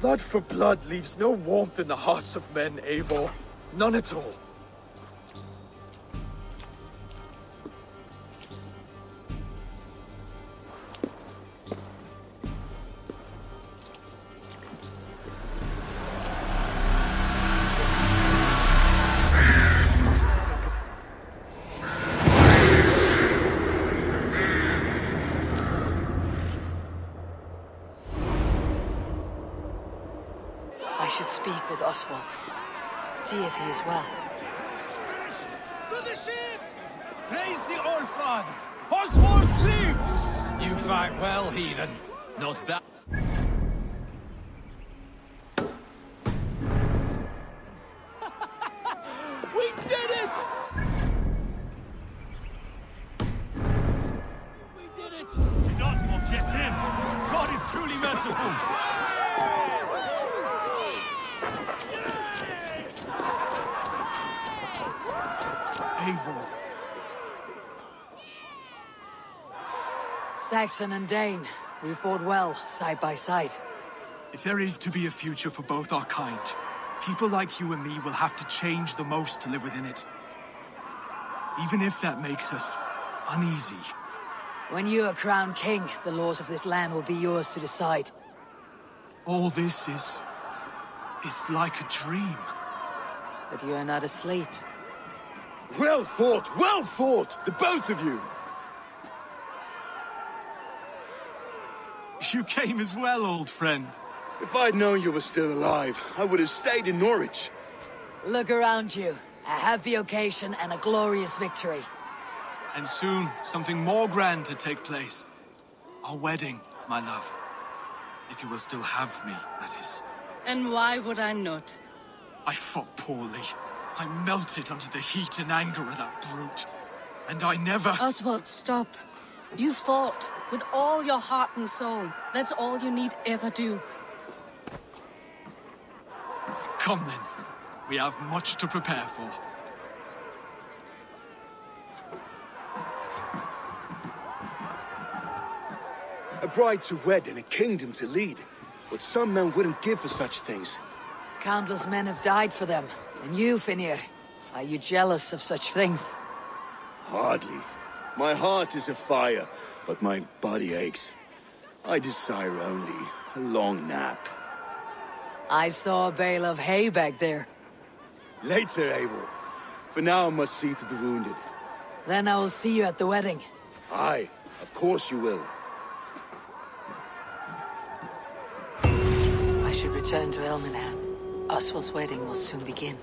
Blood for blood leaves no warmth in the hearts of men, Eivor. None at all. I should speak with Oswald. See if he is well. To the ships! Praise the Old Father! Oswald lives! You fight well, heathen. Not bad. We did it! We did it! Oswald yet lives! God is truly merciful! Eivor. Saxon and Dane, we fought well, side by side. If there is to be a future for both our kind, people like you and me will have to change the most to live within it. Even if that makes us uneasy. When you are crowned king, the laws of this land will be yours to decide. All this is like a dream. But you are not asleep. Well fought, the both of you! You came as well, old friend. If I'd known you were still alive, I would have stayed in Norwich. Look around you. A happy occasion and a glorious victory. And soon, something more grand to take place. Our wedding, my love. If you will still have me, that is. And why would I not? I fought poorly. I melted under the heat and anger of that brute. And I never... Oswald, stop. You fought with all your heart and soul. That's all you need ever do. Come then. We have much to prepare for. A bride to wed and a kingdom to lead. What some men wouldn't give for such things. Countless men have died for them. And you, Finnir, are you jealous of such things? Hardly. My heart is afire, but my body aches. I desire only a long nap. I saw a bale of hay back there. Later, Eivor. For now, I must see to the wounded. Then I will see you at the wedding. Aye, of course you will. I should return to Elmenham. Oswald's wedding will soon begin.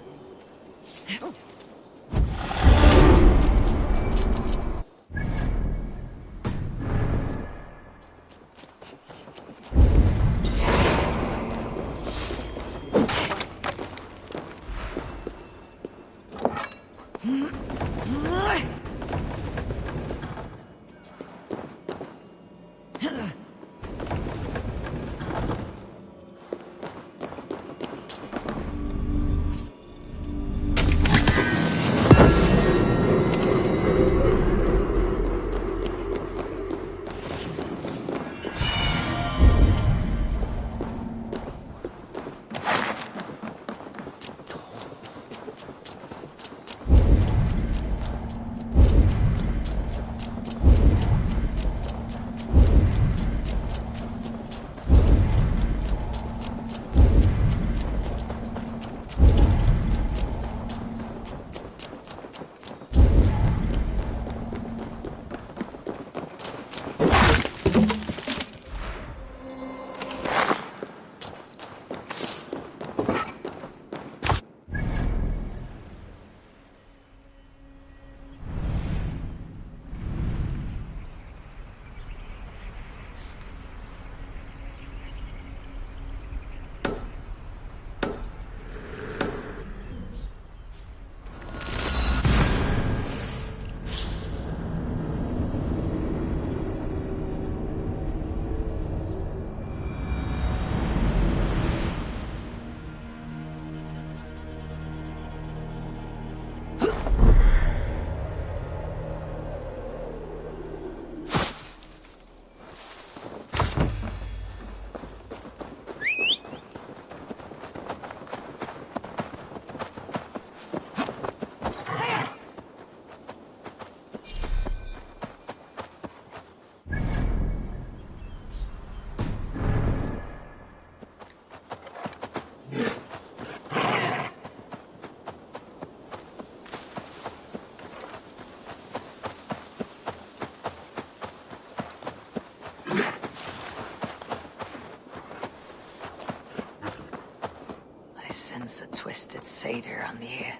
I sense a twisted satyr on the air.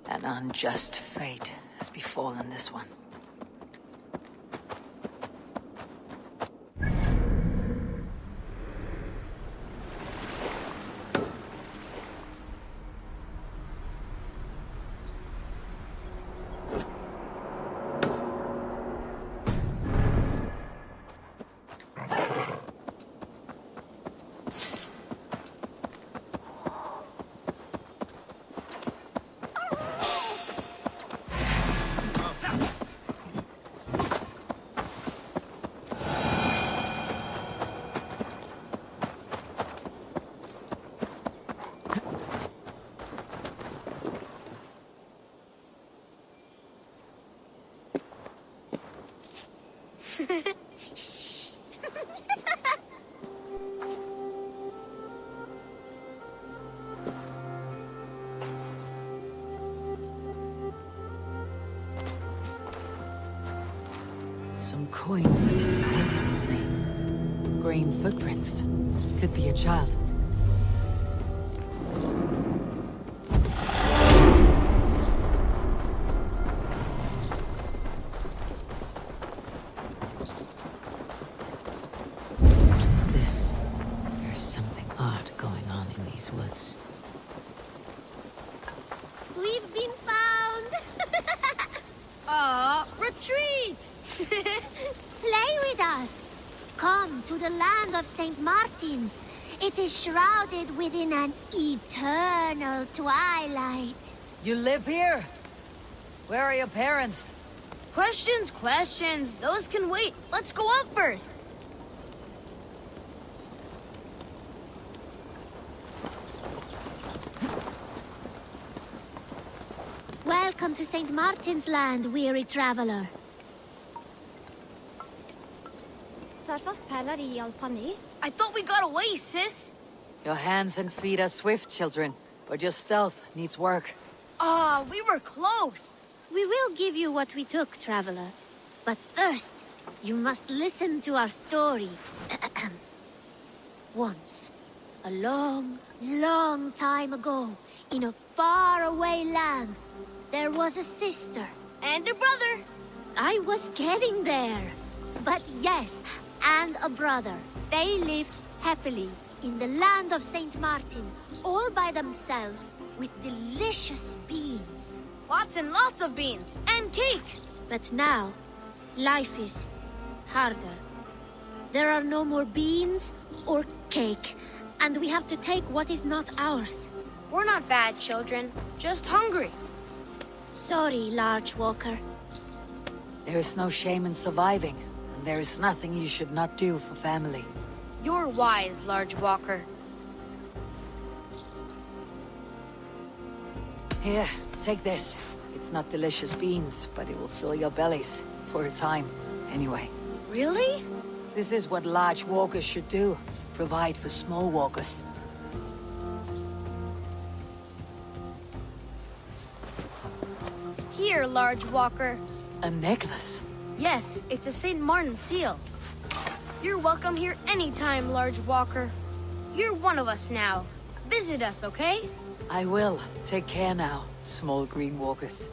An unjust fate has befallen this one. Shh. Some coins have been taken from me. Green footprints. Could be a child. What's this? There's something odd going on in these woods. We've been found! Retreat! Play with us! Come to the land of St. Martin's. It is shrouded within an eternal twilight. You live here? Where are your parents? Questions. Those can wait. Let's go up first. to St. Martin's Land, weary traveler. I thought we got away, sis. Your hands and feet are swift, children, but your stealth needs work. We were close. We will give you what we took, traveler. But first, you must listen to our story. Once, a long, long time ago, in a faraway land, there was a sister. And a brother. I was getting there. But yes, and a brother. They lived happily in the land of St. Martin, all by themselves, with delicious beans. Lots and lots of beans. And cake. But now, life is harder. There are no more beans or cake, and we have to take what is not ours. We're not bad children, just hungry. Sorry, Large Walker. There is no shame in surviving, and there is nothing you should not do for family. You're wise, Large Walker. Here, take this. It's not delicious beans, but it will fill your bellies. For a time, anyway. Really? This is what large walkers should do. Provide for small walkers. Here, Large Walker. A necklace? Yes, it's a St. Martin seal. You're welcome here anytime, Large Walker. You're one of us now. Visit us, okay? I will. Take care now, small green walkers.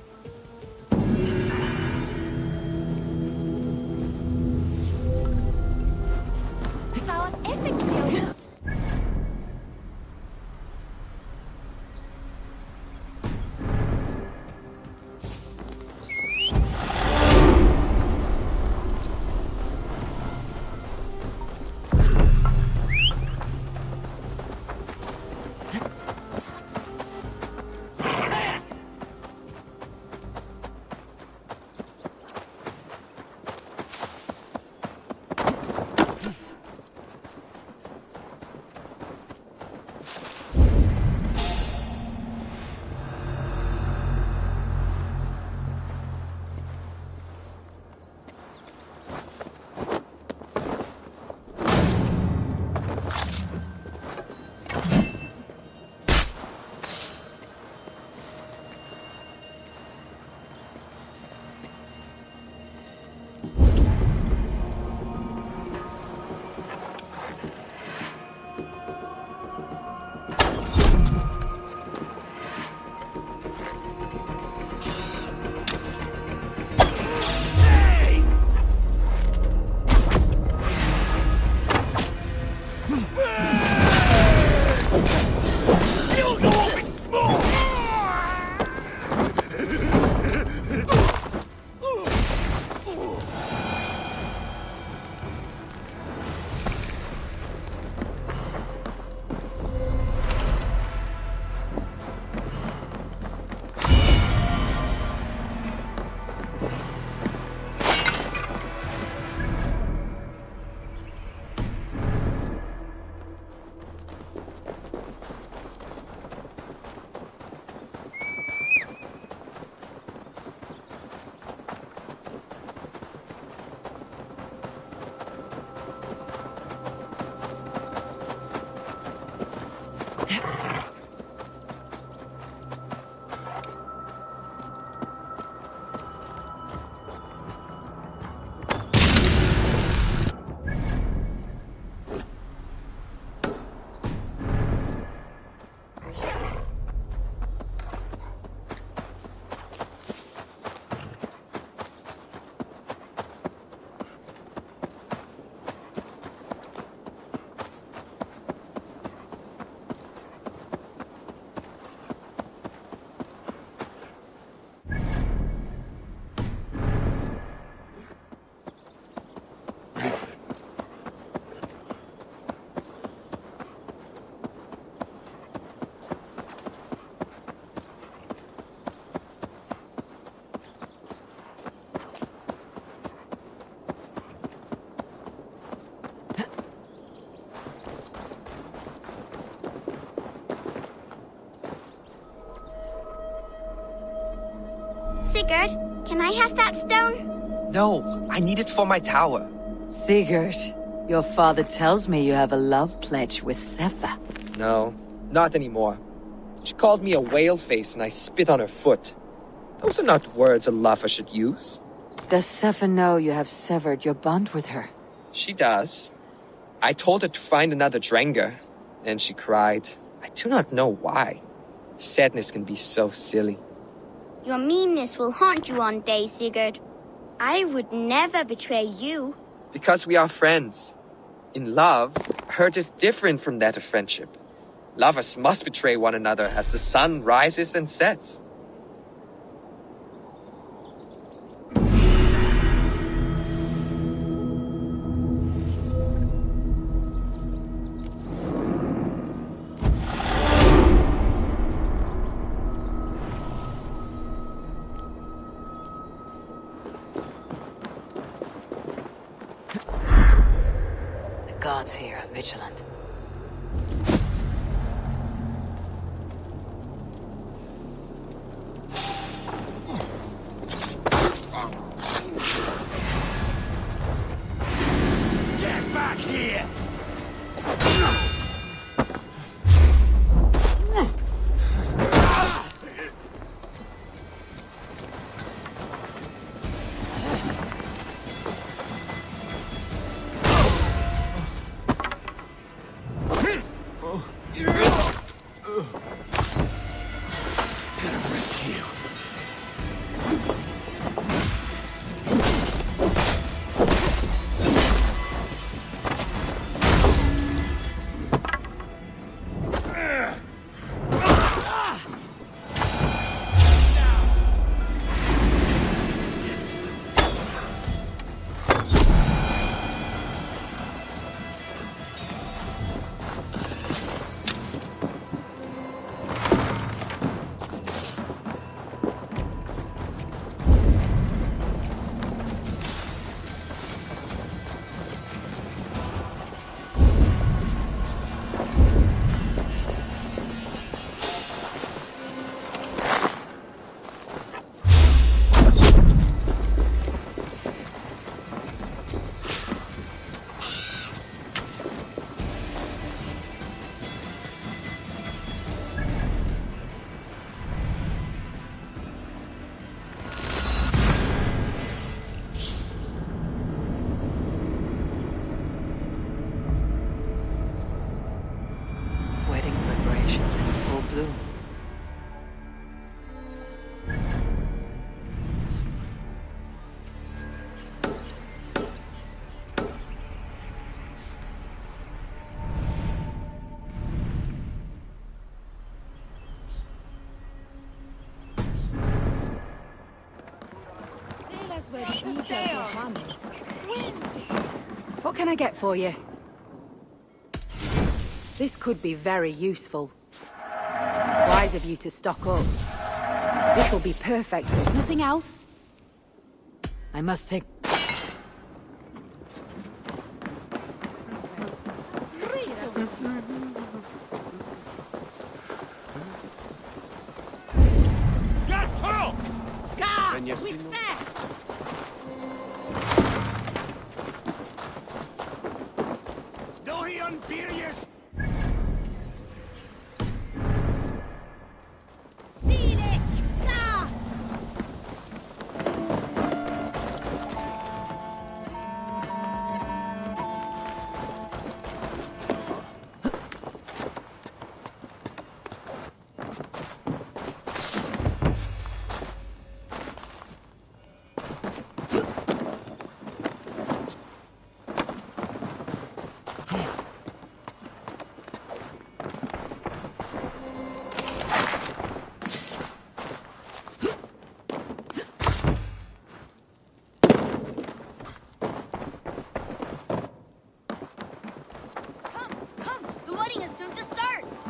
Sigurd, can I have that stone? No, I need it for my tower. Sigurd, your father tells me you have a love pledge with Sefa. No, not anymore. She called me a whale face and I spit on her foot. Those are not words a lover should use. Does Sefa know you have severed your bond with her? She does. I told her to find another Drenga, and she cried. I do not know why. Sadness can be so silly. Your meanness will haunt you one day, Sigurd. I would never betray you. Because we are friends. In love, hurt is different from that of friendship. Lovers must betray one another as the sun rises and sets. The gods here are vigilant. Get back here! Wedding preparations in full bloom. What can I get for you? This could be very useful. Wise of you to stock up. This will be perfect. Nothing else? I must take...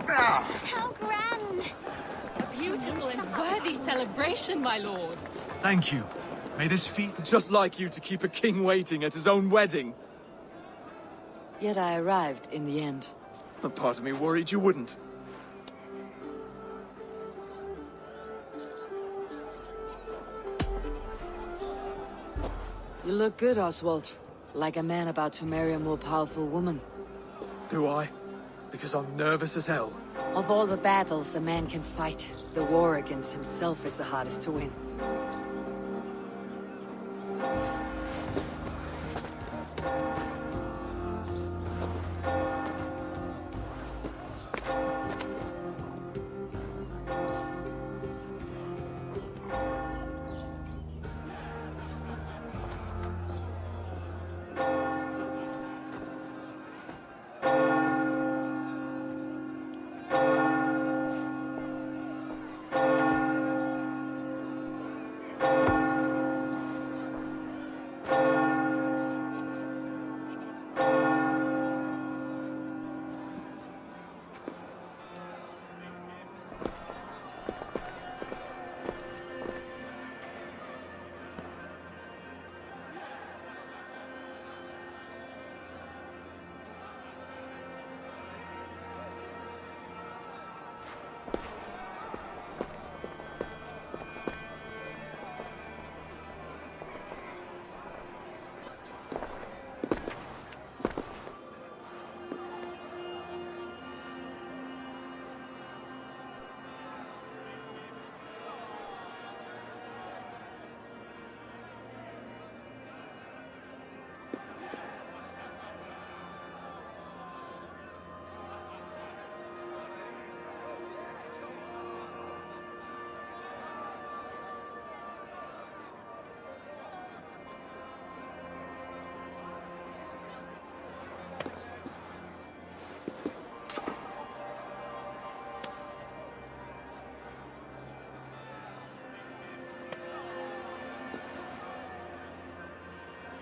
How grand! A beautiful and worthy celebration, my lord. Thank you. May this feast... Just like you to keep a king waiting at his own wedding. Yet I arrived in the end. A part of me worried you wouldn't. You look good, Oswald. Like a man about to marry a more powerful woman. Do I? Because I'm nervous as hell. Of all the battles a man can fight, the war against himself is the hardest to win.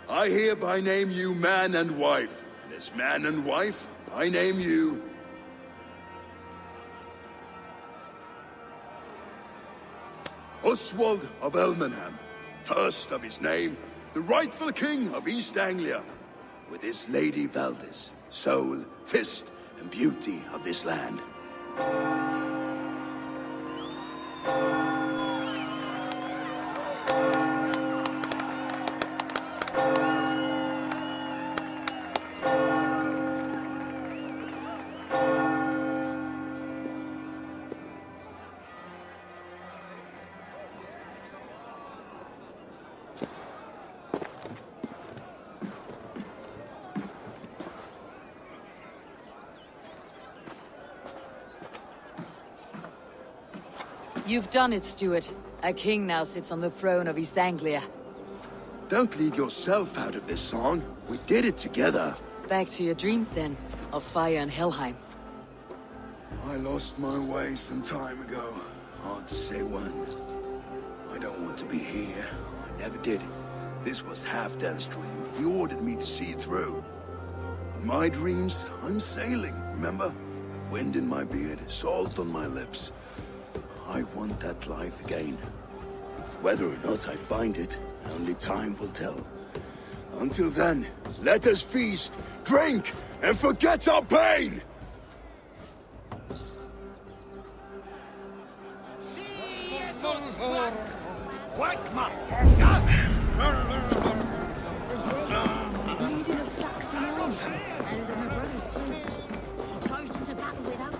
I hereby name you man and wife, and as man and wife, I name you... Oswald of Elmenham, first of his name, the rightful king of East Anglia, with his lady Valdis, soul, fist, and beauty of this land. You've done it, Stuart. A king now sits on the throne of East Anglia. Don't leave yourself out of this song. We did it together. Back to your dreams, then, of fire and Helheim. I lost my way some time ago. Hard to say when. I don't want to be here. I never did. This was Halfdan's dream. He ordered me to see it through. In my dreams, I'm sailing, remember? Wind in my beard, salt on my lips. I want that life again. Whether or not I find it, only time will tell. Until then, let us feast, drink, and forget our pain! Bleeding of Saxon army, and of my brothers too. She charged into battle without...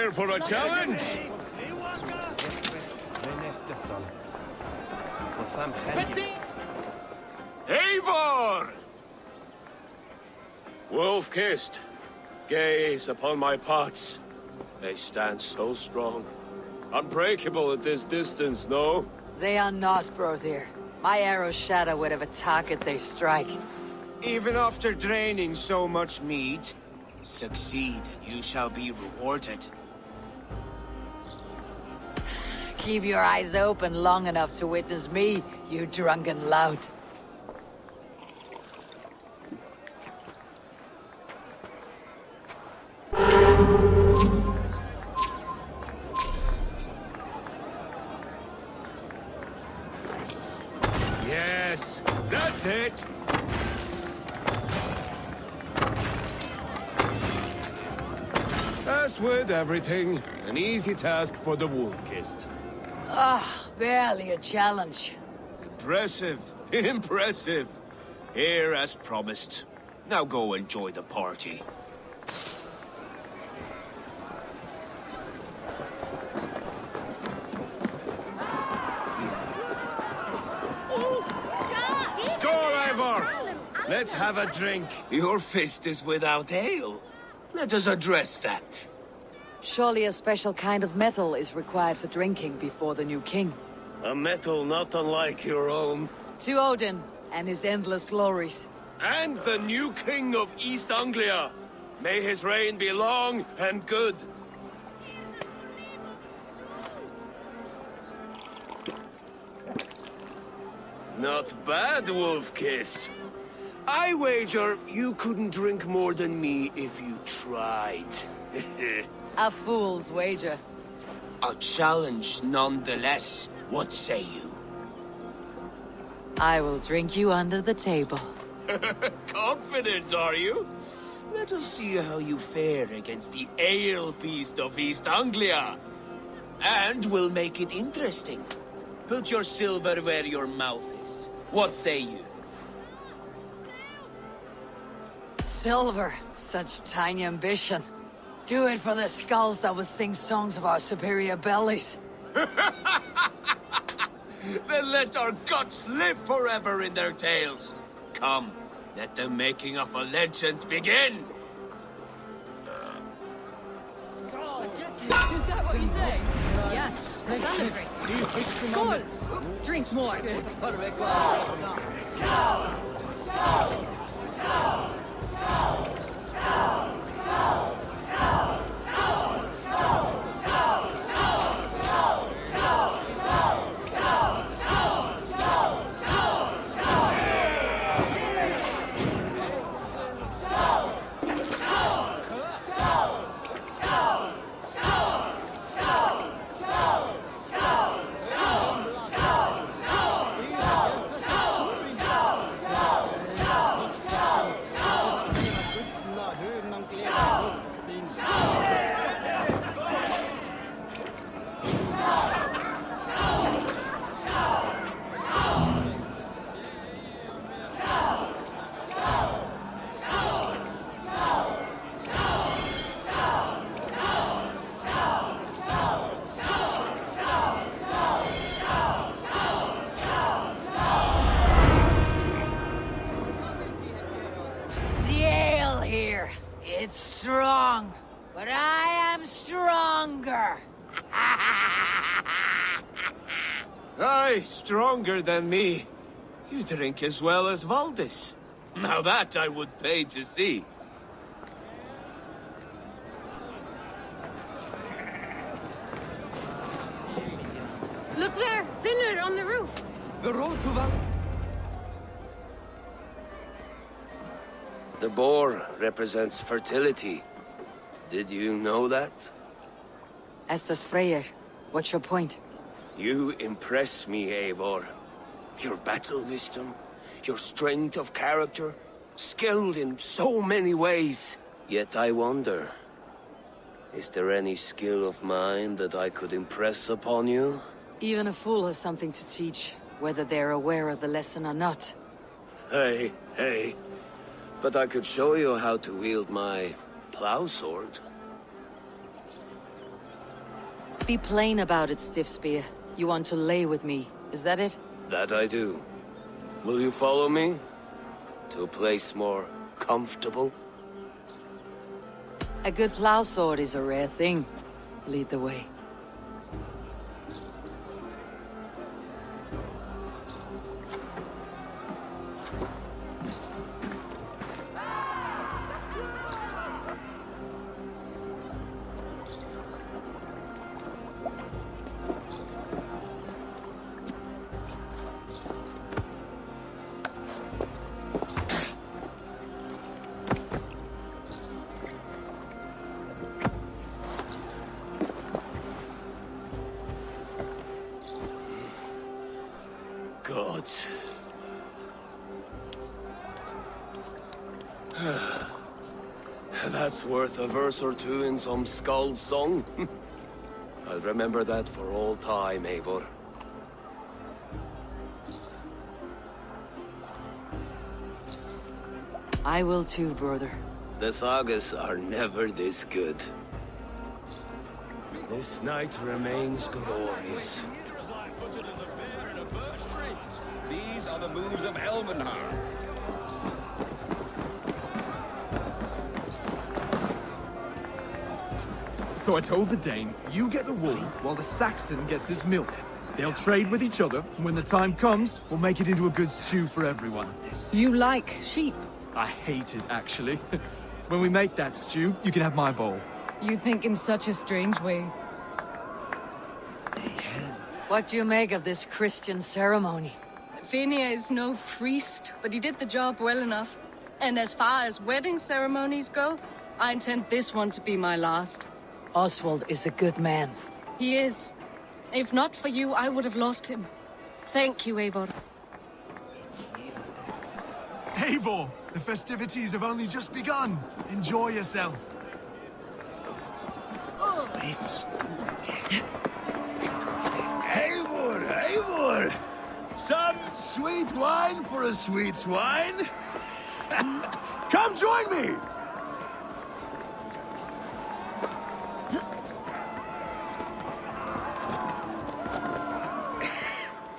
Care for a challenge? Eivor! Wolf-kissed, gaze upon my pots. They stand so strong. Unbreakable at this distance, no? They are not, Brothier. My arrows shatter whatever target they strike. Even after draining so much meat, succeed and you shall be rewarded. Keep your eyes open long enough to witness me, you drunken lout. Yes, that's it! As with everything, an easy task for the wolf-kissed. Ah, barely a challenge. Impressive, impressive. Here as promised. Now go enjoy the party. Skål, Eivor! Let's have a drink. Your fist is without ale. Let us address that. Surely a special kind of metal is required for drinking before the new king. A metal not unlike your own. To Odin and his endless glories. And the new king of East Anglia. May his reign be long and good. Not bad, Wolf-Kiss. I wager you couldn't drink more than me if you tried. A fool's wager. A challenge nonetheless. What say you? I will drink you under the table. Confident, are you? Let us see how you fare against the ale beast of East Anglia. And we'll make it interesting. Put your silver where your mouth is. What say you? Silver, such tiny ambition. Do it for the skulls that will sing songs of our superior bellies. Then let our guts live forever in their tails. Come, let the making of a legend begin. Is that what you say? Yes. Celebrate. Skål! Drink more. It's strong, but I am stronger. Aye, stronger than me. You drink as well as Valdis. Now that I would pay to see. Look there! Thinner on the roof! The road to Val... The boar represents fertility. Did you know that? As does Freyr. What's your point? You impress me, Eivor. Your battle wisdom, your strength of character, skilled in so many ways. Yet I wonder, is there any skill of mine that I could impress upon you? Even a fool has something to teach, whether they're aware of the lesson or not. Hey, hey. But I could show you how to wield my plow sword. Be plain about it, Stiffspear. You want to lay with me, is that it? That I do. Will you follow me? To a place more comfortable? A good plow sword is a rare thing. Lead the way. Gods. That's worth a verse or two in some skald's song. I'll remember that for all time, Eivor. I will too, brother. The sagas are never this good. This night remains glorious. These are the moves of Elmenhar. So I told the Dane, you get the wool while the Saxon gets his milk. They'll trade with each other, and when the time comes, we'll make it into a good stew for everyone. You like sheep? I hate it, actually. When we make that stew, you can have my bowl. You think in such a strange way. What do you make of this Christian ceremony? Finia is no priest, but he did the job well enough. And as far as wedding ceremonies go, I intend this one to be my last. Oswald is a good man. He is. If not for you, I would have lost him. Thank you, Eivor. Eivor, the festivities have only just begun. Enjoy yourself. Eivor, Eivor! Some sweet wine for a sweet swine? Come join me!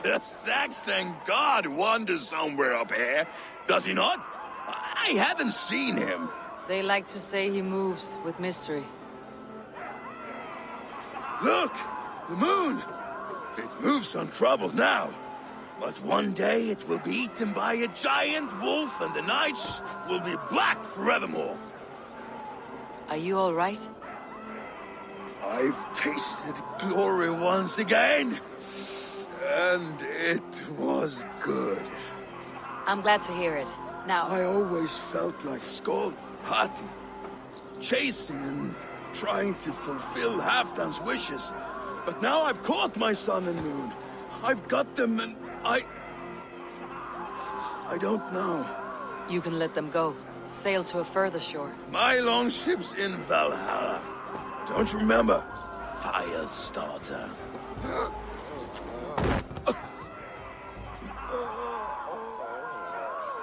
The Saxon god wanders somewhere up here, does he not? I haven't seen him. They like to say he moves with mystery. Look! The moon! It moves untroubled now. But one day it will be eaten by a giant wolf and the nights will be black forevermore. Are you all right? I've tasted glory once again. And it was good. I'm glad to hear it. Now... I always felt like Skoll, Hati, chasing and trying to fulfill Halfdan's wishes. But now I've caught my sun and moon. I've got them and I don't know. You can let them go. Sail to a further shore. My longship's in Valhalla. Don't you remember? Firestarter.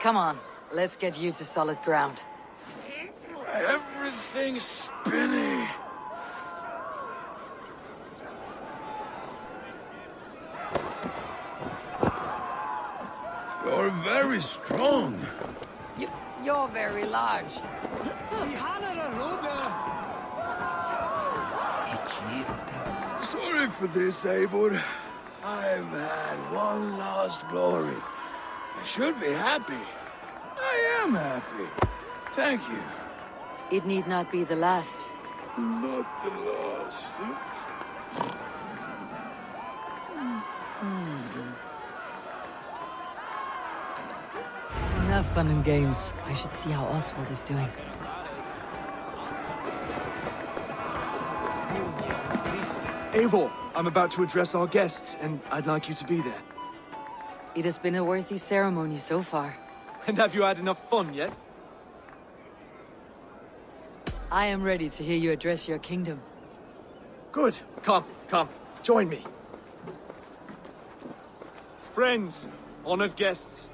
Come on, let's get you to solid ground. Everything's spinny. You're very strong. You're very large. Sorry for this, Eivor. I've had one last glory. I should be happy. I am happy. Thank you. It need not be the last. Not the last. Enough fun and games. I should see how Oswald is doing. Eivor, I'm about to address our guests, and I'd like you to be there. It has been a worthy ceremony so far. And have you had enough fun yet? I am ready to hear you address your kingdom. Good. Come, join me. Friends, honored guests,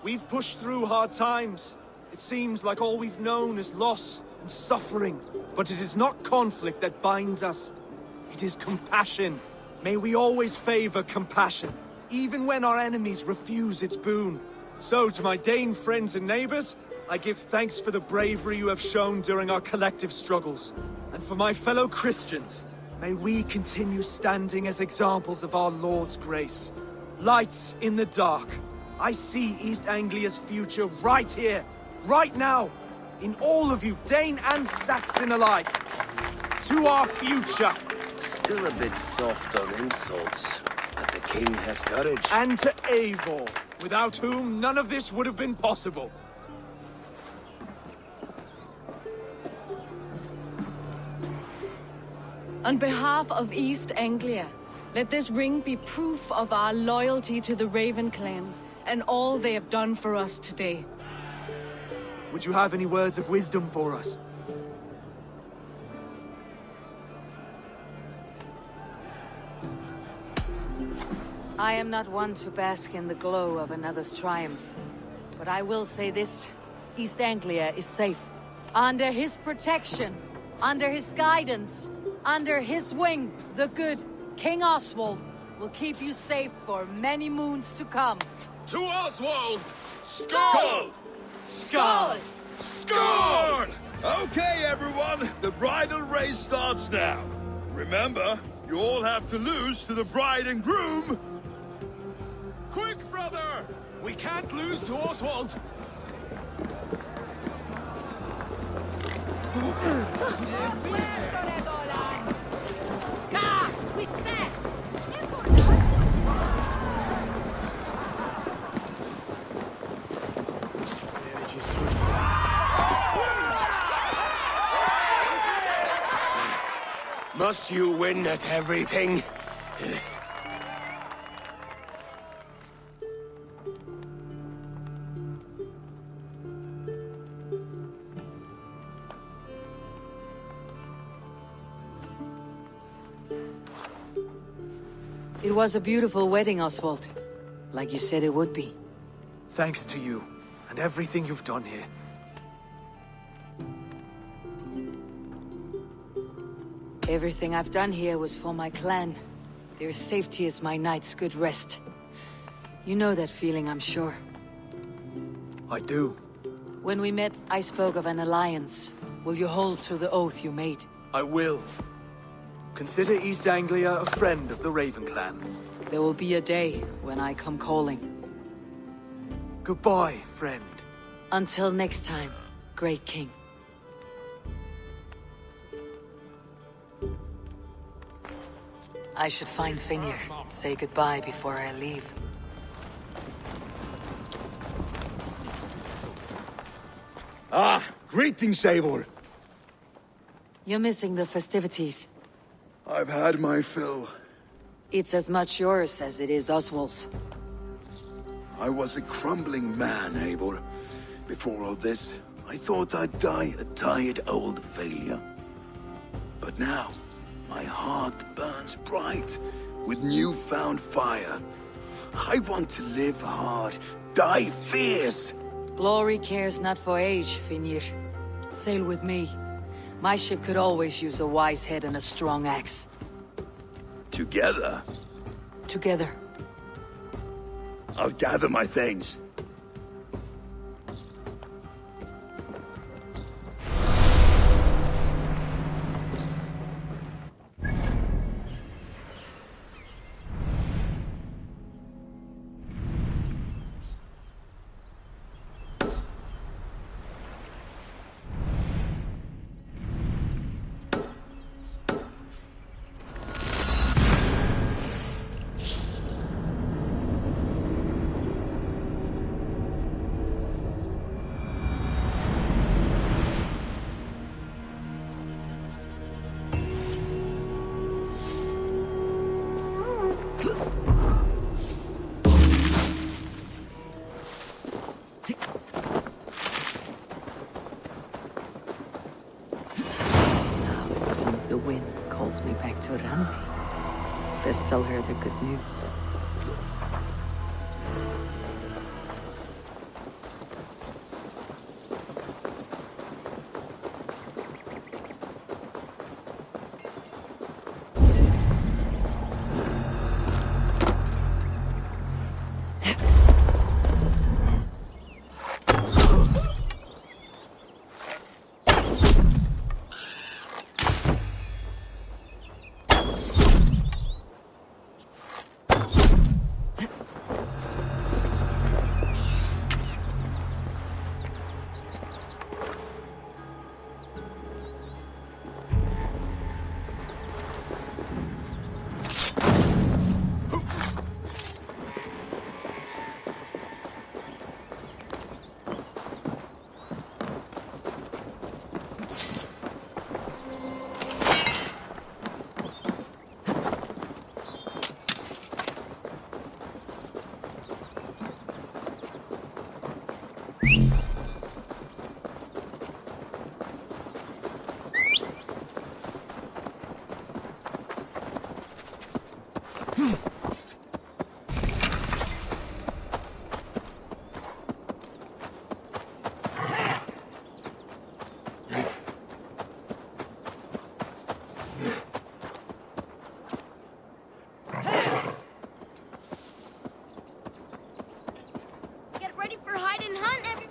we've pushed through hard times. It seems like all we've known is loss and suffering, but it is not conflict that binds us. It is compassion. May we always favor compassion, even when our enemies refuse its boon. So, to my Dane friends and neighbors, I give thanks for the bravery you have shown during our collective struggles. And for my fellow Christians, may we continue standing as examples of our Lord's grace. Lights in the dark. I see East Anglia's future right here, right now, in all of you, Dane and Saxon alike. To our future. Still a bit soft on insults, but the king has courage. And to Eivor, without whom none of this would have been possible. On behalf of East Anglia, let this ring be proof of our loyalty to the Raven clan and all they have done for us today. Would you have any words of wisdom for us? I am not one to bask in the glow of another's triumph. But I will say this, East Anglia is safe. Under his protection, under his guidance, under his wing, the good King Oswald will keep you safe for many moons to come. To Oswald! Skull! Skull! Skull! Okay, everyone, the bridal race starts now. Remember, you all have to lose to the bride and groom. Quick, brother! We can't lose to Oswald! Must you win at everything? It was a beautiful wedding, Oswald. Like you said it would be. Thanks to you, and everything you've done here. Everything I've done here was for my clan. Their safety is my night's good rest. You know that feeling, I'm sure. I do. When we met, I spoke of an alliance. Will you hold to the oath you made? I will. Consider East Anglia a friend of the Raven clan. There will be a day when I come calling. Goodbye, friend. Until next time, great king. I should find Finnir. Say goodbye before I leave. Ah, greetings, Eivor. You're missing the festivities. I've had my fill. It's as much yours as it is Oswald's. I was a crumbling man, Eivor. Before all this, I thought I'd die a tired old failure. But now, my heart burns bright with newfound fire. I want to live hard, die fierce. Glory cares not for age, Finnir. Sail with me. My ship could always use a wise head and a strong axe. Together? Together. I'll gather my things. The wind calls me back to Randi. Best tell her the good news. Get ready for hide and hunt,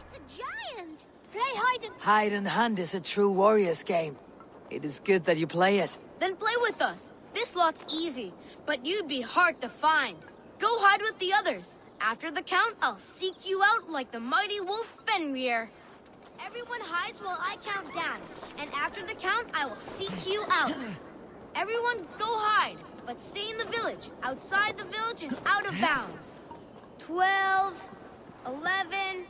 It's a giant! Play hide and... Hide and hunt is a true warrior's game. It is good that you play it. Then play with us. This lot's easy, but you'd be hard to find. Go hide with the others. After the count, I'll seek you out like the mighty wolf Fenrir. Everyone hides while I count down, and after the count, I will seek you out. Everyone go hide, but stay in the village. Outside the village is out of bounds. 12, 11,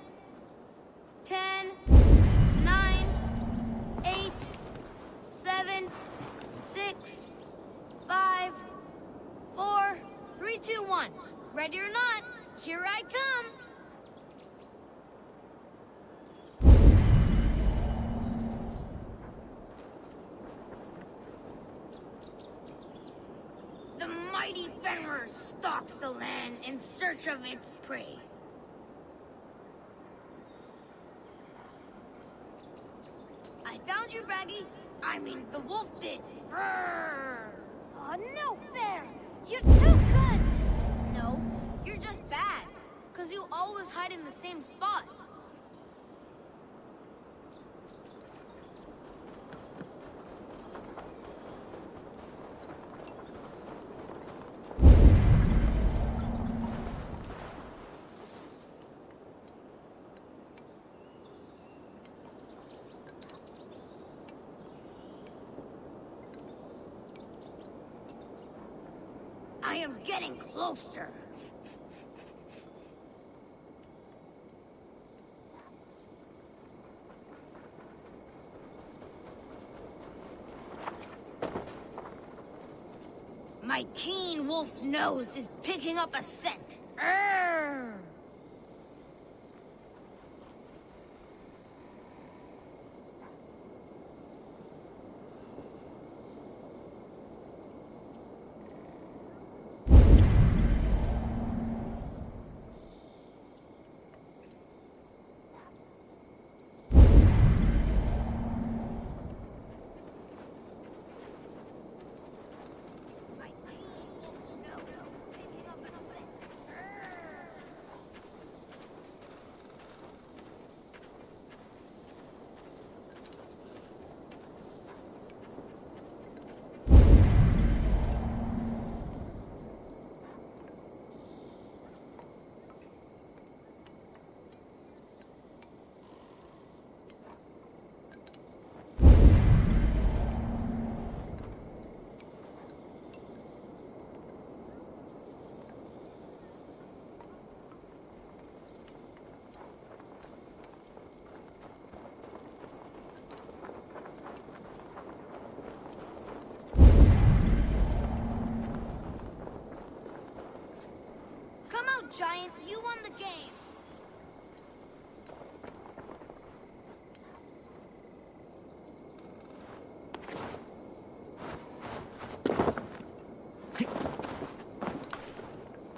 10, 9, 8, 7, 6, 5, 4, 3, 2, 1. Ready or not, here I come. The mighty Fenrir stalks the land in search of its prey. I found you, Braggy. I mean, the wolf did. Brrr. Oh, no fair! You're too good! No, you're just bad. Because you always hide in the same spot. I am getting closer. My keen wolf nose is picking up a scent. Urgh. Giant, you won the game.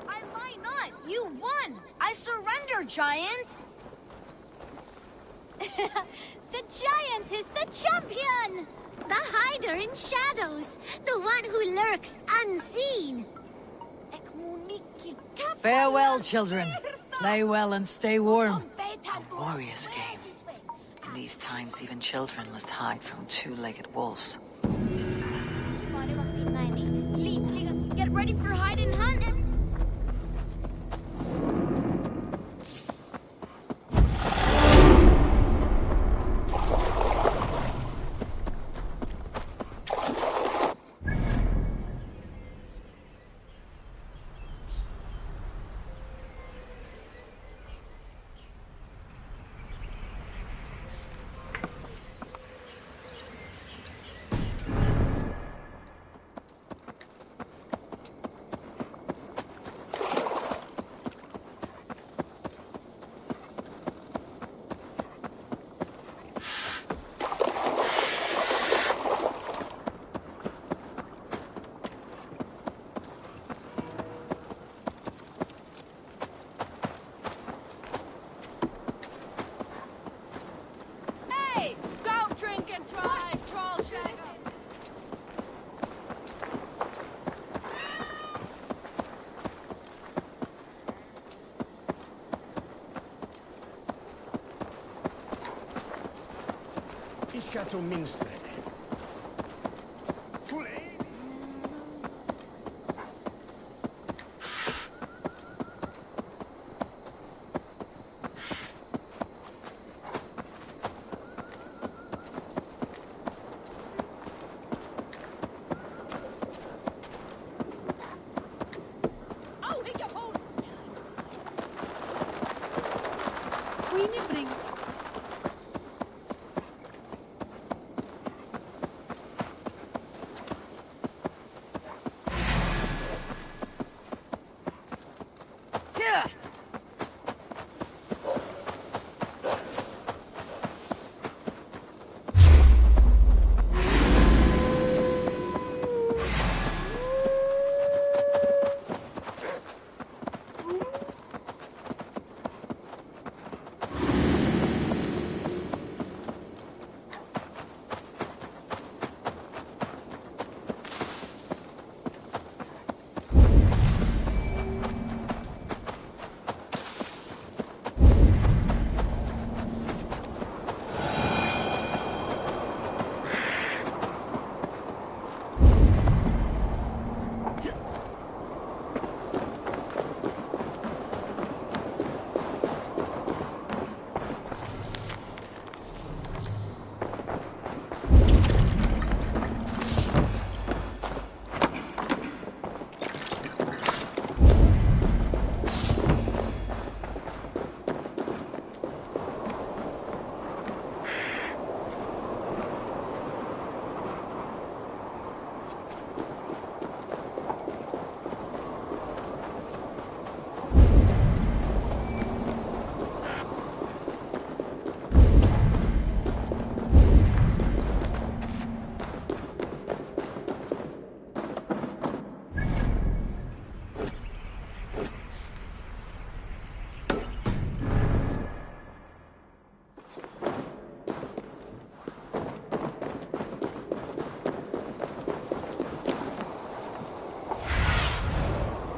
I might not. You won. I surrender, Giant. The giant is the champion! The hider in shadows. The one who lurks unseen. Farewell, children. Play well and stay warm. A warrior's game. In these times, even children must hide from two-legged wolves. Get ready for hide and hunt. Fiscato Minstre.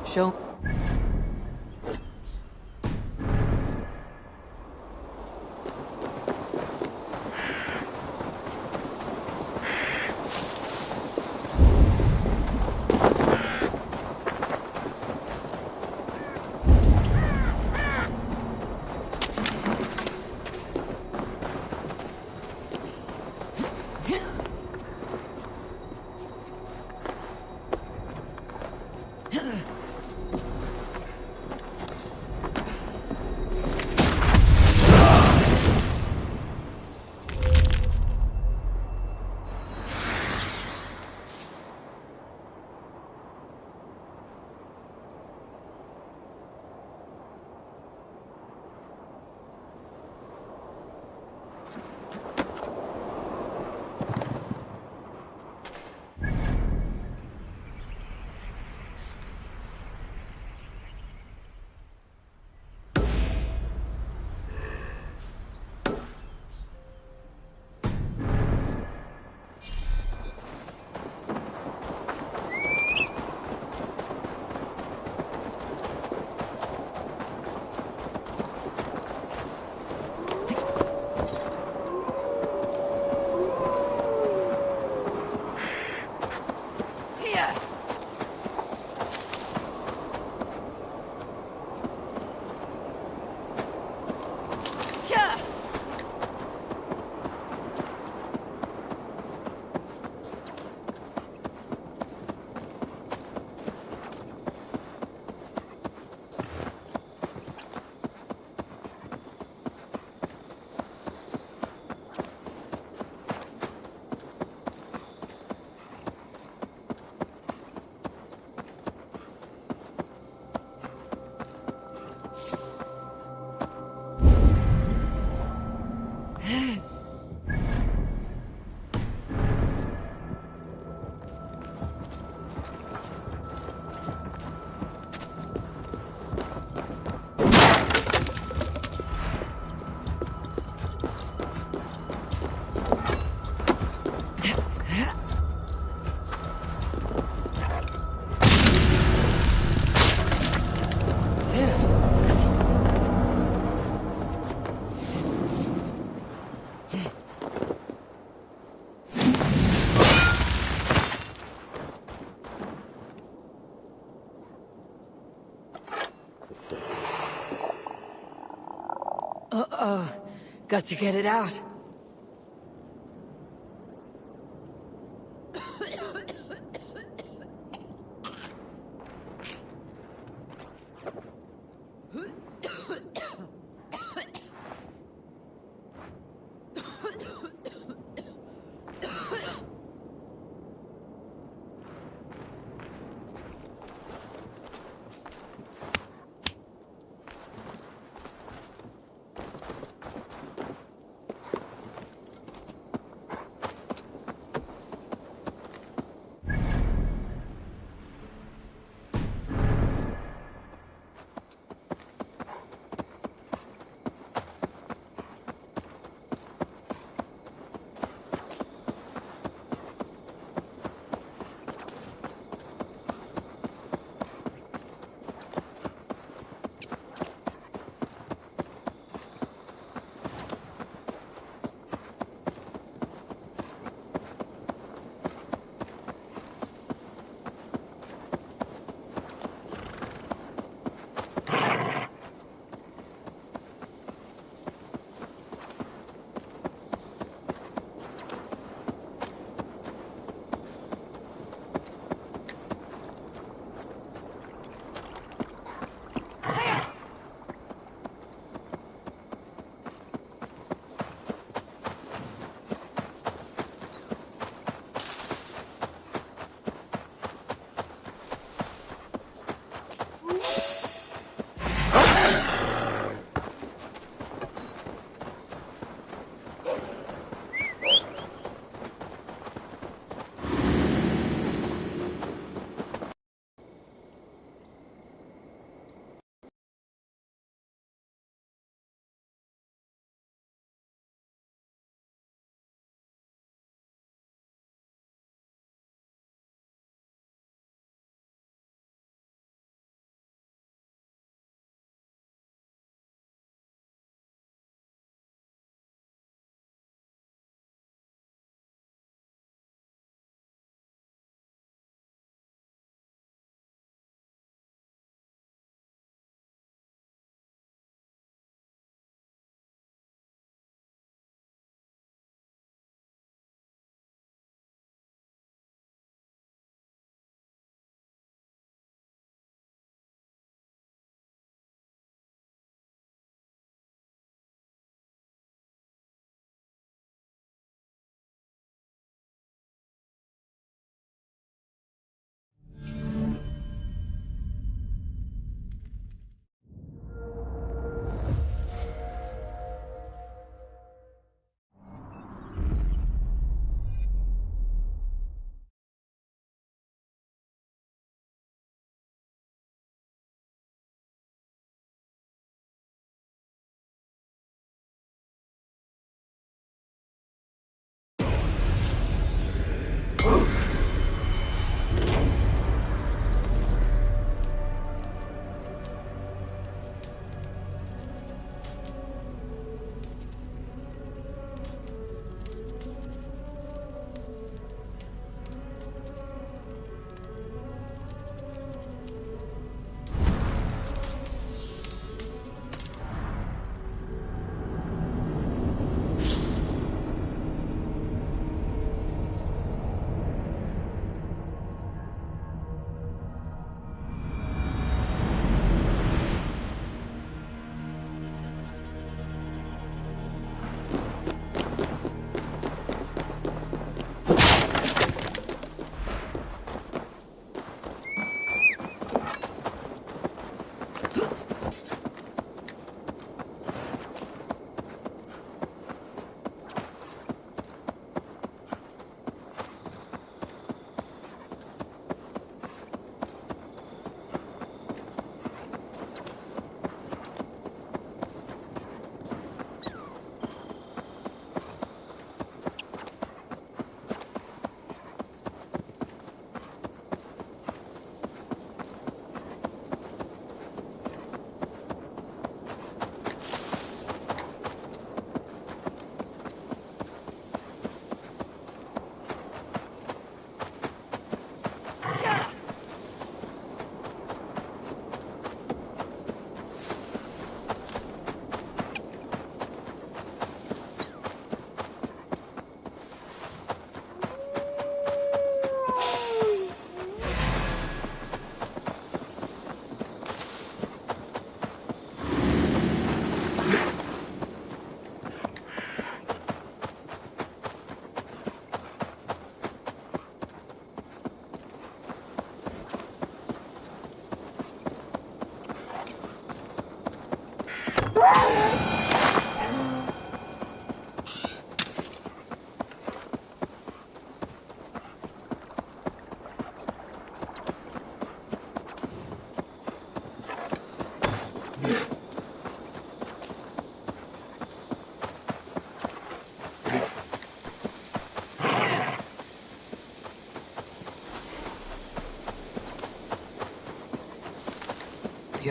Show. Got to get it out.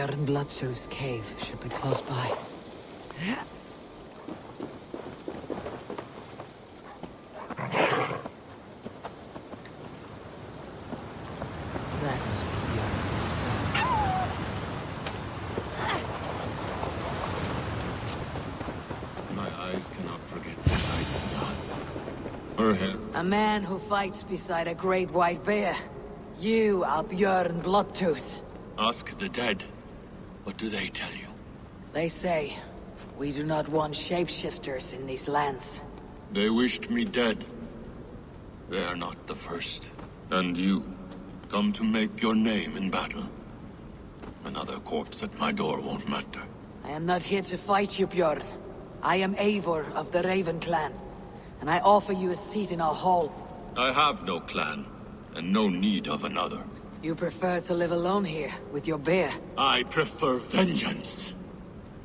Björn Bloodtooth's cave should be close by. That must be Björn himself. My eyes cannot forget the sight of God. Her hair. A man who fights beside a great white bear. You are Björn Bloodtooth. Ask the dead. What do they tell you? They say, we do not want shapeshifters in these lands. They wished me dead. They are not the first. And you, come to make your name in battle. Another corpse at my door won't matter. I am not here to fight you, Björn. I am Eivor of the Raven clan, and I offer you a seat in our hall. I have no clan, and no need of another. You prefer to live alone here, with your bear? I prefer vengeance.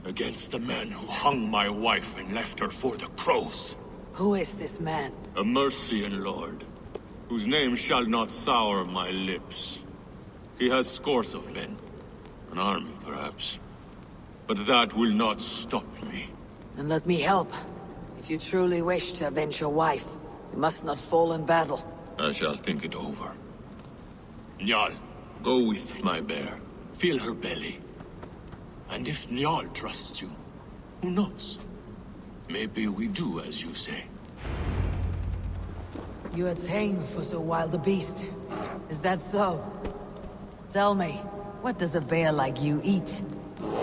Against the men who hung my wife and left her for the crows. Who is this man? A Mercian lord, whose name shall not sour my lips. He has scores of men. An army, perhaps. But that will not stop me. Then let me help. If you truly wish to avenge your wife, you must not fall in battle. I shall think it over. Njal, go with my bear. Feel her belly. And if Njal trusts you, who knows? Maybe we do as you say. You are tame for so wild a beast. Is that so? Tell me, what does a bear like you eat?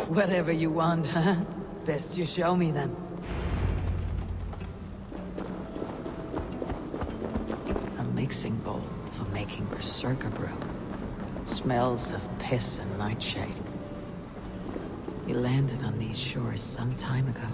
Whatever you want, huh? Best you show me then. A mixing bowl for making berserker brew. Smells of piss and nightshade. We landed on these shores some time ago.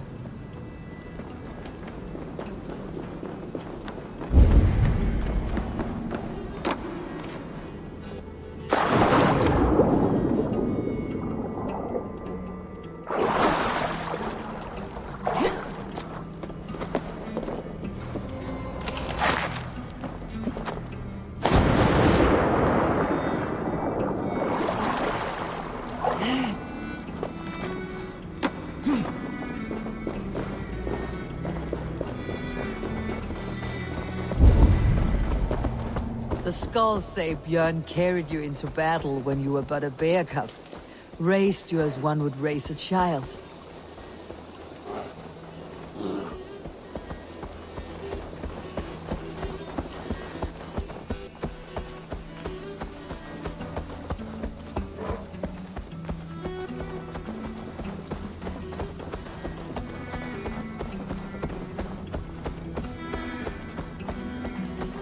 The skulls say Björn carried you into battle when you were but a bear cub. Raised you as one would raise a child.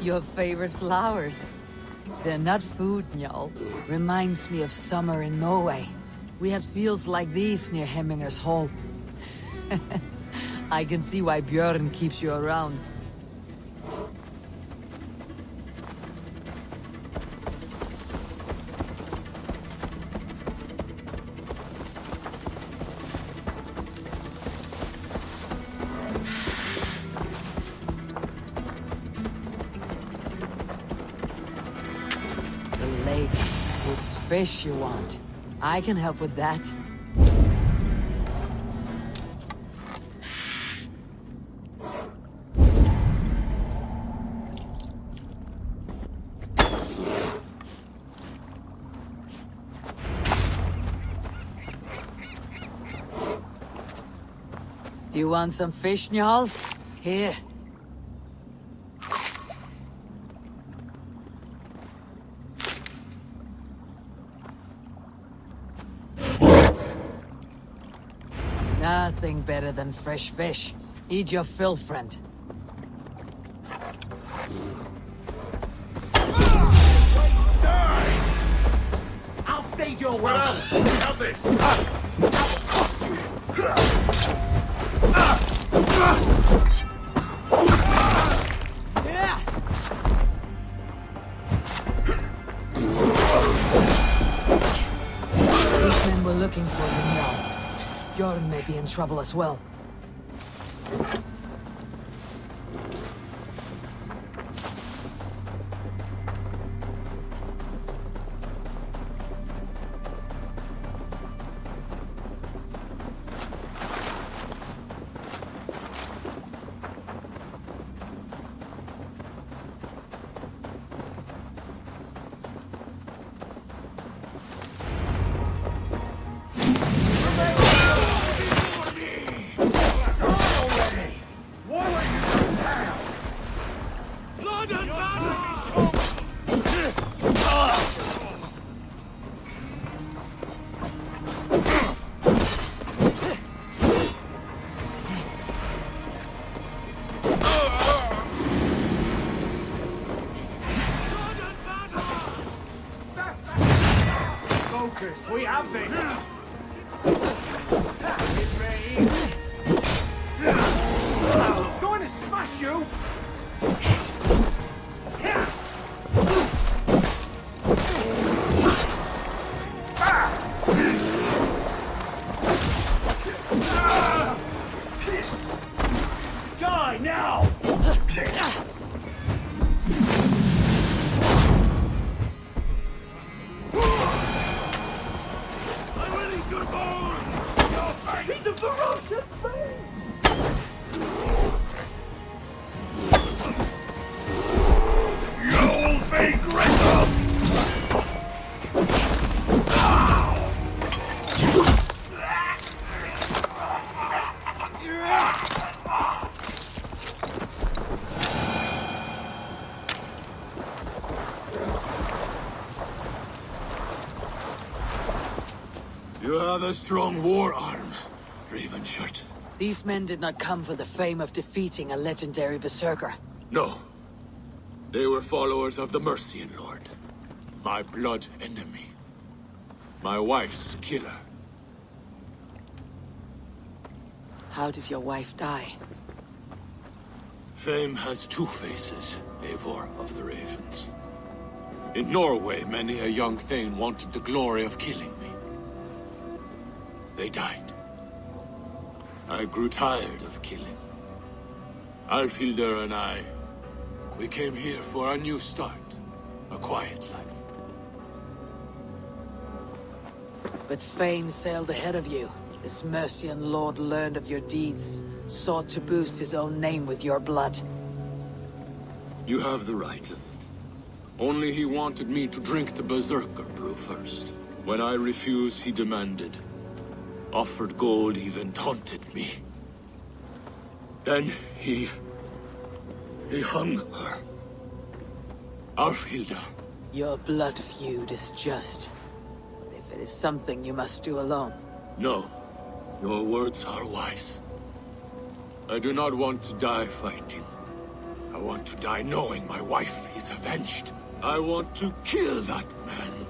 Your favorite flowers. They're not food, Njal. Reminds me of summer in Norway. We had fields like these near Hemminger's Hall. I can see why Björn keeps you around. It's fish you want. I can help with that. Do you want some fish, Njal? Here. Nothing better than fresh fish. Eat your fill, friend. I'll stage your welcome. Help this. These men were looking for you now. Björn may be in trouble as well. have this! I'm going to smash you! Die now! I will eat your bones! He's a ferocious beast! You'll be grateful! You have a strong war arm, Ravenshirt. These men did not come for the fame of defeating a legendary berserker. No. They were followers of the Mercian Lord. My blood enemy. My wife's killer. How did your wife die? Fame has two faces, Eivor of the Ravens. In Norway, many a young thane wanted the glory of killing me. They died. I grew tired of killing. Alfhildr and I, we came here for a new start. A quiet life. But fame sailed ahead of you. This Mercian lord learned of your deeds, sought to boost his own name with your blood. You have the right of it. Only he wanted me to drink the Berserker brew first. When I refused, he demanded. Offered gold, even taunted me. Then he hung her. Alfhildr. Your blood feud is just. If it is something you must do alone. No. Your words are wise. I do not want to die fighting. I want to die knowing my wife is avenged. I want to kill that man.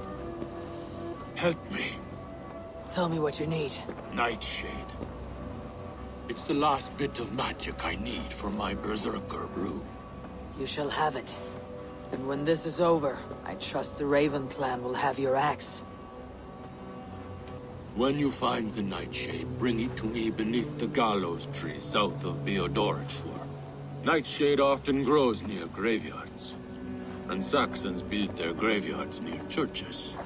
Help me. Tell me what you need. Nightshade. It's the last bit of magic I need for my Berserker brew. You shall have it. And when this is over, I trust the Raven clan will have your axe. When you find the Nightshade, bring it to me beneath the gallows tree south of Beodorixwar. Nightshade often grows near graveyards. And Saxons build their graveyards near churches.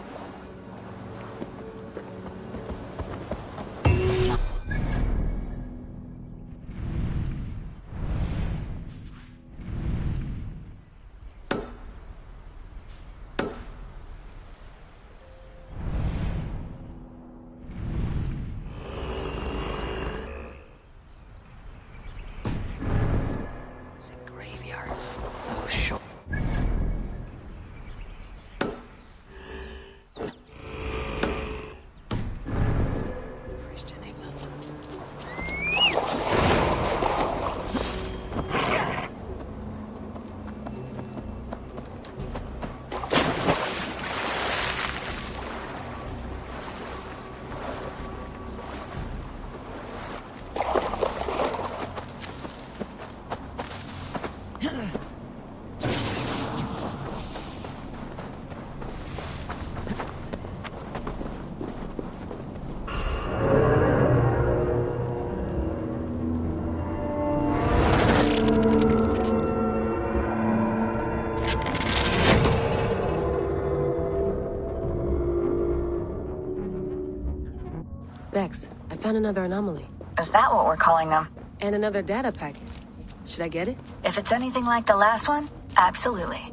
Graveyards. Oh, sure. Christian England. Vex, I found another anomaly. Is that what we're calling them? And another data packet. Should I get it? If it's anything like the last one, absolutely.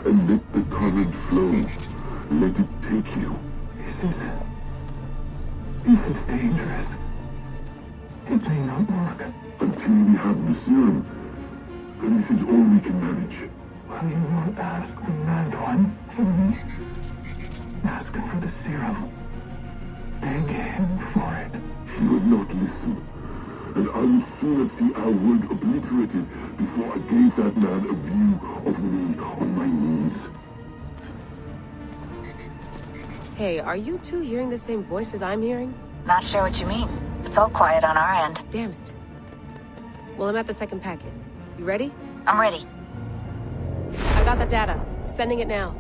and let the current flow. Let it take you. This is dangerous. It may not work. Until we have the serum, this is all we can manage. Will you not ask the Mad One for me? Ask him for the serum. Beg him for it. He will not listen. And I will sooner see our word obliterated before I gave that man a view of me on my knees. Hey, are you two hearing the same voices I'm hearing? Not sure what you mean. It's all quiet on our end. Damn it. Well, I'm at the second packet. You ready? I'm ready. I got the data. Sending it now.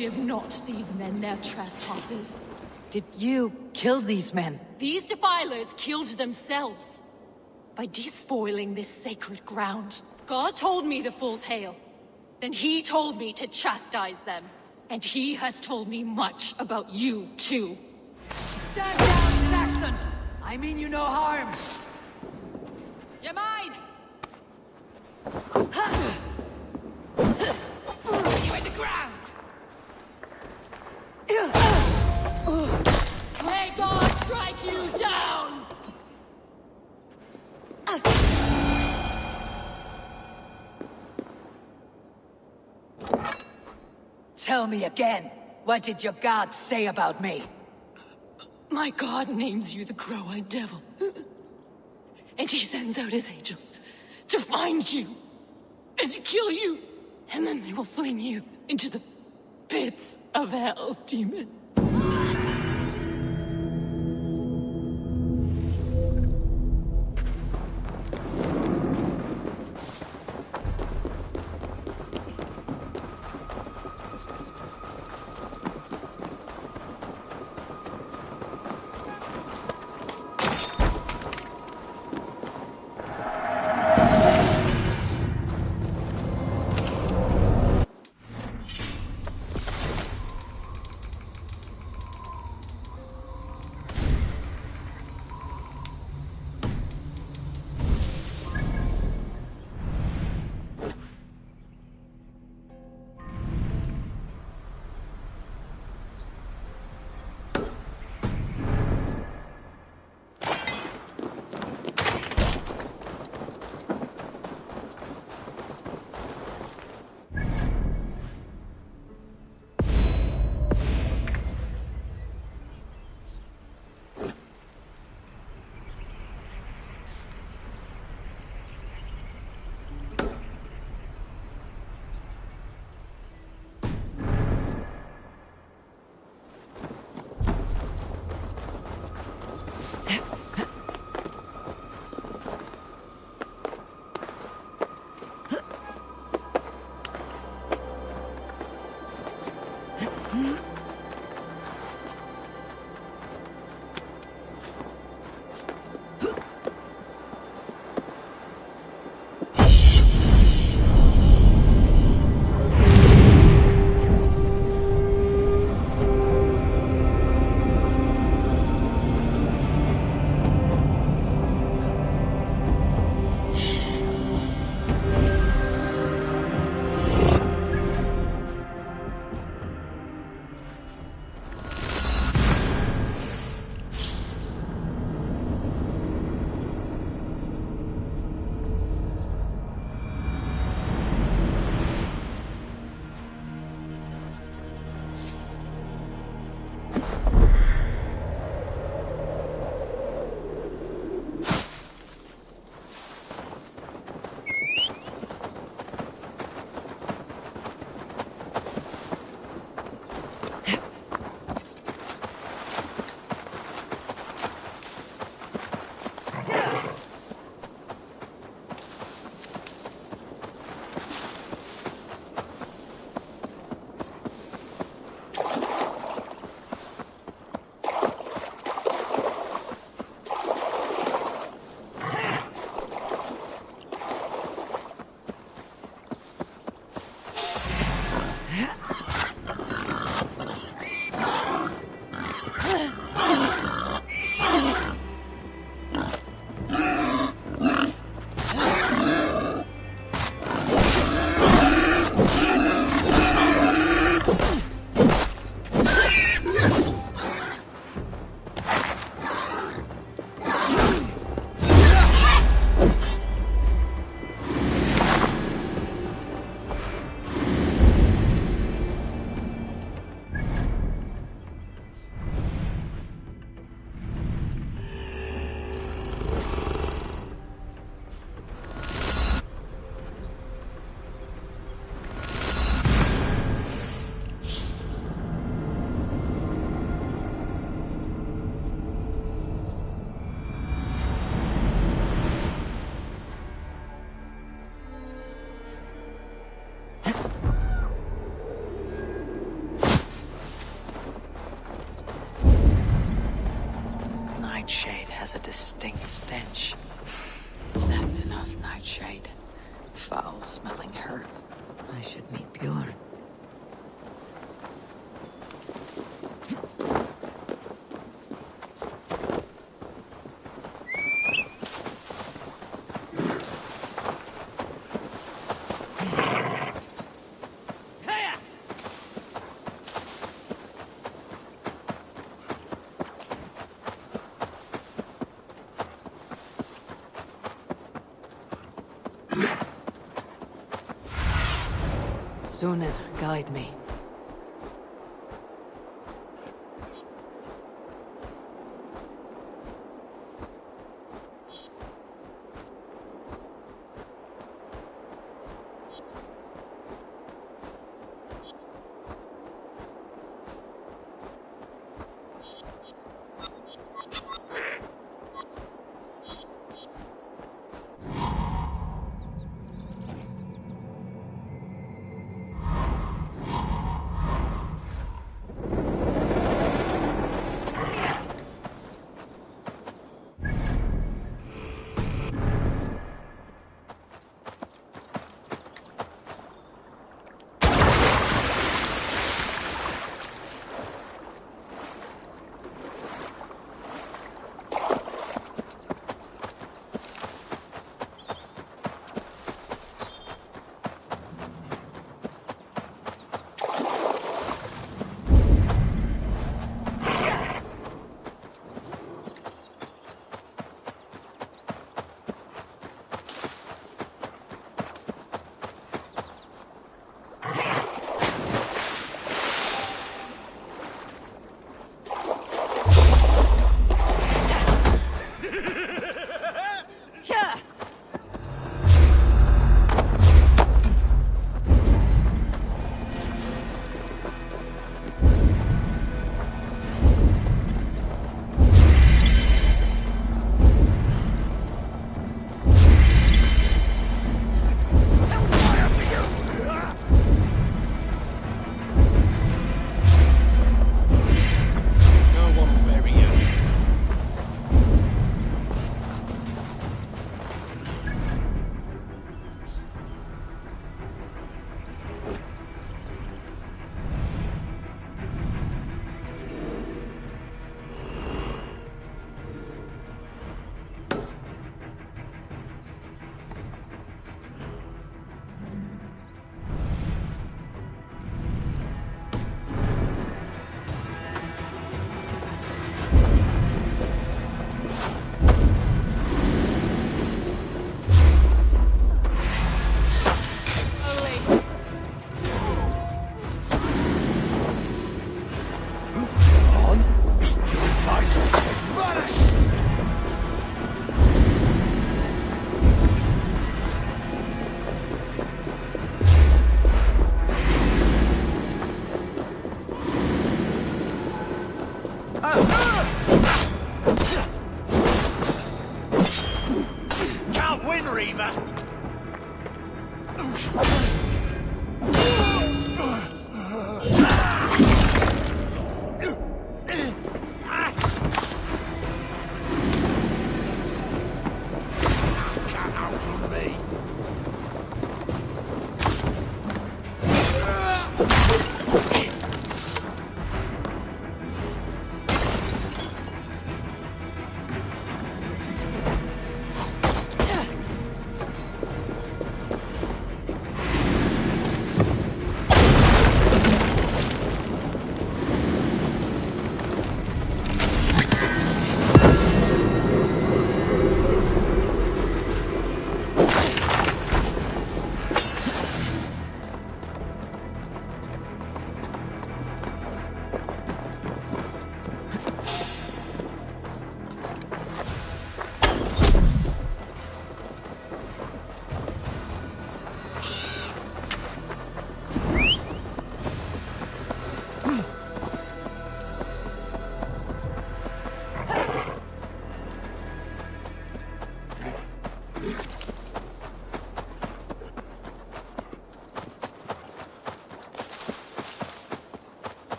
forgive not these men their trespasses. Did you kill these men? These defilers killed themselves by despoiling this sacred ground. God told me the full tale. Then he told me to chastise them. And he has told me much about you, too. Stand down, Saxon! I mean you no harm! You're mine! You in the ground! May God strike you down! Tell me again, what did your gods say about me? My God names you the Crow-Eyed Devil. And he sends out his angels to find you and to kill you. And then they will fling you into the pits of hell, demon. nightshade has a distinct stench. That's an Earth nightshade. Foul-smelling herb. I should meet Bjorn. Sunan, guide me.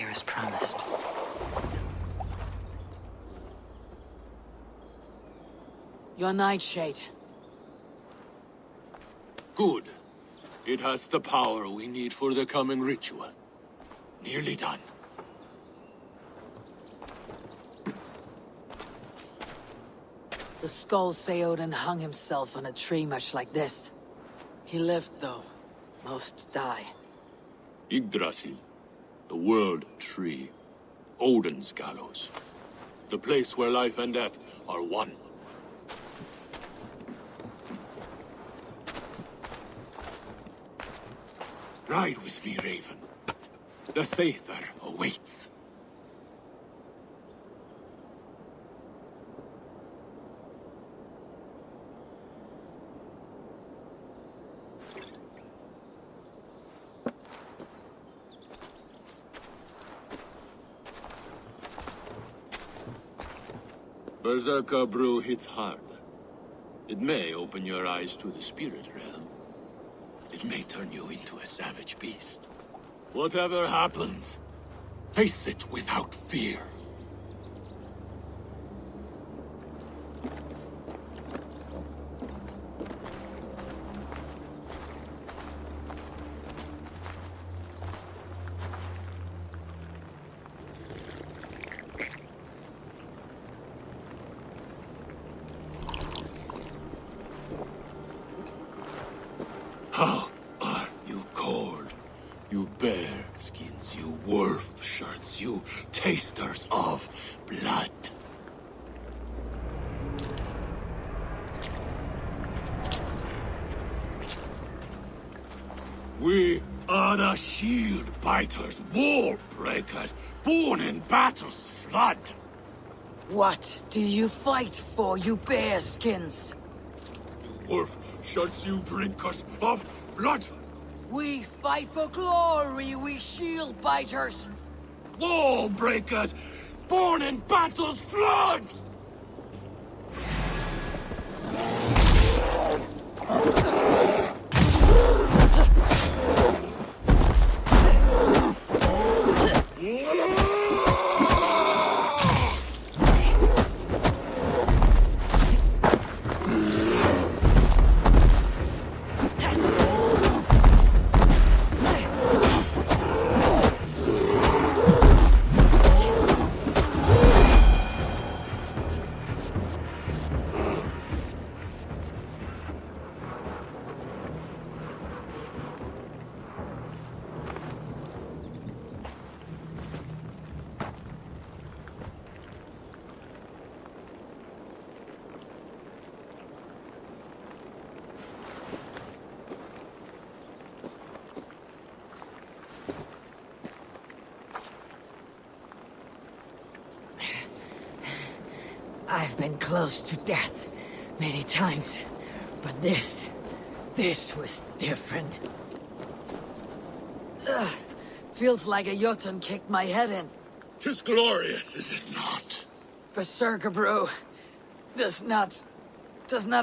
as promised. Your nightshade. Good. It has the power we need for the coming ritual. Nearly done. The skulls say Odin hung himself on a tree much like this. He lived, though. Most die. Yggdrasil. The world tree. Odin's gallows. The place where life and death are one. Ride with me, Raven. The Sather awaits. Berserker brew hits hard. It may open your eyes to the spirit realm. It may turn you into a savage beast. Whatever happens, face it without fear. How are you cold? You bear skins, you wolf shirts, you tasters of blood. We are the shield biters, wall breakers, born in battle's flood. What do you fight for, you bearskins? Wolf shirts, you drinkers of blood. We fight for glory, we shield biters. Wall breakers, born in battle's flood. I've been close to death many times, but this was different. Ugh, feels like a Jotun kicked my head in. 'Tis glorious, is it not? Berserker brew does not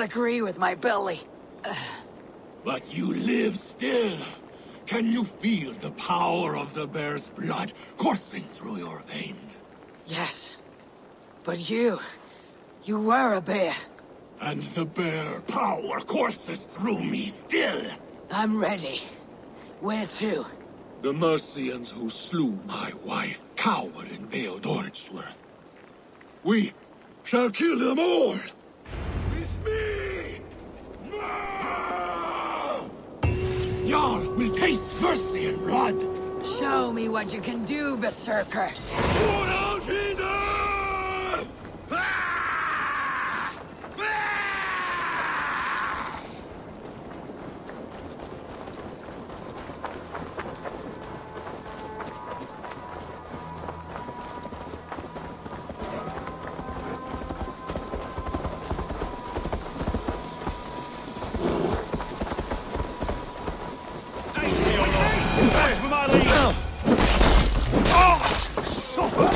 agree with my belly. But you live still. Can you feel the power of the bear's blood coursing through your veins? Yes, but you were a bear. And the bear power courses through me still. I'm ready. Where to? The Mercians who slew my wife cowered in Beodoritsworth. We shall kill them all! With me! No! Jarl will taste mercy and blood! Show me what you can do, Berserker! Where's my lead? Oh, supper!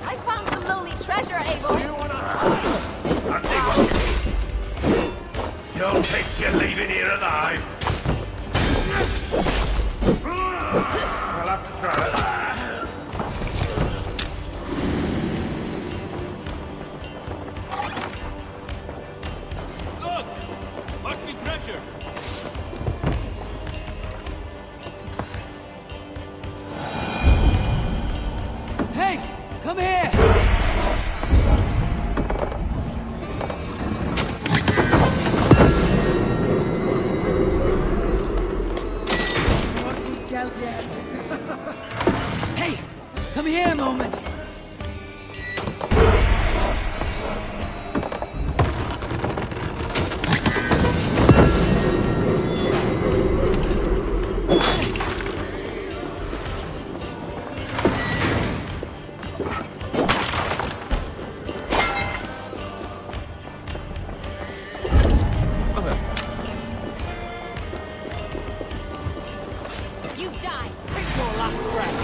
I found some lonely treasure, Abel. I see what you mean. Don't think you're leaving here alive. I'll have to try it. Look! Must be treasure. Hey! Come here! Hey! Come here a moment! You die. Take your last breath.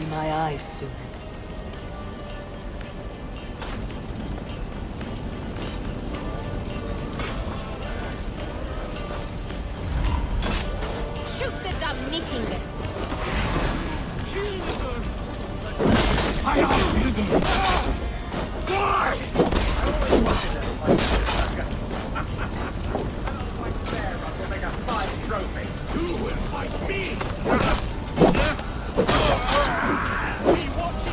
My eyes soon. Shoot the dumb knitting. Who will fight me? We watch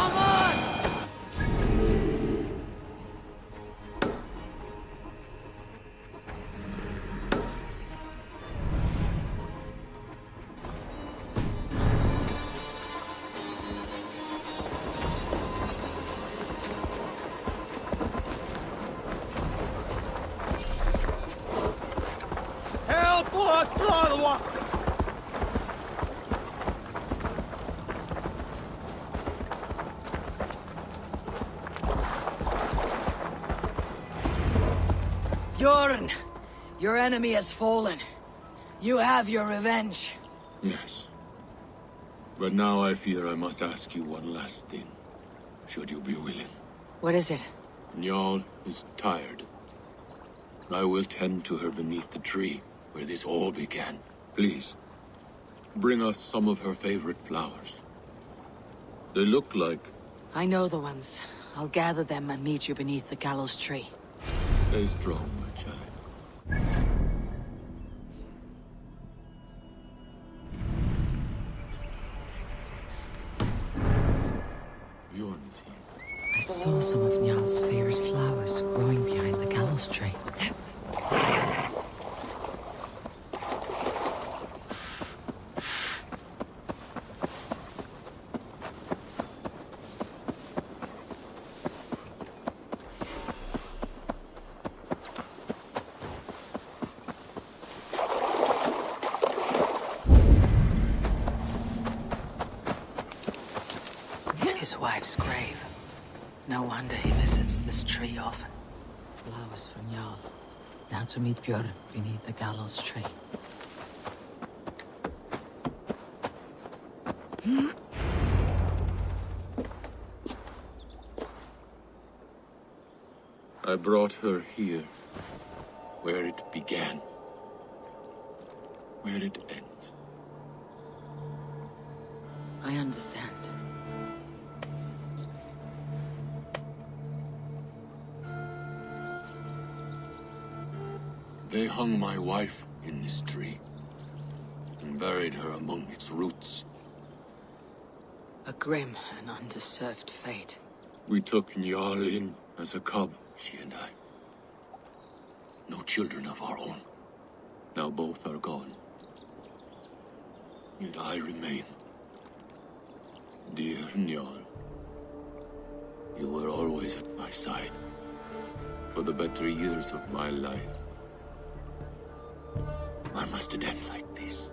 Come on! Help! What? Bjorn, your enemy has fallen. You have your revenge. Yes. But now I fear I must ask you one last thing. Should you be willing. What is it? Njal is tired. I will tend to her beneath the tree where this all began. Please, bring us some of her favorite flowers. They look like... I know the ones. I'll gather them and meet you beneath the gallows tree. Stay strong, my child. Bjorn's here. I saw some of Njal's favorite flowers growing behind the gallows tree. His wife's grave. No wonder he visits this tree often. Flowers for Njal. Now to meet Bjorn beneath the gallows tree. I brought her here, where it began, where it ends. I understand. They hung my wife in this tree, and buried her among its roots. A grim and undeserved fate. We took Njal in as a cub, she and I. No children of our own. Now both are gone. Yet I remain. Dear Njal, you were always at my side. For the better years of my life. Why must it end like this?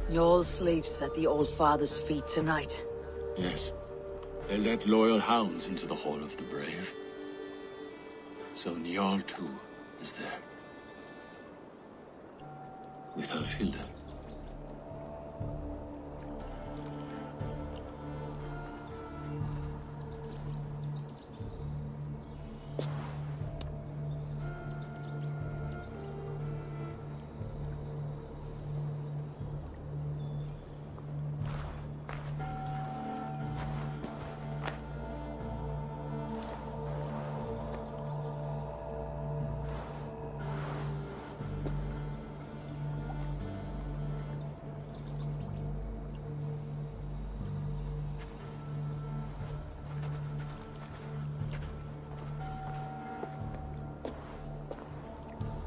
Njal sleeps at the Old Father's feet tonight. Yes. They let loyal hounds into the Hall of the Brave. So Njal too is there. With Alfilda.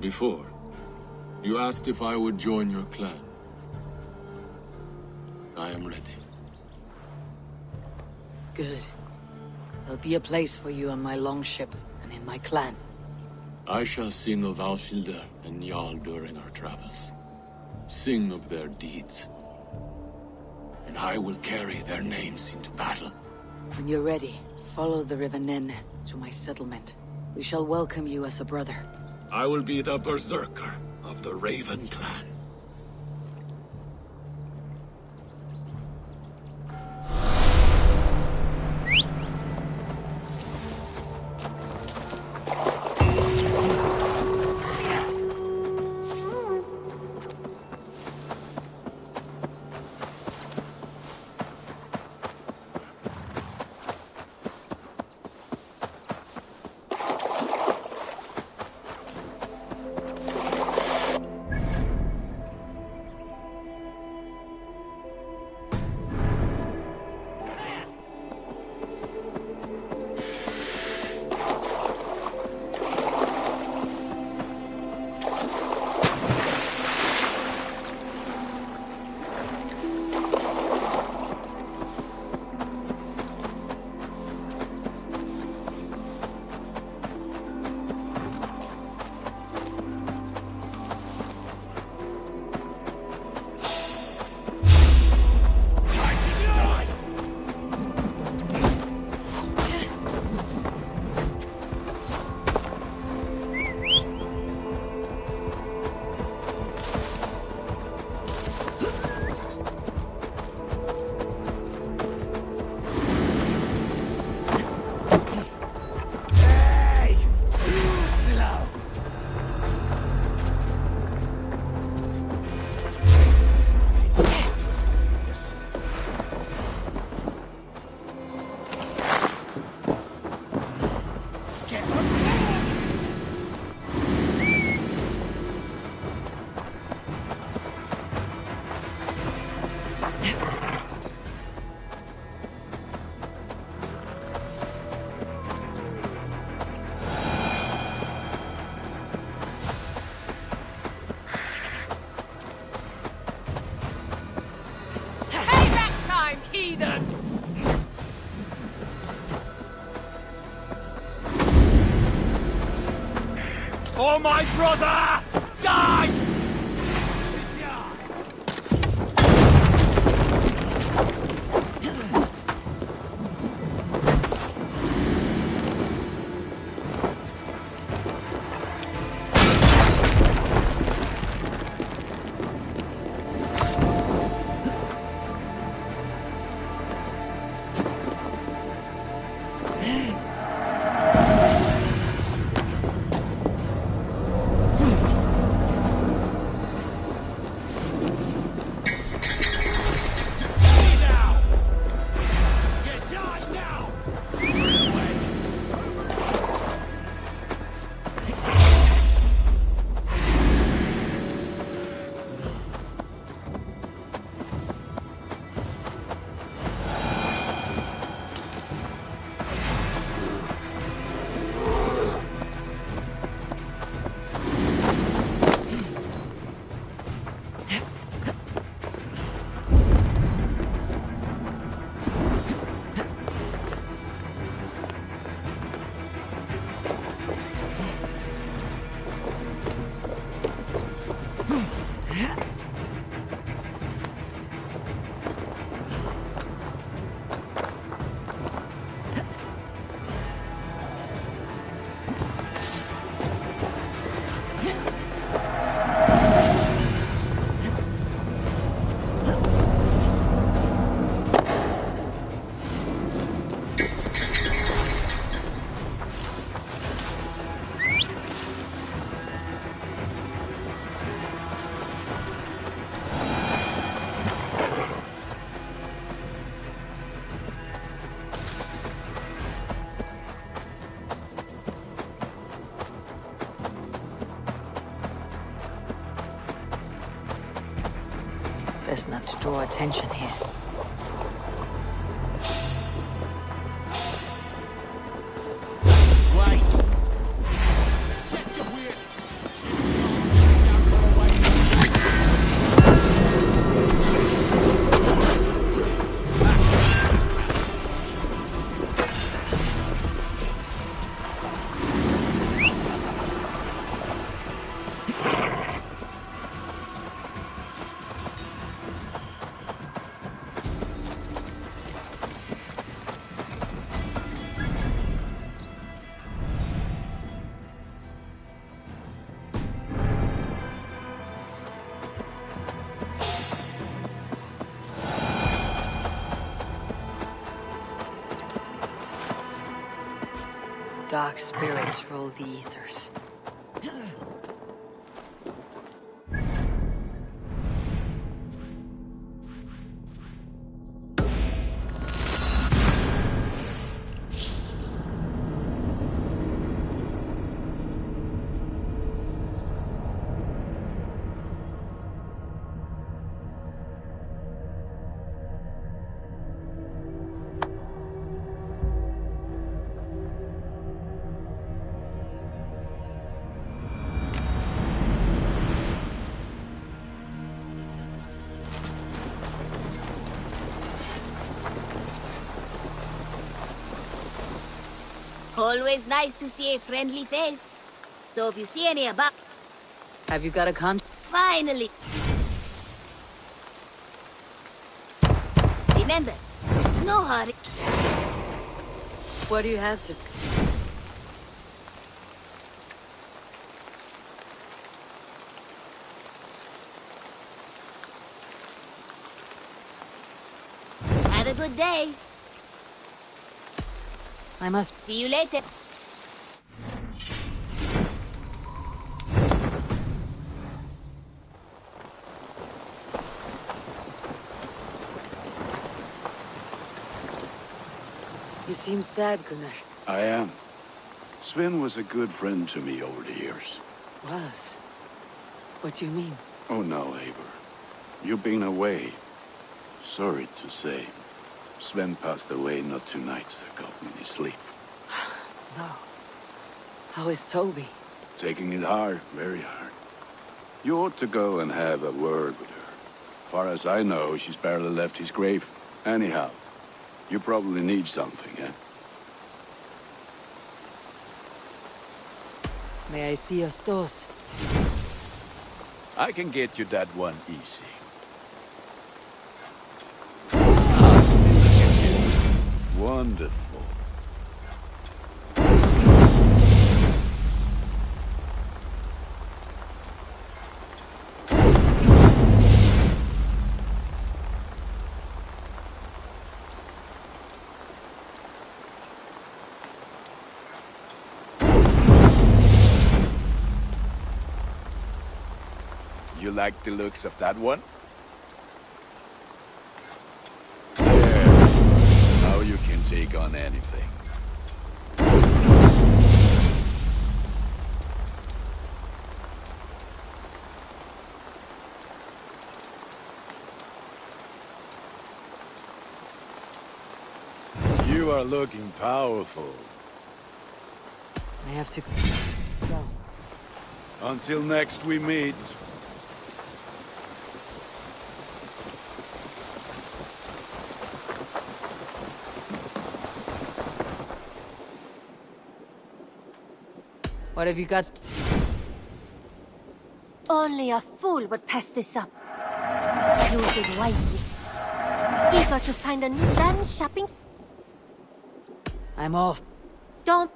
Before, you asked if I would join your clan. I am ready. Good. There'll be a place for you on my longship and in my clan. I shall sing of Alfilda and Njal during our travels. Sing of their deeds. And I will carry their names into battle. When you're ready, follow the river Nene to my settlement. We shall welcome you as a brother. I will be the berserker of the Raven clan. my brother! Die! Best not to draw attention here. Dark spirits rule the ethers. Always nice to see a friendly face. So if you see any about... Have you got a con? Finally! Remember, no hurry. What do you have to... Have a good day. I must... See you later. You seem sad, Gunnar. I am. Sven was a good friend to me over the years. Was? What do you mean? Oh no, Eivor. You've been away. Sorry to say. Sven passed away not 2 nights ago in his sleep. No. How is Toby? Taking it hard, very hard. You ought to go and have a word with her. Far as I know, she's barely left his grave. Anyhow, you probably need something, eh? May I see your stores? I can get you that one easy. Wonderful. You like the looks of that one? There. Now you can take on anything. You are looking powerful. I have to go. Until next we meet. What have you got? Only a fool would pass this up. Use it wisely. Eager to find a new land shopping? I'm off. Don't.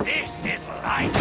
This is life.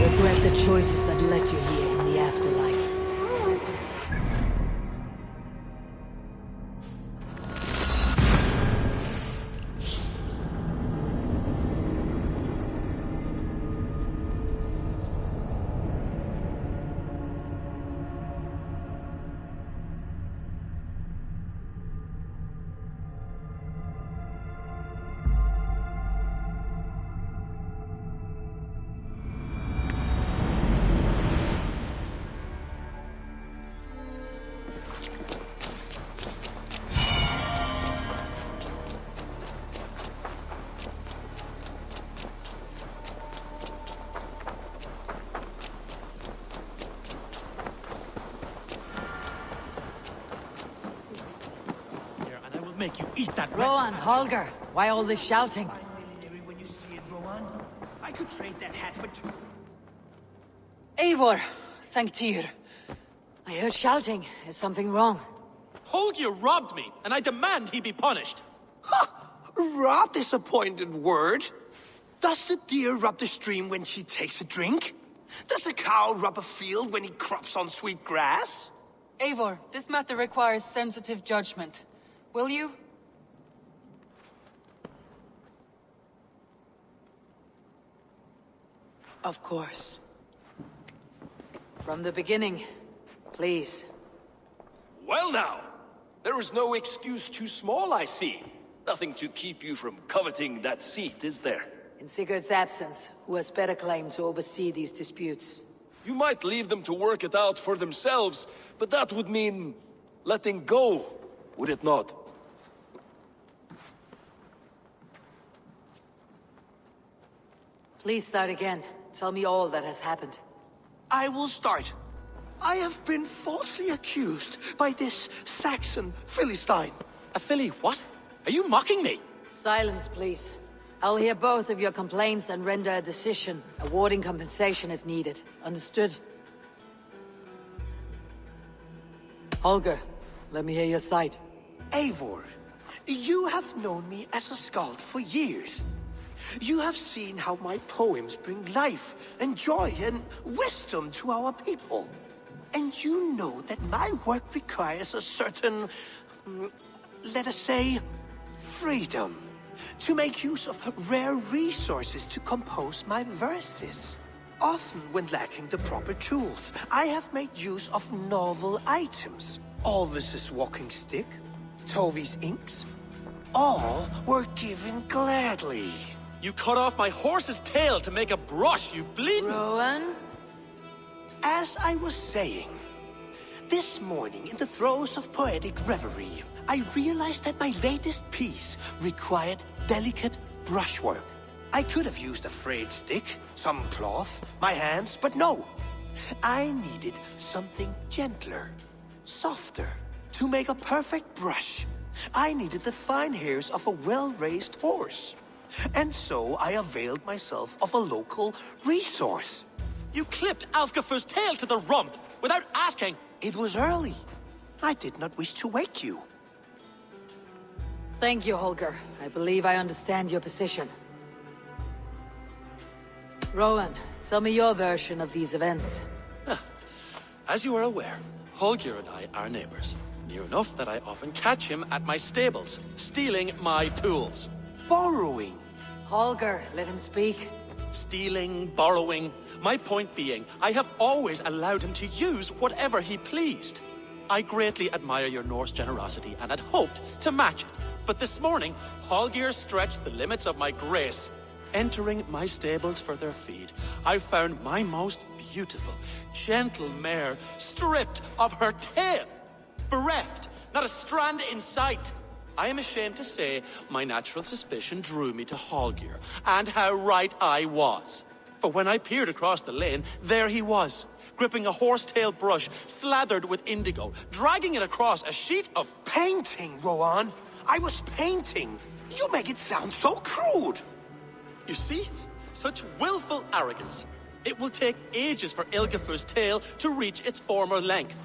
Regret the choices that led you here in the afterlife. Make you eat that. Rowan, Holger, why all this shouting? When you see it, Rowan, I could trade that hat for two. Eivor, thank Tyr. I heard shouting. Is something wrong? Holger robbed me, and I demand he be punished. Raw disappointed word. Does the deer rub the stream when she takes a drink? Does a cow rub a field when he crops on sweet grass? Eivor, this matter requires sensitive judgment. Will you? Of course. From the beginning, please. Well now, there is no excuse too small, I see. Nothing to keep you from coveting that seat, is there? In Sigurd's absence, who has better claim to oversee these disputes? You might leave them to work it out for themselves, but that would mean letting go, would it not? Please start again. Tell me all that has happened. I will start. I have been falsely accused by this Saxon Philistine. A Philly what? Are you mocking me? Silence, please. I'll hear both of your complaints and render a decision, awarding compensation if needed. Understood? Holger, let me hear your side. Eivor, you have known me as a skald for years. You have seen how my poems bring life and joy and wisdom to our people. And you know that my work requires a certain, let us say, freedom. To make use of rare resources to compose my verses. Often when lacking the proper tools, I have made use of novel items. Alvis's walking stick, Tovy's inks. All were given gladly. You cut off my horse's tail to make a brush, you bleeding... Rowan? As I was saying, this morning in the throes of poetic reverie, I realized that my latest piece required delicate brushwork. I could have used a frayed stick, some cloth, my hands, but no. I needed something gentler, softer. To make a perfect brush, I needed the fine hairs of a well-raised horse. And so I availed myself of a local resource. You clipped Alfgafu's tail to the rump without asking. It was early. I did not wish to wake you. Thank you, Holger. I believe I understand your position. Rowan, tell me your version of these events. As you are aware, Holger and I are neighbors. Near enough that I often catch him at my stables, stealing my tools. Borrowing. Holger, let him speak. Stealing, borrowing. My point being, I have always allowed him to use whatever he pleased. I greatly admire your Norse generosity and had hoped to match it. But this morning, Holger stretched the limits of my grace. Entering my stables for their feed, I found my most beautiful, gentle mare stripped of her tail. Bereft, not a strand in sight. I am ashamed to say my natural suspicion drew me to Holger, and how right I was. For when I peered across the lane, there he was, gripping a horsetail brush slathered with indigo, dragging it across a sheet of... Painting, Rowan! I was painting! You make it sound so crude! You see? Such willful arrogance. It will take ages for Ilgafu's tail to reach its former length.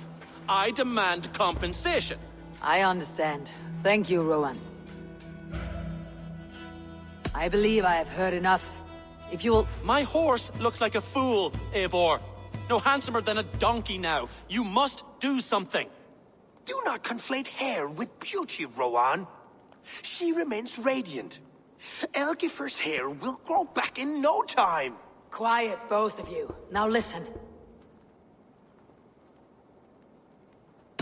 I demand compensation. I understand. Thank you, Rowan. I believe I have heard enough. If you'll... My horse looks like a fool, Eivor. No handsomer than a donkey now. You must do something. Do not conflate hair with beauty, Rowan. She remains radiant. Elgifer's hair will grow back in no time. Quiet, both of you. Now listen.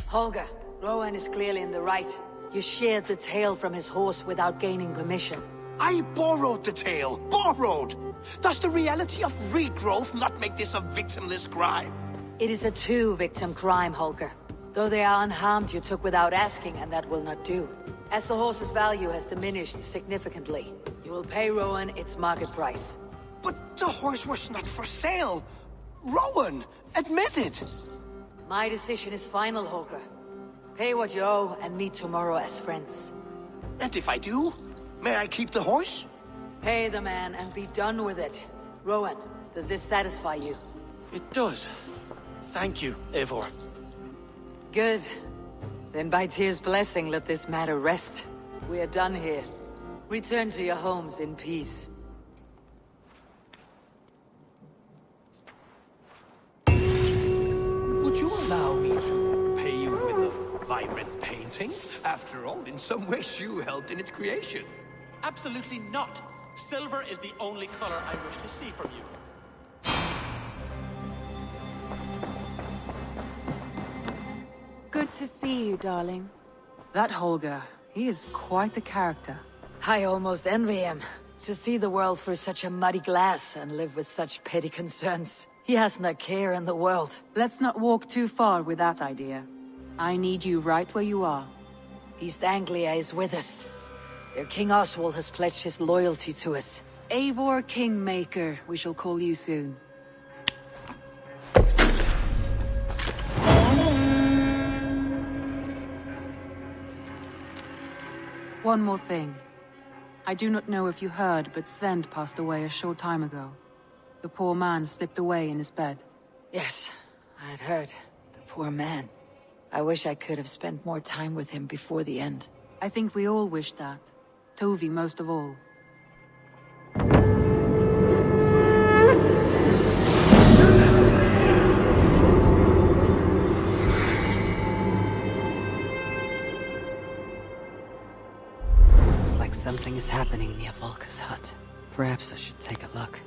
Holger, Rowan is clearly in the right. You sheared the tail from his horse without gaining permission. I borrowed the tail. Borrowed! Does the reality of regrowth not make this a victimless crime? It is a two-victim crime, Holger. Though they are unharmed, you took without asking, and that will not do. As the horse's value has diminished significantly, you will pay Rowan its market price. But the horse was not for sale. Rowan, admit it. My decision is final, Holger. Pay what you owe and meet tomorrow as friends. And if I do, may I keep the horse? Pay the man and be done with it. Rowan, does this satisfy you? It does. Thank you, Eivor. Good. Then by Tyr's blessing, let this matter rest. We are done here. Return to your homes in peace. Would you allow me to pay you with a vibrant painting? After all, in some ways you helped in its creation. Absolutely not. Silver is the only color I wish to see from you. Good to see you, darling. That Holger, he is quite a character. I almost envy him. To see the world through such a muddy glass and live with such petty concerns. He hasn't a care in the world. Let's not walk too far with that idea. I need you right where you are. East Anglia is with us. Their King Oswald has pledged his loyalty to us. Eivor Kingmaker, we shall call you soon. One more thing. I do not know if you heard, but Sven passed away a short time ago. The poor man slipped away in his bed. Yes, I had heard. The poor man. I wish I could have spent more time with him before the end. I think we all wish that. Tovi most of all. Something is happening near Volker's hut. Perhaps I should take a look.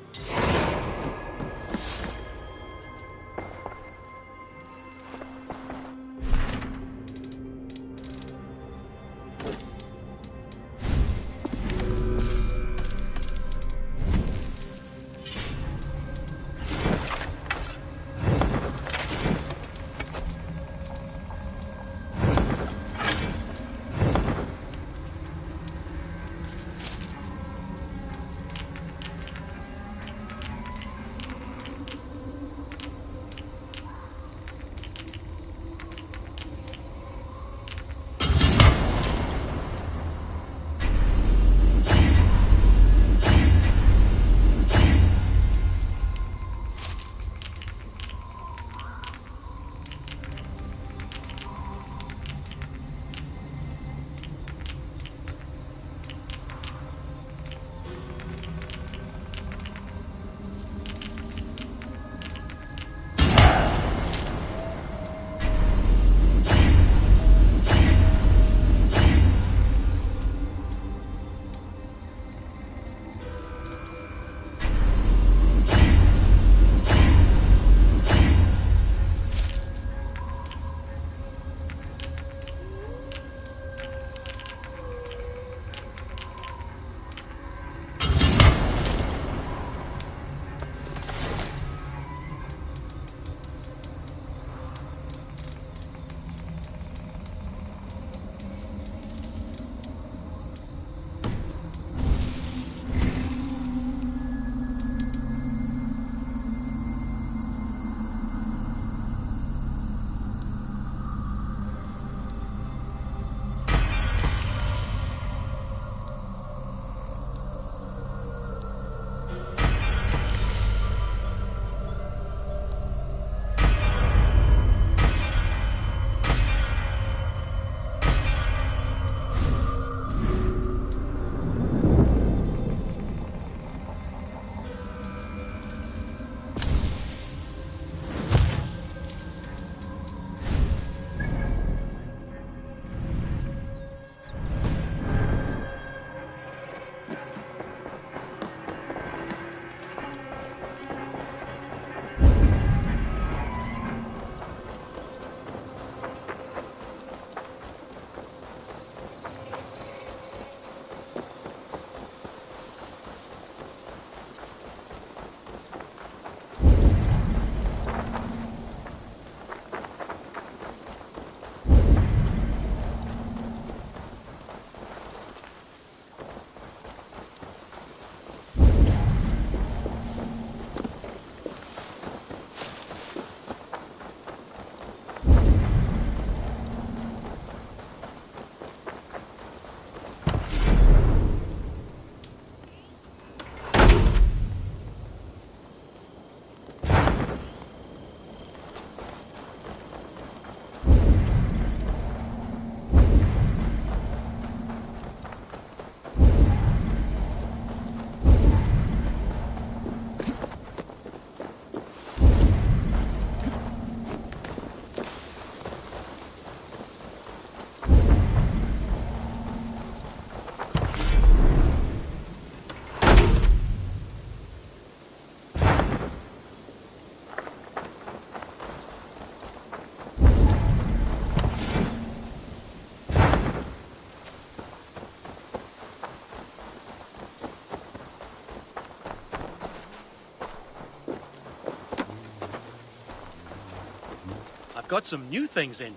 I've got some new things in.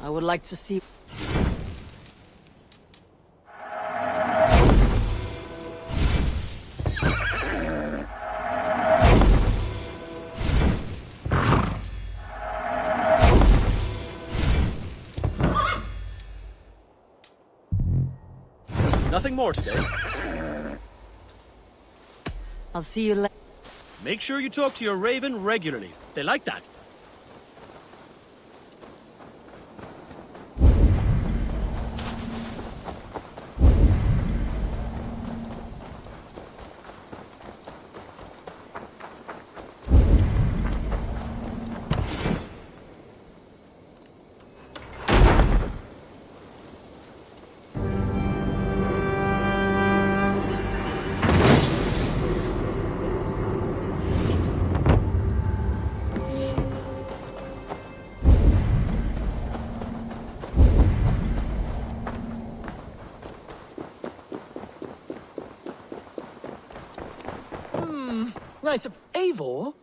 I would like to see... Nothing more today. I'll see you later. Make sure you talk to your raven regularly. They like that. Eivor,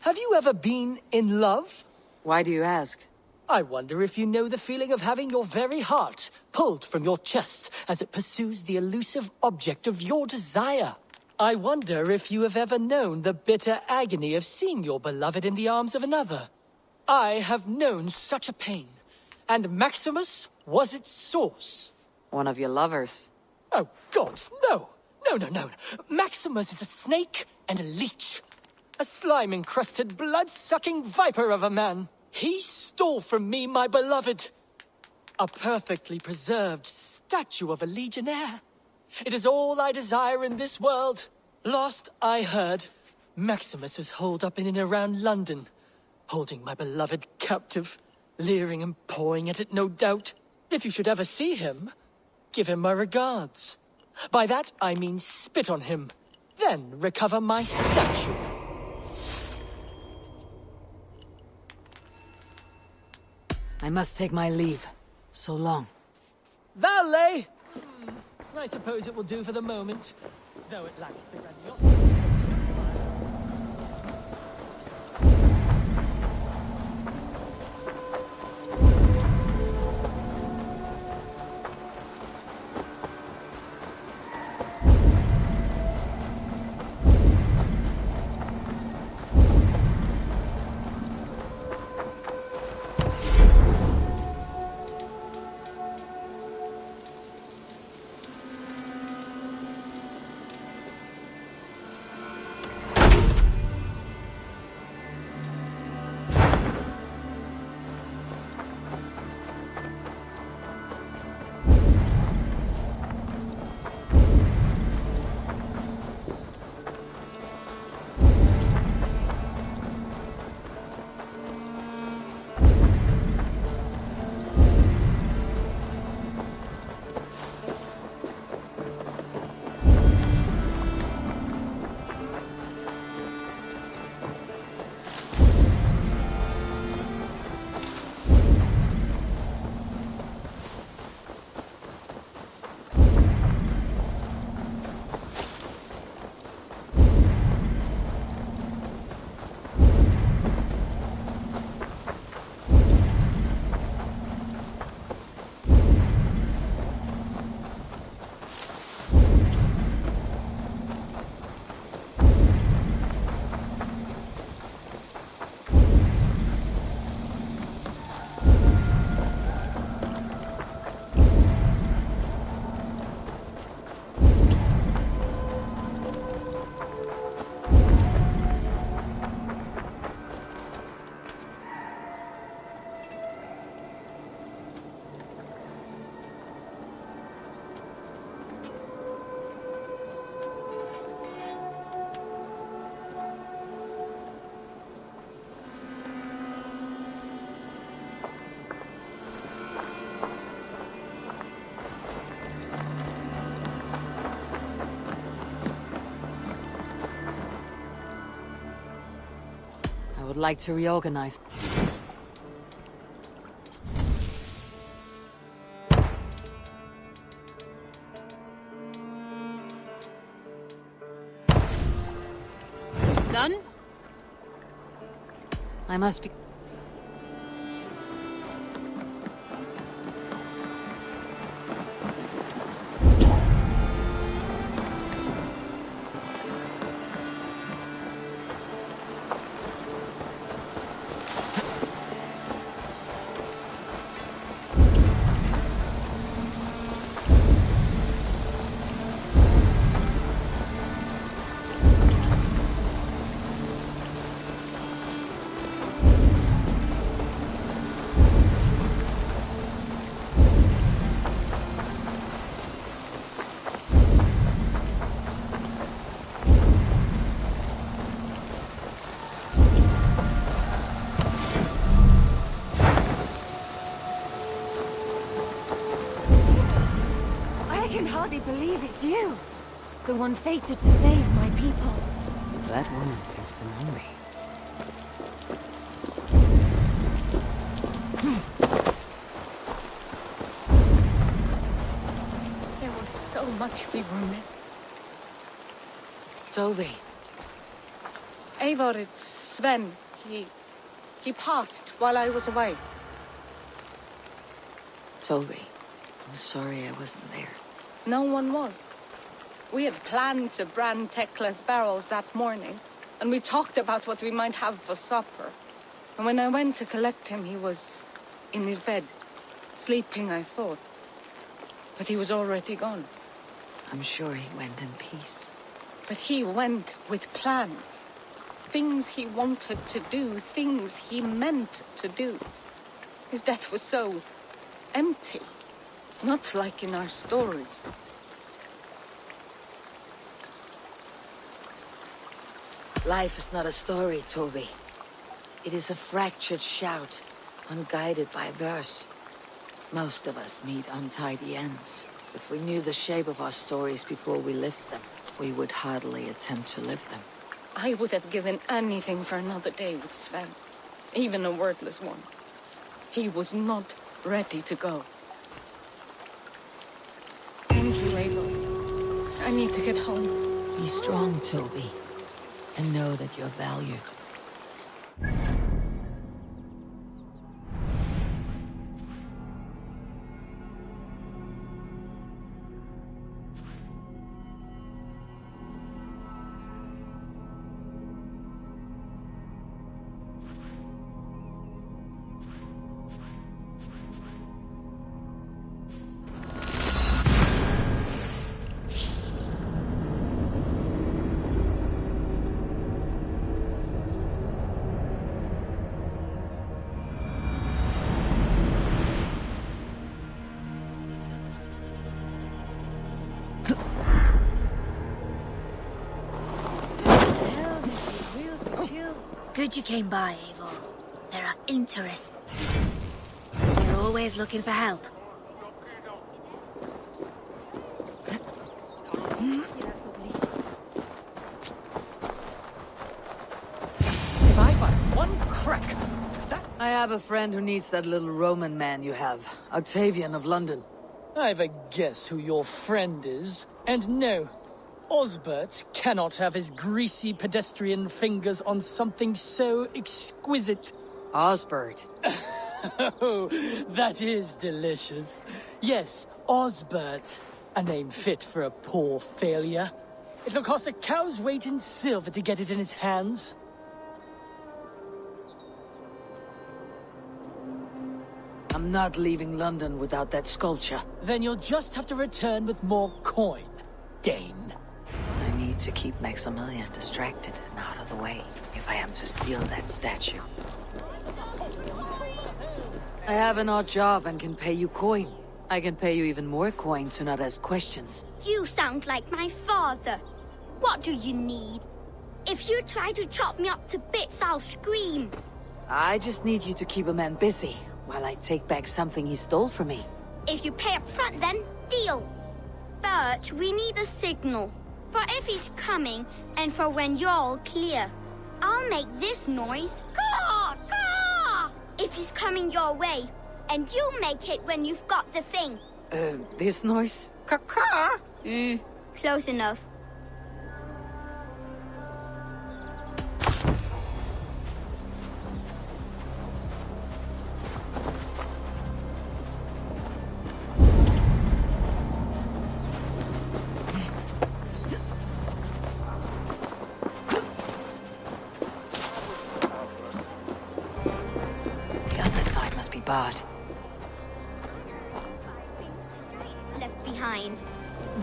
have you ever been in love? Why do you ask? I wonder if you know the feeling of having your very heart pulled from your chest as it pursues the elusive object of your desire. I wonder if you have ever known the bitter agony of seeing your beloved in the arms of another. I have known such a pain, and Maximus was its source. One of your lovers. Oh, gods, no! No. Maximus is a snake and a leech. A slime-encrusted, blood-sucking viper of a man. He stole from me my beloved. A perfectly preserved statue of a legionnaire. It is all I desire in this world. Last I heard, Maximus was holed up in and around London, holding my beloved captive, leering and pawing at it, no doubt. If you should ever see him, give him my regards. By that I mean spit on him, then recover my statue. I must take my leave. So long. Valet! I suppose it will do for the moment, though it lacks the grandiosity. I would like to reorganize. Done? I must be... I can hardly believe it's you. The one fated to save my people. That woman seems to know me. There was so much we were meant. Tovi, Eivor, it's Sven. He passed while I was away. Tovi, I'm sorry I wasn't there. No one was. We had planned to brand Tekla's barrels that morning, and we talked about what we might have for supper. And when I went to collect him, he was in his bed, sleeping, I thought. But he was already gone. I'm sure he went in peace. But he went with plans. Things he wanted to do, things he meant to do. His death was so empty, not like in our stories. Life is not a story, Tovi. It is a fractured shout, unguided by verse. Most of us meet untidy ends. If we knew the shape of our stories before we lived them, we would hardly attempt to live them. I would have given anything for another day with Sven, even a wordless one. He was not ready to go. Thank you, Eivor. I need to get home. Be strong, Tovi, and know that you're valued. Good you came by, Eivor. There are interests. We're always looking for help. If I find one crack, I have a friend who needs that little Roman man you have, Octavian of London. I've a guess who your friend is. And no, Osbert cannot have his greasy pedestrian fingers on something so exquisite. Osbert. Oh, that is delicious. Yes, Osbert. A name fit for a poor failure. It'll cost a cow's weight in silver to get it in his hands. I'm not leaving London without that sculpture. Then you'll just have to return with more coin, Dane. I need to keep Maximilian distracted and out of the way if I am to steal that statue. I have an odd job and can pay you coin. I can pay you even more coin to not ask questions. You sound like my father. What do you need? If you try to chop me up to bits, I'll scream. I just need you to keep a man busy while I take back something he stole from me. If you pay up front, then deal. But we need a signal. For if he's coming, and for when you're all clear. I'll make this noise. Caw! Caw! If he's coming your way. And you make it when you've got the thing. This noise? Caw-caw! Close enough. Barred. Left behind.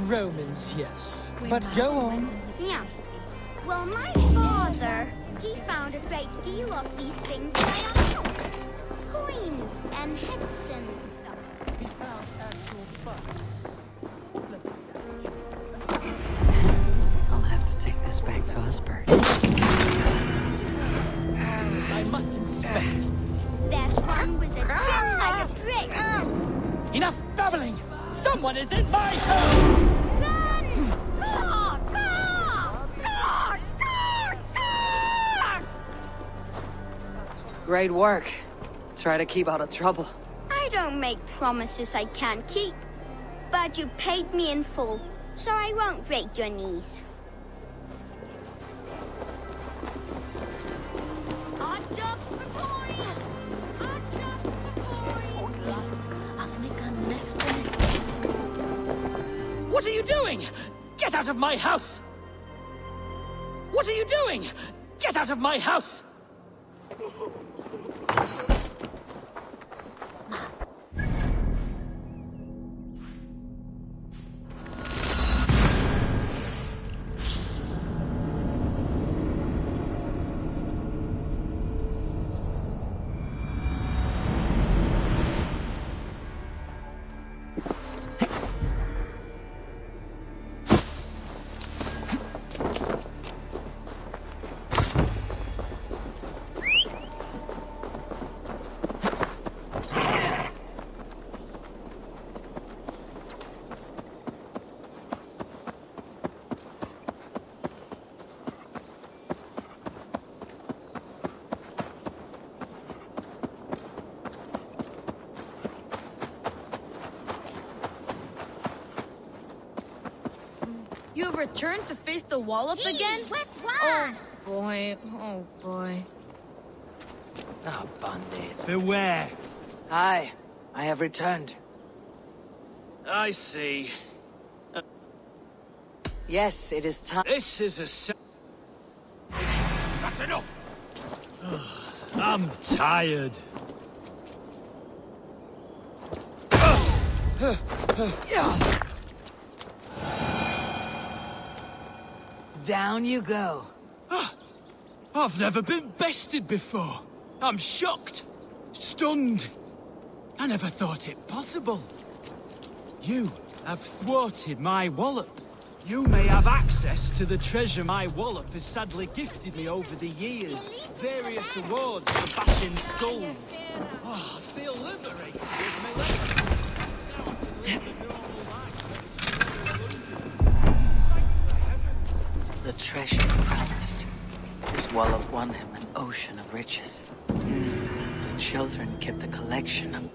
Romans, yes. But go on. Yeah. Well, my father, he found a great deal of these things by ourselves. Coins and hexens. He found actual I'll have to take this back to Osbert. I must inspect. There's one with a chin like a brick. Enough babbling! Someone is in my home! Run! Caw! Caw! Caw! Caw! Caw! Great work. Try to keep out of trouble. I don't make promises I can't keep. But you paid me in full, so I won't break your knees. Jobs for coin! Odd jobs for coin! I'll make a necklace. What are you doing? Get out of my house! What are you doing? Get out of my house! You have returned to face the wallop again? Oh boy, oh boy. Ah, bandit. Beware. Aye, I have returned. I see. Yes, it is time. This is a... That's enough! I'm tired. Down you go. I've never been bested before. I'm shocked. Stunned. I never thought it possible. You have thwarted my wallop. You may have access to the treasure my wallop has sadly gifted me over the years. Various awards for bashing skulls. Oh, I feel liberated with my legs. The treasure he promised. His wallop won him an ocean of riches. The children kept a collection of...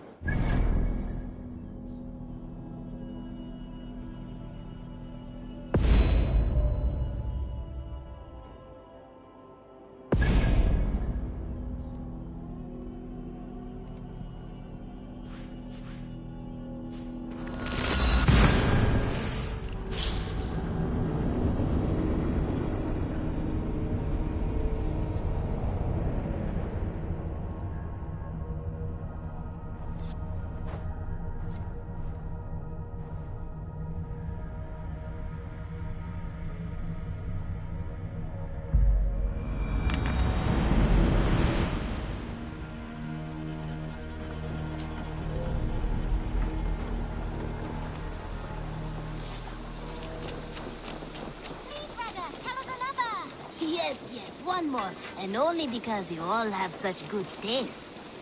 Yes, one more. And only because you all have such good taste.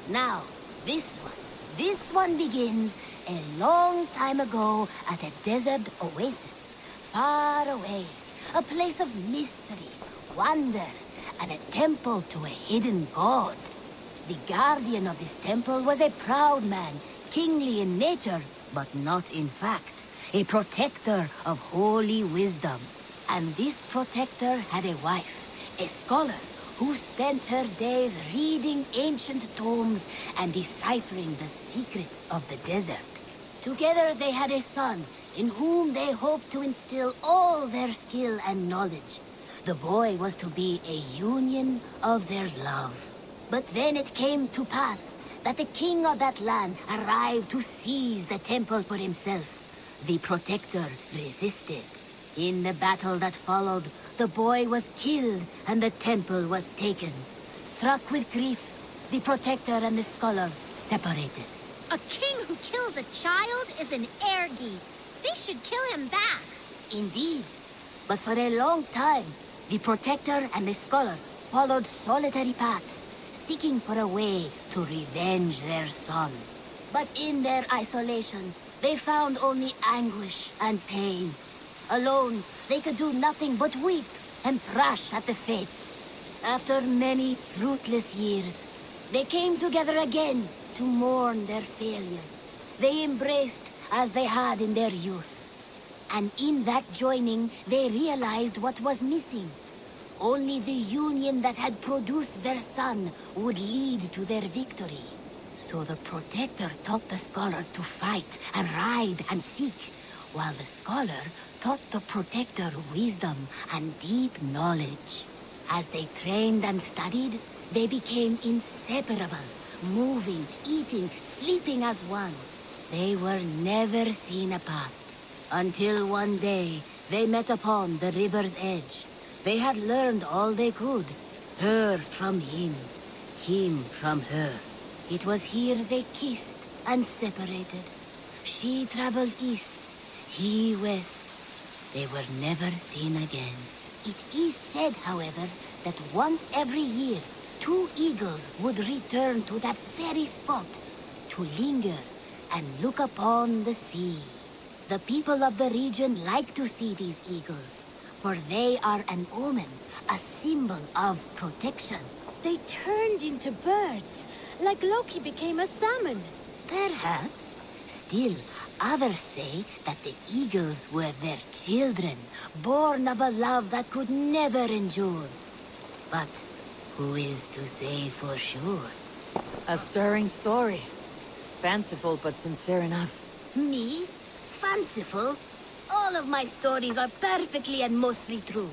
Now, this one begins a long time ago at a desert oasis, far away. A place of mystery, wonder, and a temple to a hidden god. The guardian of this temple was a proud man, kingly in nature, but not in fact. A protector of holy wisdom. And this protector had a wife, a scholar, who spent her days reading ancient tomes and deciphering the secrets of the desert. Together they had a son, in whom they hoped to instill all their skill and knowledge. The boy was to be a union of their love. But then it came to pass that the king of that land arrived to seize the temple for himself. The protector resisted. In the battle that followed, the boy was killed and the temple was taken. Struck with grief, the protector and the scholar separated. A king who kills a child is an ergi. They should kill him back. Indeed. But for a long time, the protector and the scholar followed solitary paths, seeking for a way to revenge their son. But in their isolation, they found only anguish and pain. Alone, they could do nothing but weep and thrash at the fates. After many fruitless years, they came together again to mourn their failure. They embraced as they had in their youth. And in that joining, they realized what was missing. only the union that had produced their son would lead to their victory. So the Protector taught the Scholar to fight and ride and seek, while the Scholar taught the Protector wisdom and deep knowledge. As they trained and studied, they became inseparable, moving, eating, sleeping as one. They were never seen apart, until one day they met upon the river's edge. They had learned all they could, her from him from her. It was here they kissed and separated. She traveled east, he west. They were never seen again. It is said, however, that once every year, 2 eagles would return to that very spot to linger and look upon the sea. The people of the region like to see these eagles, for they are an omen, a symbol of protection. They turned into birds, like Loki became a salmon. Perhaps. Still, others say that the eagles were their children, born of a love that could never endure. But who is to say for sure? A stirring story. Fanciful but sincere enough. Me? Fanciful? All of my stories are perfectly and mostly true.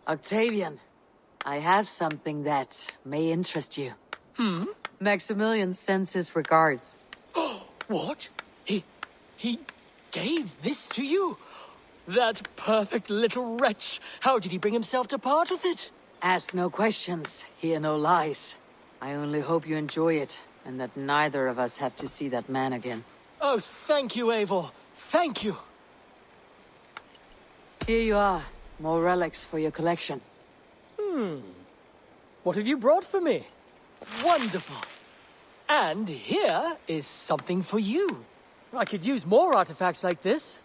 Octavian, I have something that may interest you. Maximilian sends his regards. What? He gave this to you? That perfect little wretch. How did he bring himself to part with it? Ask no questions, hear no lies. I only hope you enjoy it, and that neither of us have to see that man again. Oh, thank you, Eivor. Thank you. Here you are. More relics for your collection. What have you brought for me? Wonderful. And here is something for you. I could use more artifacts like this.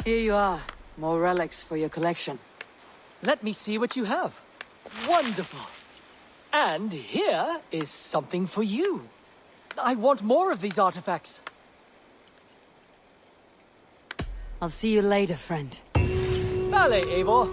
Here you are. More relics for your collection. Let me see what you have. Wonderful. And here is something for you. I want more of these artifacts. I'll see you later, friend. Vale, Eivor.